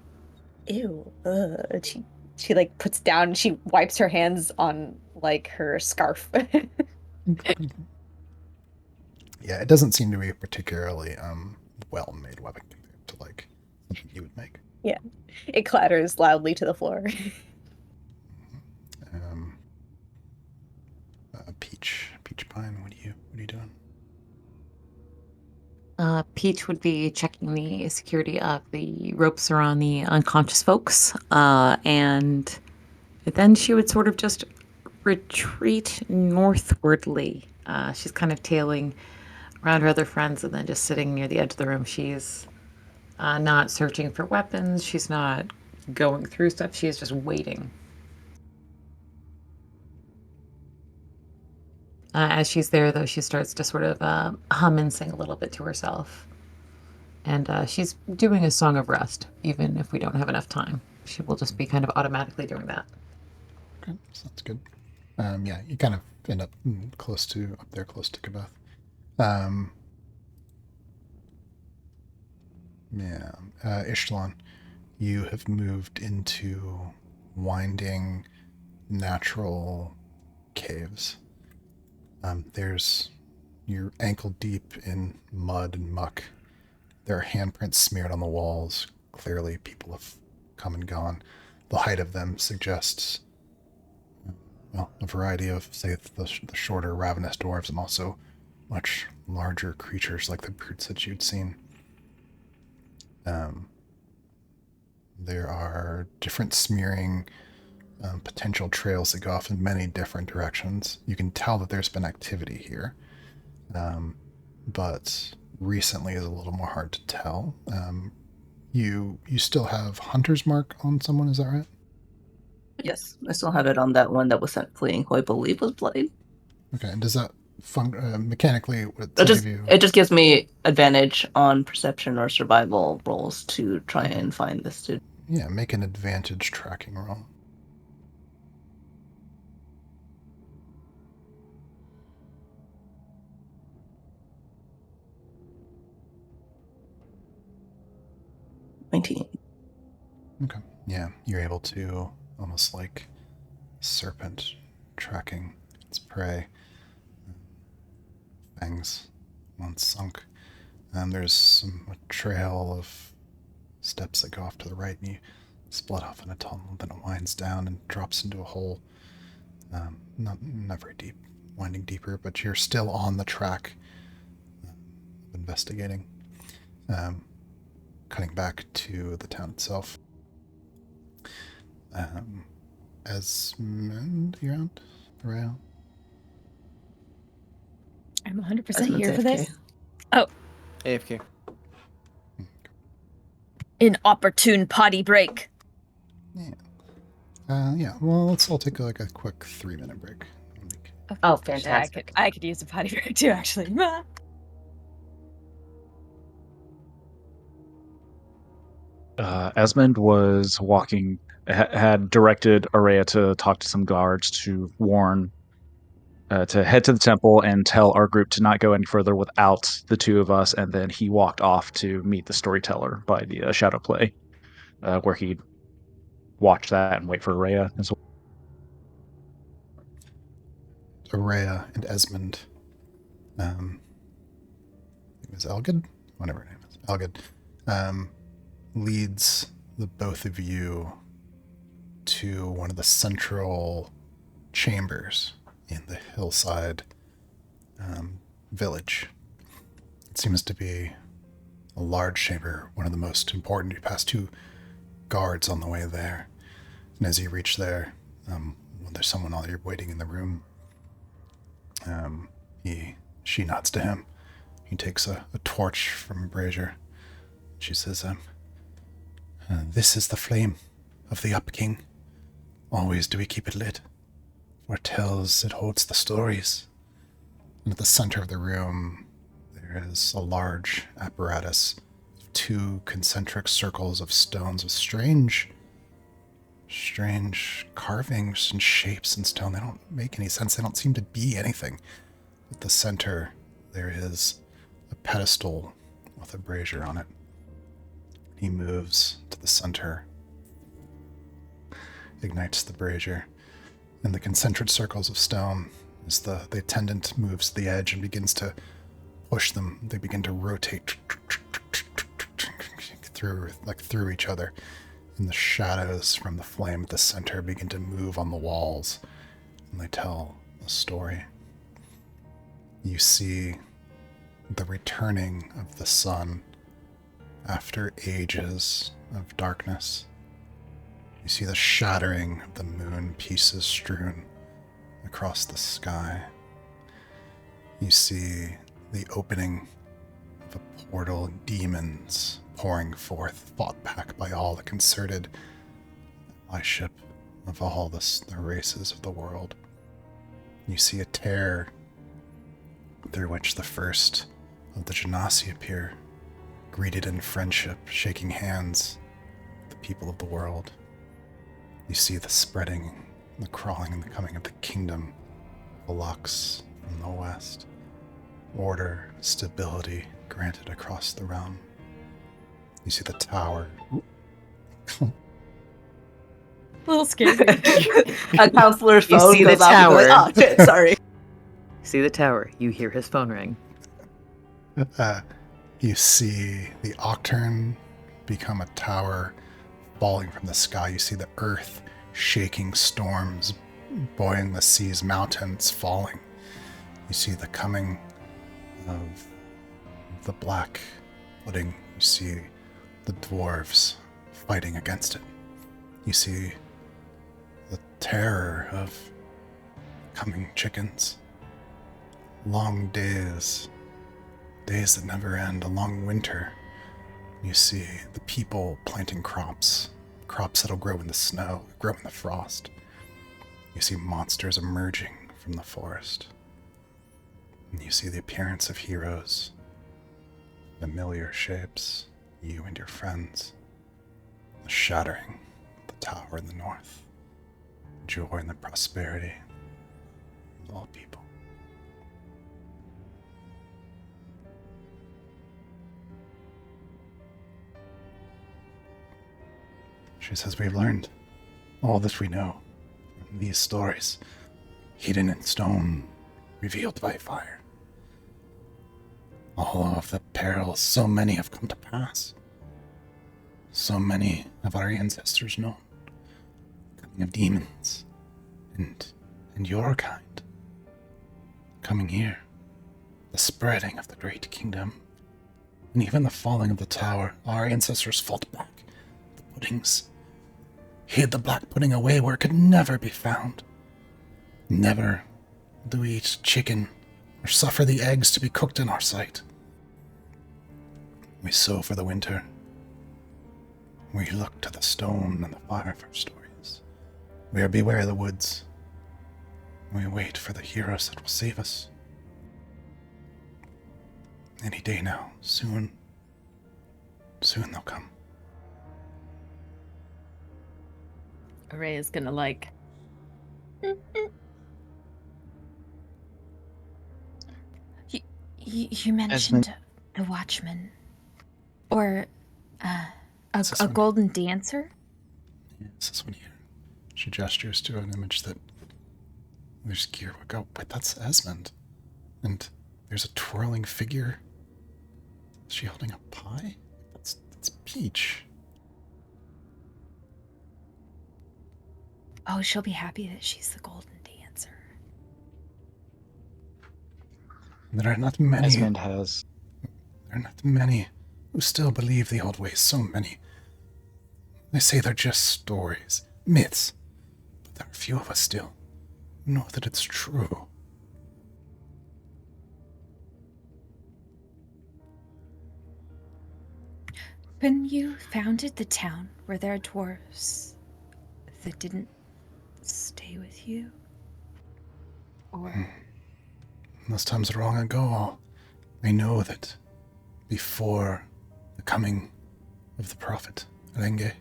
"Ew!" And she like puts down, and she wipes her hands on like her scarf. Yeah, it doesn't seem to be a particularly well-made weapon compared to like something you would make. Yeah, it clatters loudly to the floor. Um, Peach Pine, what are you doing? Peach would be checking the security of the ropes around the unconscious folks, and then she would sort of just retreat northwardly. She's kind of tailing around her other friends and then just sitting near the edge of the room. She's not searching for weapons. She's not going through stuff. She is just waiting. As she's there, though, she starts to sort of hum and sing a little bit to herself. And she's doing a song of rest, even if we don't have enough time. She will just be kind of automatically doing that. Okay, sounds good. Yeah, you kind of end up close to Kabath. Yeah, Ishlan, you have moved into winding natural caves. You're ankle deep in mud and muck. There are handprints smeared on the walls. Clearly, people have come and gone. The height of them suggests, well, a variety of, say, the shorter ravenous dwarves and also much larger creatures like the brutes that you'd seen. There are different smearing potential trails that go off in many different directions. You can tell that there's been activity here, but recently is a little more hard to tell. You still have Hunter's Mark on someone, is that right? Yes, I still have it on that one that was sent fleeing, who I believe was bloodied. Okay, and does that mechanically? It just gives me advantage on perception or survival rolls to try and find this dude. Yeah, make an advantage tracking roll. $19. Okay. Yeah, you're able to almost like serpent tracking its prey. Fangs once sunk. And there's a trail of steps that go off to the right, and you split off in a tunnel. Then it winds down and drops into a hole. Not very deep, winding deeper, but you're still on the track of investigating. Cutting back to the town itself. Esmond, you around? I'm 100% Esmond's here for this. AFK. Oh, AFK. inopportune potty break. Yeah. Well, let's all take like a quick 3-minute break. Oh, Yeah, fantastic. I could use a potty break too, actually. Esmond was walking, had directed Araya to talk to some guards to warn, to head to the temple and tell our group to not go any further without the two of us. And then he walked off to meet the storyteller by the shadow play, where he'd watch that and wait for Araya as well. Araya and Esmond. I think it was Elgid? Whatever her name is. Elgid. Leads the both of you to one of the central chambers in the hillside village. It seems to be a large chamber, one of the most important. You pass 2 guards on the way there. And as you reach there, when there's someone while you're waiting in the room, she nods to him. He takes a torch from a brazier. She says, this is the flame of the Up King. Always do we keep it lit, for it holds the stories. And at the center of the room, there is a large apparatus of 2 concentric circles of stones with strange carvings and shapes in stone. They don't make any sense. They don't seem to be anything. At the center, there is a pedestal with a brazier on it. He moves to the center, ignites the brazier, and the concentric circles of stone, as the attendant moves to the edge and begins to push them, they begin to rotate through each other. And the shadows from the flame at the center begin to move on the walls, and they tell a story. You see the returning of the sun after ages of darkness. You see the shattering of the moon, pieces strewn across the sky. You see the opening of a portal, demons pouring forth, fought back by all the concerted allyship of all the races of the world. You see a tear through which the first of the Genasi appear, greeted in friendship, shaking hands with the people of the world. You see the spreading, the crawling, and the coming of the kingdom of Lux from the west. Order, stability granted across the realm. You see the tower. A little scary. A counselor's You phone see the goes off. And you're tower. like, oh shit, sorry. See the tower. You hear his phone ring. You see the Octurne become a tower falling from the sky. You see the earth shaking, storms buoying the seas, mountains falling. You see the coming of the black pudding. You see the dwarves fighting against it. You see the terror of coming chickens. Long days that never end, a long winter. You see the people planting crops that'll grow in the snow, grow in the frost. You see monsters emerging from the forest. And you see the appearance of heroes, familiar shapes, you and your friends, the shattering of the tower in the north, joy and the prosperity of all people. She says, we've learned all that we know from these stories, hidden in stone, revealed by fire. All of the perils, so many have come to pass. So many of our ancestors known. Coming of demons, and your kind. Coming here, the spreading of the great kingdom, And even the falling of the tower, our ancestors fought back. The puddings hid the black pudding away where it could never be found. Never do we eat chicken or suffer the eggs to be cooked in our sight. We sow for the winter. We look to the stone and the fire for stories. We are beware of the woods. We wait for the heroes that will save us. Any day now, soon they'll come. Array is gonna like. You mentioned the Watchman, or a golden dancer. Yeah, this is when she gestures to an image that there's gear. Oh, but that's Esmond, and there's a twirling figure. Is she holding a pie? That's Peach. Oh, she'll be happy that she's the golden dancer. There are not many. Esmond has. There are not many who still believe the old ways. So many. They say they're just stories, myths, but there are few of us still who know that it's true. When you founded the town, were there dwarves that didn't stay with you? Or... Those times are long ago. I know that before the coming of the prophet, Renge,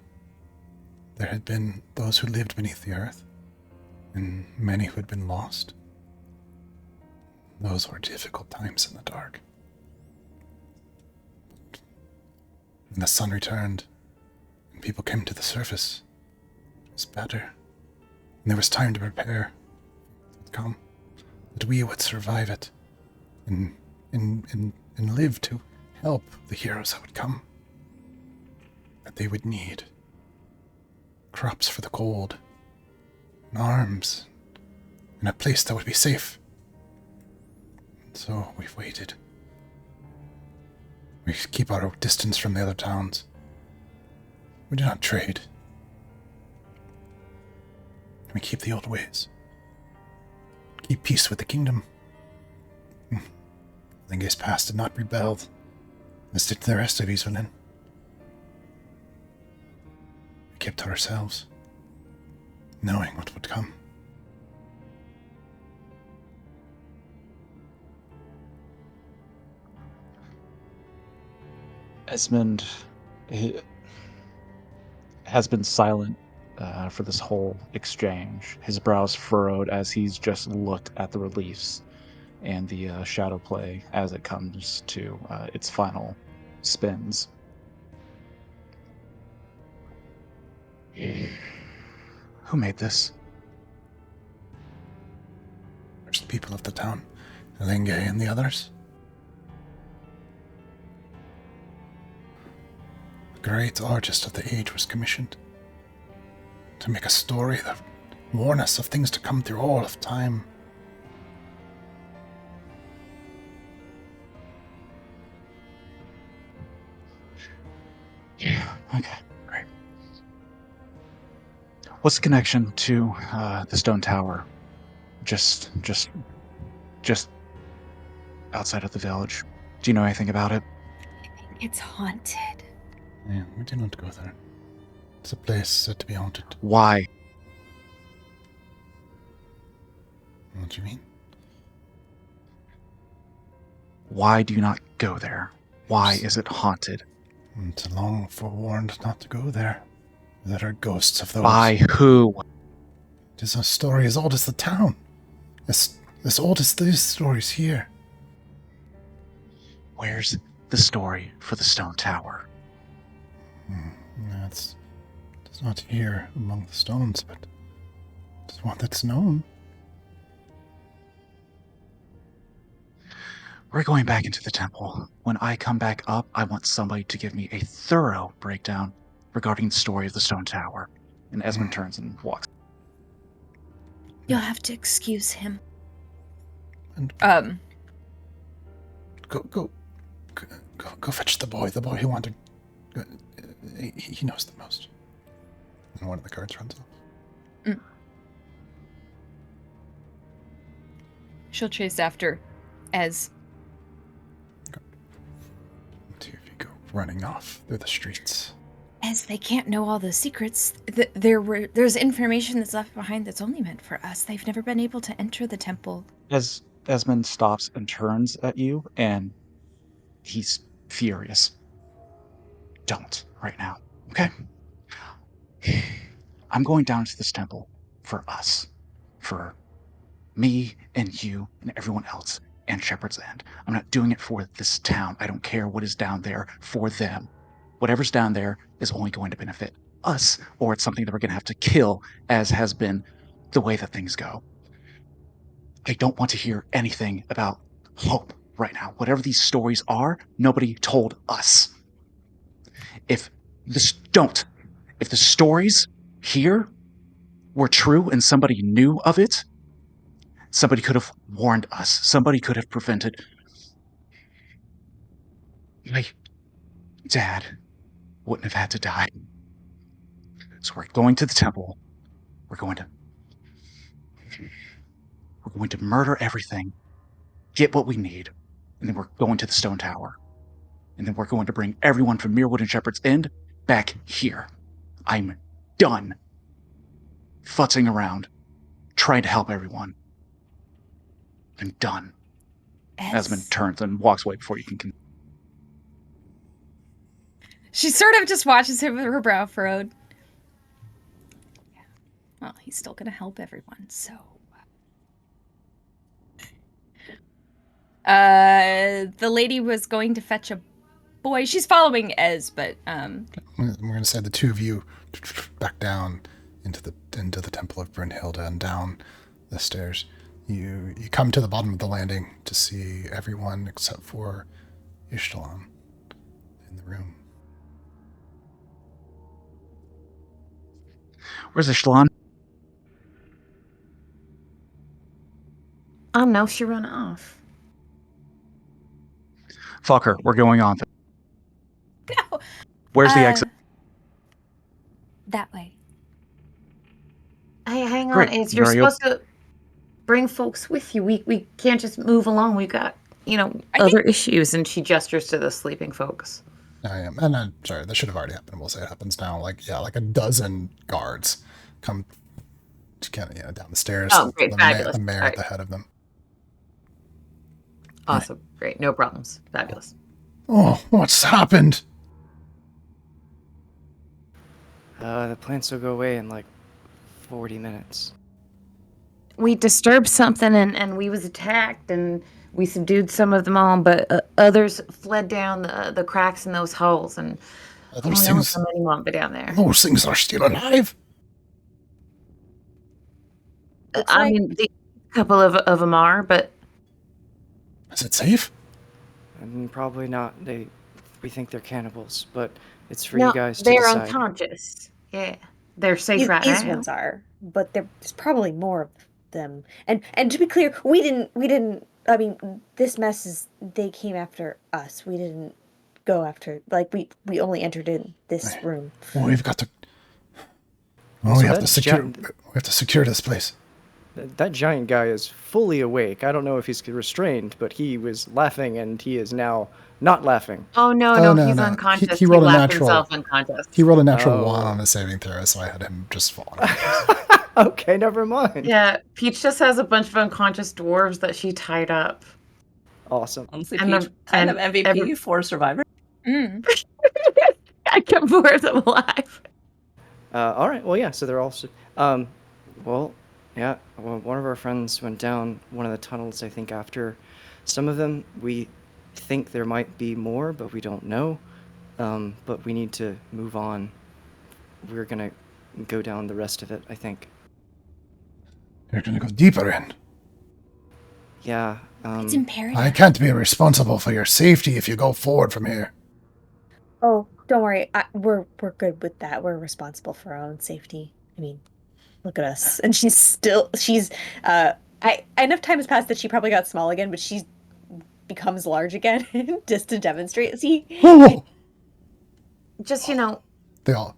there had been those who lived beneath the earth, and many who had been lost. Those were difficult times in the dark. When the sun returned, and people came to the surface, it was better. And there was time to prepare. It would come. That we would survive it. And live to help the heroes that would come. That they would need. Crops for the cold. And arms. And a place that would be safe. And so we've waited. We keep our distance from the other towns. We do not trade. We keep the old ways. Keep peace with the kingdom. Lenge's past did not rebelled, as did the rest of Isolin. We kept to ourselves, knowing what would come. Esmond has been silent for this whole exchange, his brows furrowed as he's just looked at the reliefs and the shadow play as it comes to its final spins. Who made this? First people of the town, Lenge and the others. A great artist of the age was commissioned to make a story that would warn us of things to come through all of time. Yeah, okay, great. What's the connection to the stone tower? Just outside of the village. Do you know anything about it? It's haunted. Yeah, we do not go there. It's a place said to be haunted. Why? What do you mean? Why do you not go there? Why is it haunted? It's long forewarned not to go there. There are ghosts of those. By who? It is a story as old as the town. As old as these stories here. Where's the story for the stone tower? It's not here among the stones, but it's one that's known. We're going back into the temple. When I come back up, I want somebody to give me a thorough breakdown regarding the story of the stone tower. And Esmond turns and walks. You'll have to excuse him. And Go fetch the boy who wanted. He knows the most. And one of the guards runs off. She'll chase after Ez. Two of you go running off through the streets. Ez, they can't know all the secrets. There's information that's left behind that's only meant for us. They've never been able to enter the temple. As Desmond stops and turns at you, and he's furious. Don't right now, okay? I'm going down to this temple for us, for me and you and everyone else and Shepherd's End. I'm not doing it for this town. I don't care what is down there for them. Whatever's down there is only going to benefit us, or it's something that we're going to have to kill, as has been the way that things go. I don't want to hear anything about hope right now. Whatever these stories are, nobody told us. If the stories here were true and somebody knew of it, somebody could have warned us. Somebody could have prevented. My dad wouldn't have had to die. So we're going to the temple. We're going to murder everything, get what we need, and then we're going to the stone tower. And then we're going to bring everyone from Muirwood and Shepherd's End back here. I'm done futzing around, trying to help everyone. I'm done. Esmond turns and walks away before you can. She sort of just watches him with her brow furrowed. Yeah. Well, he's still gonna help everyone, so. The lady was going to fetch a boy. She's following Ez, but We're going to send the two of you back down into the Temple of Brynhilda and down the stairs. You come to the bottom of the landing to see everyone except for Ishtalan in the room. Where's Ishtalan? No, she ran off. Fuck her. We're going on. no. Where's the exit? That way. Hey, hang on. Great. You're supposed to bring folks with you. We can't just move along. We've got, other issues. And she gestures to the sleeping folks. I am. And I'm sorry, that should have already happened. We'll say it happens now. Like a dozen guards come kind of, down the stairs. Oh, great. Fabulous. The mayor at the head of them. Awesome. Great. No problems. Fabulous. Oh, what's happened? The plants will go away in like 40 minutes. We disturbed something and we was attacked and we subdued some of them all, but others fled down the cracks in those holes, and Those things, how many won't be down there. those things are still alive. I mean, a couple of them are, but is it safe? Probably not. We think they're cannibals, but it's for no, you guys to they're decide. unconscious. Yeah, they're safe right now. These ones are, but there's probably more of them. And to be clear, we didn't. I mean, this mess is. They came after us. We didn't go after. Like we only entered in this room. Well, we've got to. Well, So we have to that secure. We have to secure this place. That giant guy is fully awake. I don't know if he's restrained, but he was laughing, and he is now not laughing. Oh no, he's unconscious. He rolled a laughed natural. himself unconscious. He rolled a natural 1 on a saving throw, so I had him just fall. Okay, never mind. Yeah, Peach just has a bunch of unconscious dwarves that she tied up. Awesome. Honestly, And Peach, kind of MVP for Survivor. I kept more of them alive. All right. Well, yeah. So they're all. Well, yeah. Well, one of our friends went down one of the tunnels. I think after some of them, we think there might be more, but we don't know. But we need to move on. We're gonna go down the rest of it, I think. You're gonna go deeper in. Yeah. It's imperative. I can't be responsible for your safety if you go forward from here. Oh, don't worry. We're good with that. We're responsible for our own safety. I mean, look at us. And she's enough time has passed that she probably got small again, but she's becomes large again, just to demonstrate. See, Whoa! Just, They all.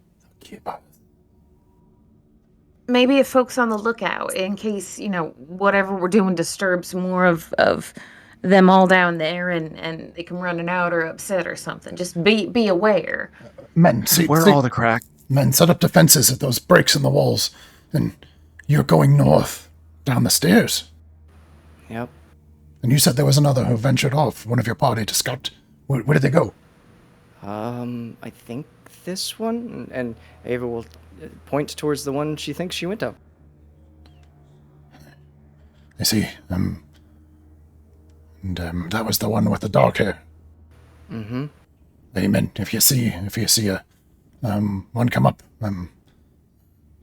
maybe if folks on the lookout in case, whatever we're doing disturbs more of them all down there and they come running out or upset or something. Just be aware. Men, see, Where are all the cracks? men, set up defenses at those breaks in the walls, and you're going north, down the stairs. Yep. And you said there was another who ventured off, one of your party, to scout. Where did they go? I think this one, and Ava will point towards the one she thinks she went up. I see. That was the one with the dark hair. Mm-hmm. Amen. If you see a one come up,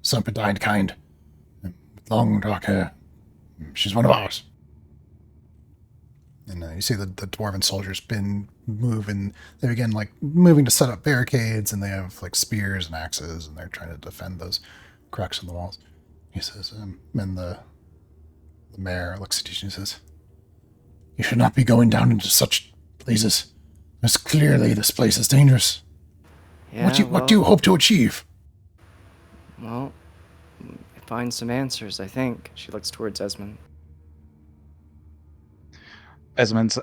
serpentine kind, with long dark hair, she's one of ours. And you see the dwarven soldiers been moving. They begin moving to set up barricades, and they have spears and axes, and they're trying to defend those cracks in the walls. He says, and the mayor looks at you and says, "You should not be going down into such places. As clearly this place is dangerous. Yeah, What do you hope to achieve?" Well, find some answers, I think. She looks towards Esmond. Esmond's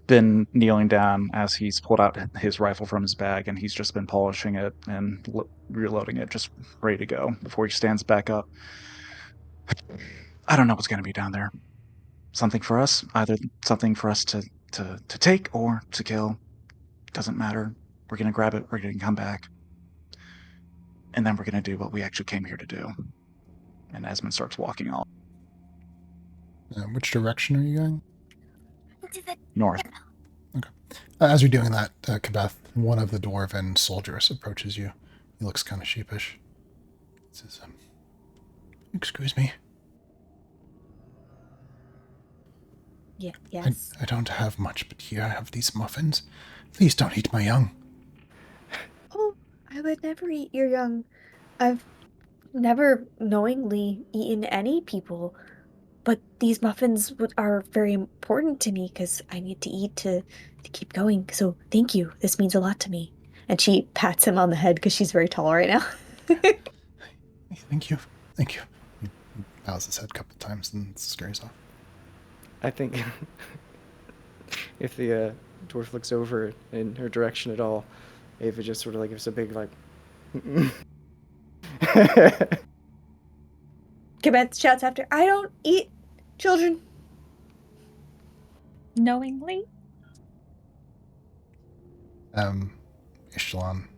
been kneeling down as he's pulled out his rifle from his bag, and he's just been polishing it and reloading it, just ready to go before he stands back up. I don't know what's going to be down there. Something for us, either something for us to take or to kill. Doesn't matter. We're going to grab it, we're going to come back, and then we're going to do what we actually came here to do. And Esmond starts walking off. Which direction are you going? North. Okay. As you're doing that, Kabeth, one of the dwarven soldiers approaches you. He looks kind of sheepish. He says, "Excuse me. Yeah, yes. I don't have much, but here I have these muffins. Please don't eat my young." Oh, I would never eat your young. I've never knowingly eaten any people, but these muffins are very important to me because I need to eat to keep going. So thank you. This means a lot to me. And she pats him on the head because she's very tall right now. Thank you. Thank you. He bows his head a couple times and scurries off. I think if the dwarf looks over in her direction at all, Ava just sort of gives a big Kibeth shouts after, "I don't eat children." Knowingly? Ishtalon,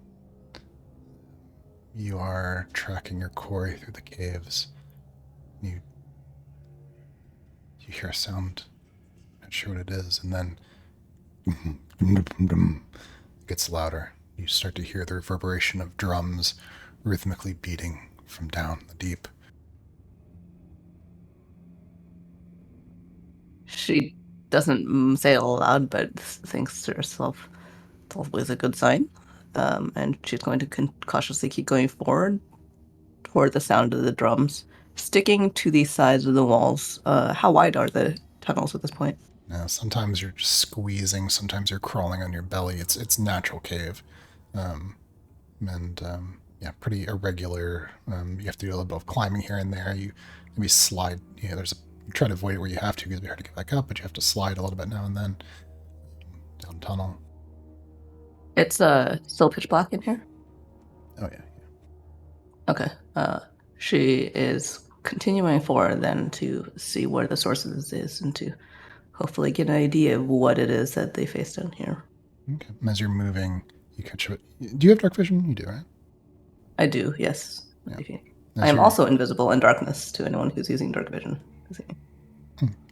you are tracking your quarry through the caves. You hear a sound, not sure what it is, and then it gets louder. You start to hear the reverberation of drums rhythmically beating from down the deep. She doesn't say it aloud, but thinks to herself, it's always a good sign. And she's going to cautiously keep going forward toward the sound of the drums, sticking to the sides of the walls. How wide are the tunnels at this point? Now, sometimes you're just squeezing, sometimes you're crawling on your belly. It's natural cave. Yeah, pretty irregular. You have to do a little bit of climbing here and there. You maybe slide. You try to avoid it where you have to because it'd be hard to get back up, but you have to slide a little bit now and then down tunnel. It's still pitch black in here? Oh, yeah. Okay. She is continuing forward then to see where the source of this is and to hopefully get an idea of what it is that they face down here. Okay. And as you're moving, you catch it. Do you have dark vision? You do, right? I do, yes. Yeah. I am also invisible in darkness to anyone who's using dark vision.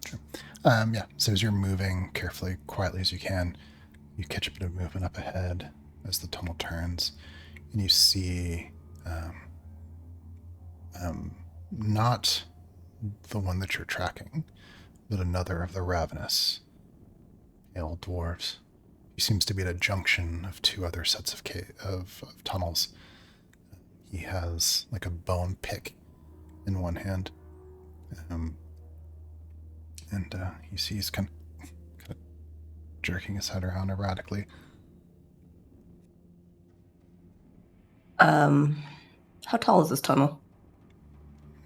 True. Yeah. So as you're moving carefully, quietly as you can, you catch a bit of movement up ahead as the tunnel turns, and you see not the one that you're tracking, but another of the ravenous pale dwarves. He seems to be at a junction of two other sets of tunnels. He has a bone pick in one hand. And you see he's kind of jerking his head around erratically. How tall is this tunnel?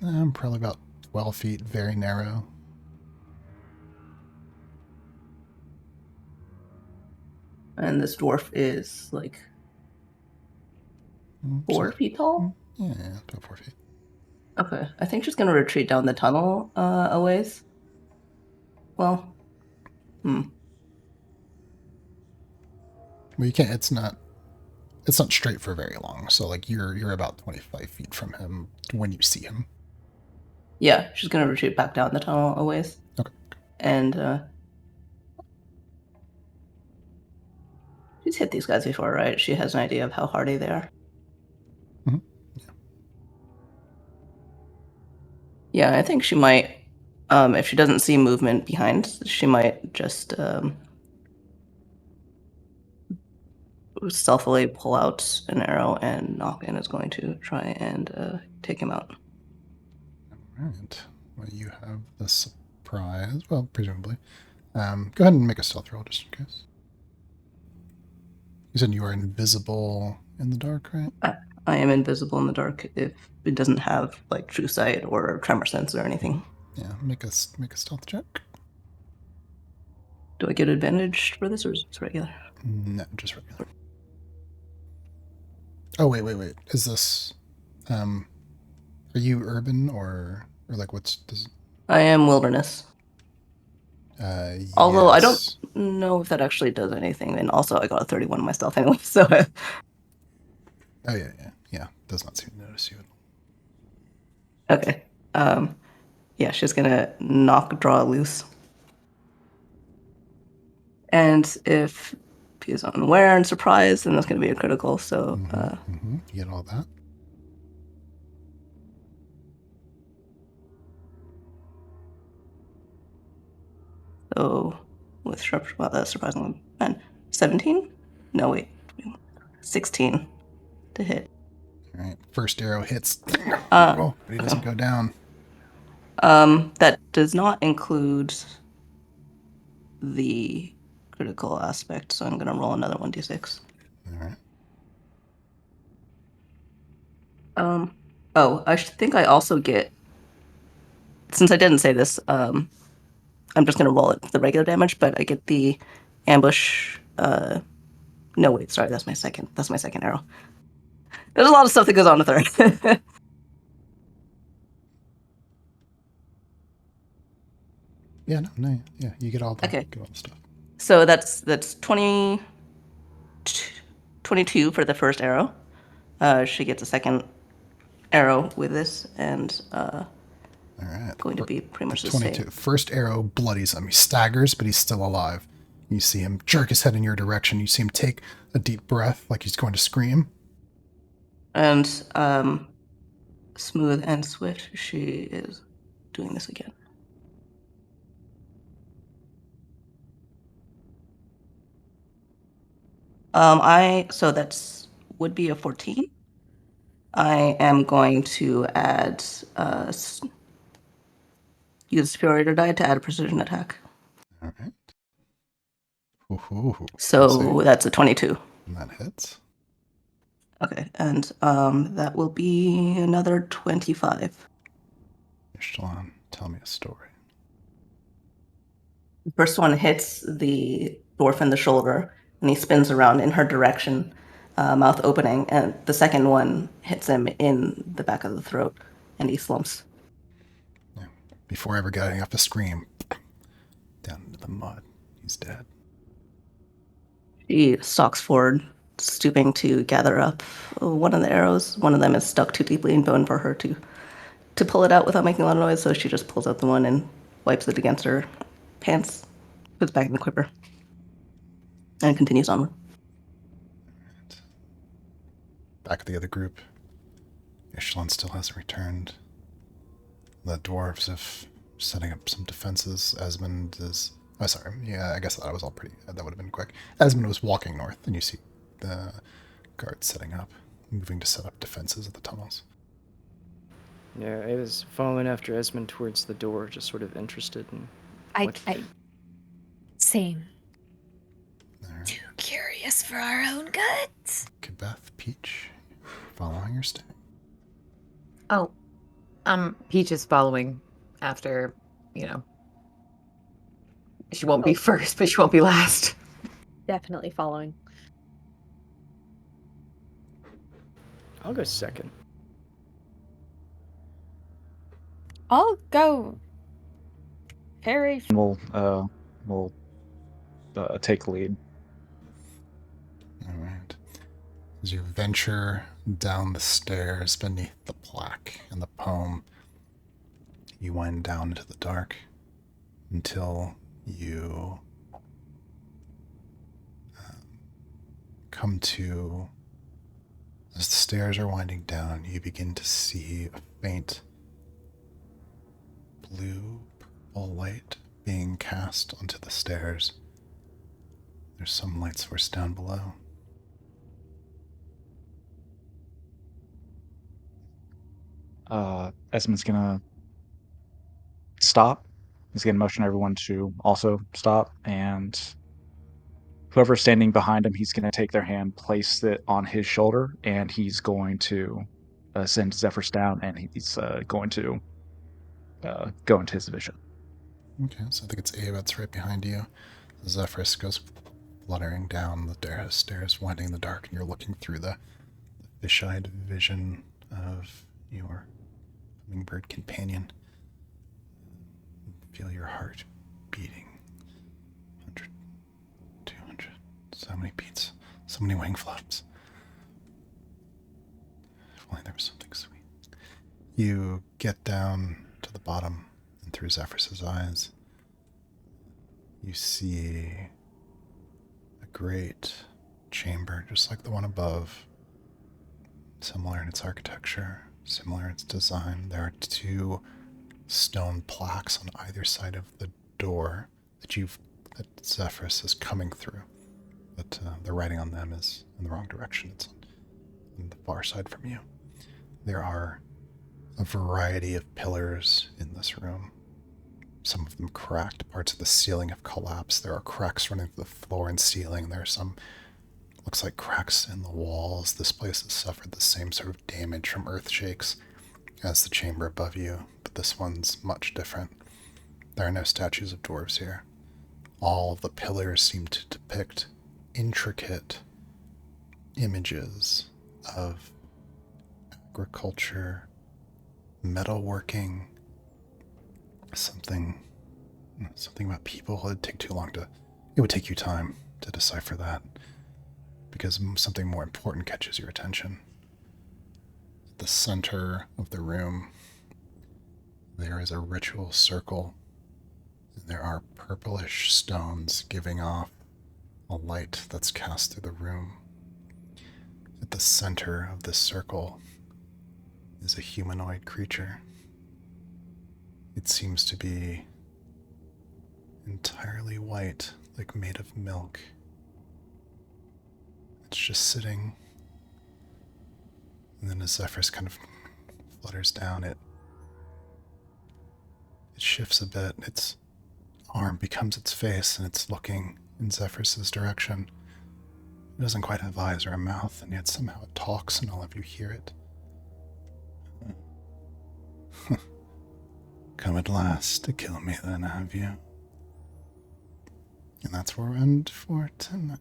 Probably about 12 feet, very narrow. And this dwarf is like 4 feet tall? Yeah, about 4 feet. Okay. I think she's gonna retreat down the tunnel a ways. Well, Well, you can't. It's not straight for very long. So like you're about 25 feet from him when you see him. yeah, she's gonna retreat back down the tunnel a ways. Okay. And she's hit these guys before, right? She has an idea of how hardy they are. Mhm. Yeah, I think she might. If she doesn't see movement behind, she might just stealthily pull out an arrow, and Noggin is going to try and take him out. All right. Well, you have the surprise. Well, presumably. Go ahead and make a stealth roll just in case. You said you are invisible in the dark, right? I am invisible in the dark if it doesn't have like true sight or tremor sense or anything. Yeah. Make a stealth check. Do I get advantage for this, or is it regular? No, just regular. Oh wait. Is this? Are you urban or like what's does? I am wilderness. Although I don't Yes. know if that actually does anything. And also, I got a 31 myself anyway, so. Oh yeah. Does not seem to notice you. Okay. Yeah, she's gonna draw loose. And if he's unaware and surprised, then that's gonna be a critical. So, You get all that. With surprisingly, man, 17? No, wait, 16 to hit. All right. First arrow hits. But he doesn't go down. That does not include the critical aspect, so I'm gonna roll another 1d6. All right. I think I also get, since I didn't say this, I'm just gonna roll it the regular damage, but I get the ambush. No, wait, sorry, that's my second arrow. There's a lot of stuff that goes on with her. Yeah, no, yeah, you get all the stuff. So that's 22 for the first arrow. She gets a second arrow with this, and All right. going to be pretty much the 22. same. First arrow bloodies him. He staggers, but he's still alive. You see him jerk his head in your direction. You see him take a deep breath like he's going to scream. And smooth and swift, she is doing this again. So that's would be a 14. I am going to add use superior die to add a precision attack. All right. Ooh, so that's a 22. And that hits. Okay, and that will be another 25. Shalon, tell me a story. The first one hits the dwarf in the shoulder, and he spins around in her direction, mouth opening, and the second one hits him in the back of the throat, and he slumps. Yeah. Before ever getting up to scream, down into the mud, he's dead. She stalks forward, stooping to gather up one of the arrows. One of them is stuck too deeply in bone for her to pull it out without making a lot of noise, so she just pulls out the one and wipes it against her pants, puts it back in the quiver, and continues onward. Right. Back at the other group, Ishlon still hasn't returned. The dwarves have setting up some defenses. Esmond is... Oh, sorry. Yeah, I guess that was all pretty... That would have been quick. Esmond was walking north, and you see the guards setting up, moving to set up defenses at the tunnels. Yeah, I was following after Esmond towards the door, just sort of interested in Same. All right. Too curious for our own good. Beth, Peach, following or staying? Oh, Peach is following after, she won't be first, but she won't be last. Definitely following. I'll go second. I'll go very. We'll take lead. All right. As you venture down the stairs beneath the plaque and the poem, you wind down into the dark until you come to, as the stairs are winding down, you begin to see a faint blue purple light being cast onto the stairs. There's some light source down below. Esmond's gonna stop. He's gonna motion everyone to also stop, and whoever's standing behind him, he's gonna take their hand, place it on his shoulder, and he's going to send Zephyrus down, and he's going to go into his vision. Okay, so I think it's Ava. It's right behind you. Zephyrus goes fluttering down the stairs, winding in the dark, and you're looking through the fish-eyed vision of your hummingbird companion. Feel your heart beating. 100, 200, so many beats, so many wing flaps. If only there was something sweet. You get down to the bottom, and through Zephyrus's eyes, you see a great chamber, just like the one above, similar in its architecture, similar in its design. There are two stone plaques on either side of the door that Zephyrus is coming through, but the writing on them is in the wrong direction. It's on the far side from you. There are a variety of pillars in this room. Some of them cracked. Parts of the ceiling have collapsed. There are cracks running through the floor and ceiling. There are some, looks like, cracks in the walls. This place has suffered the same sort of damage from earth shakes as the chamber above you, but this one's much different. There are no statues of dwarves here. All of the pillars seem to depict intricate images of agriculture, metalworking, something about people. It would take you time to decipher that, because something more important catches your attention. At the center of the room, there is a ritual circle, and there are purplish stones giving off a light that's cast through the room. At the center of this circle is a humanoid creature. It seems to be entirely white, like made of milk. It's just sitting, and then as Zephyrus kind of flutters down, it shifts a bit. Its arm becomes its face, and it's looking in Zephyrus's direction. It doesn't quite have eyes or a mouth, and yet somehow it talks, and all of you hear it. Come at last to kill me, then, have you? And that's where we're end for tonight.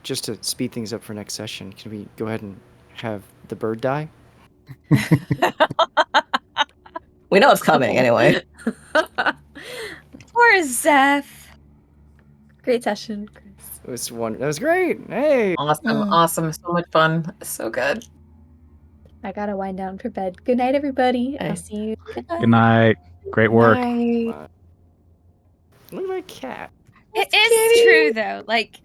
Just to speed things up for next session, can we go ahead and have the bird die? We know it's coming anyway. Poor Zeph. Great session, Chris. That was great. Hey. Awesome. So much fun. So good. I gotta wind down for bed. Good night, everybody. I'll see you. Good night. Great work. Night. Look at my cat. It is true, though. Like,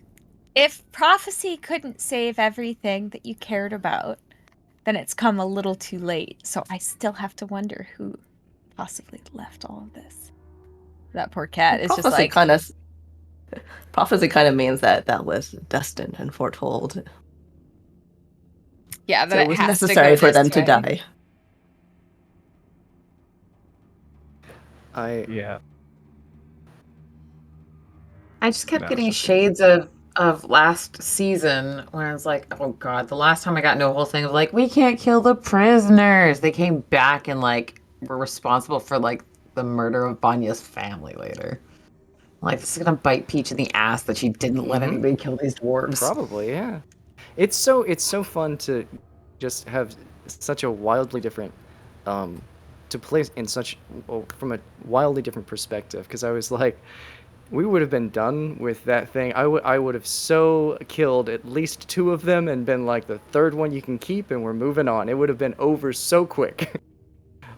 if prophecy couldn't save everything that you cared about, then it's come a little too late. So I still have to wonder who possibly left all of this. That poor cat is just like... Prophecy kind of means that was destined and foretold. Yeah, that so it was necessary for them to die. Yeah. I just kept No, getting it's just- shades of last season when I was like, oh god, the last time I got into a whole thing of like, we can't kill the prisoners. They came back and like were responsible for like the murder of Banya's family later. Like, this is gonna bite Peach in the ass that she didn't let anybody kill these dwarves. Probably, yeah. It's so fun to just have such a wildly different to play in such from a wildly different perspective, because I was like, we would have been done with that thing. I would have so killed at least 2 of them and been like, the third one you can keep and we're moving on. It would have been over so quick.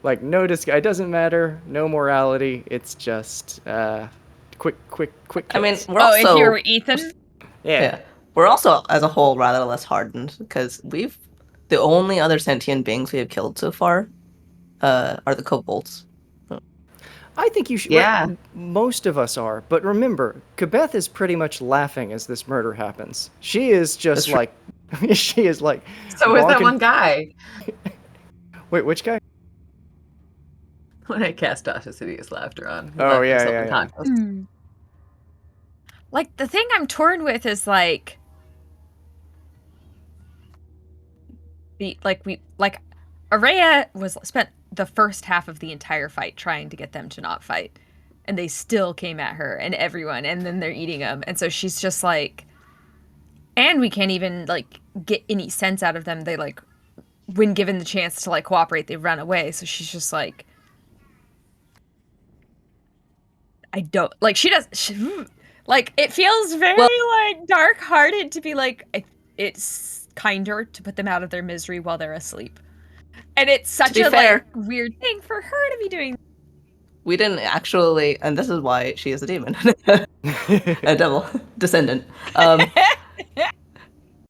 Like, no it doesn't matter, no morality, it's just quick kills. I mean, we're Oh, also if you're Ethan? yeah, we're also as a whole rather less hardened because the only other sentient beings we have killed so far are the kobolds. I think you should. Yeah. Most of us are, but remember, Kabeth is pretty much laughing as this murder happens. She is just That's like, she is like. So is that bonking- one guy. Wait, which guy? When I cast Dasha's hideous laughter on. He Oh, left yeah, himself yeah, yeah. unconscious. Like, the thing I'm torn with is like Araya spent the first half of the entire fight trying to get them to not fight, and they still came at her and everyone, and then they're eating them, and so she's just like, and we can't even like get any sense out of them. They like, when given the chance to like cooperate, they run away. So she's just like, I don't like. Like, it feels very like dark-hearted to be like, it's kinder to put them out of their misery while they're asleep. And it's such a fair, like weird thing for her to be doing. we didn't actually, and this is why she is a demon, a devil descendant.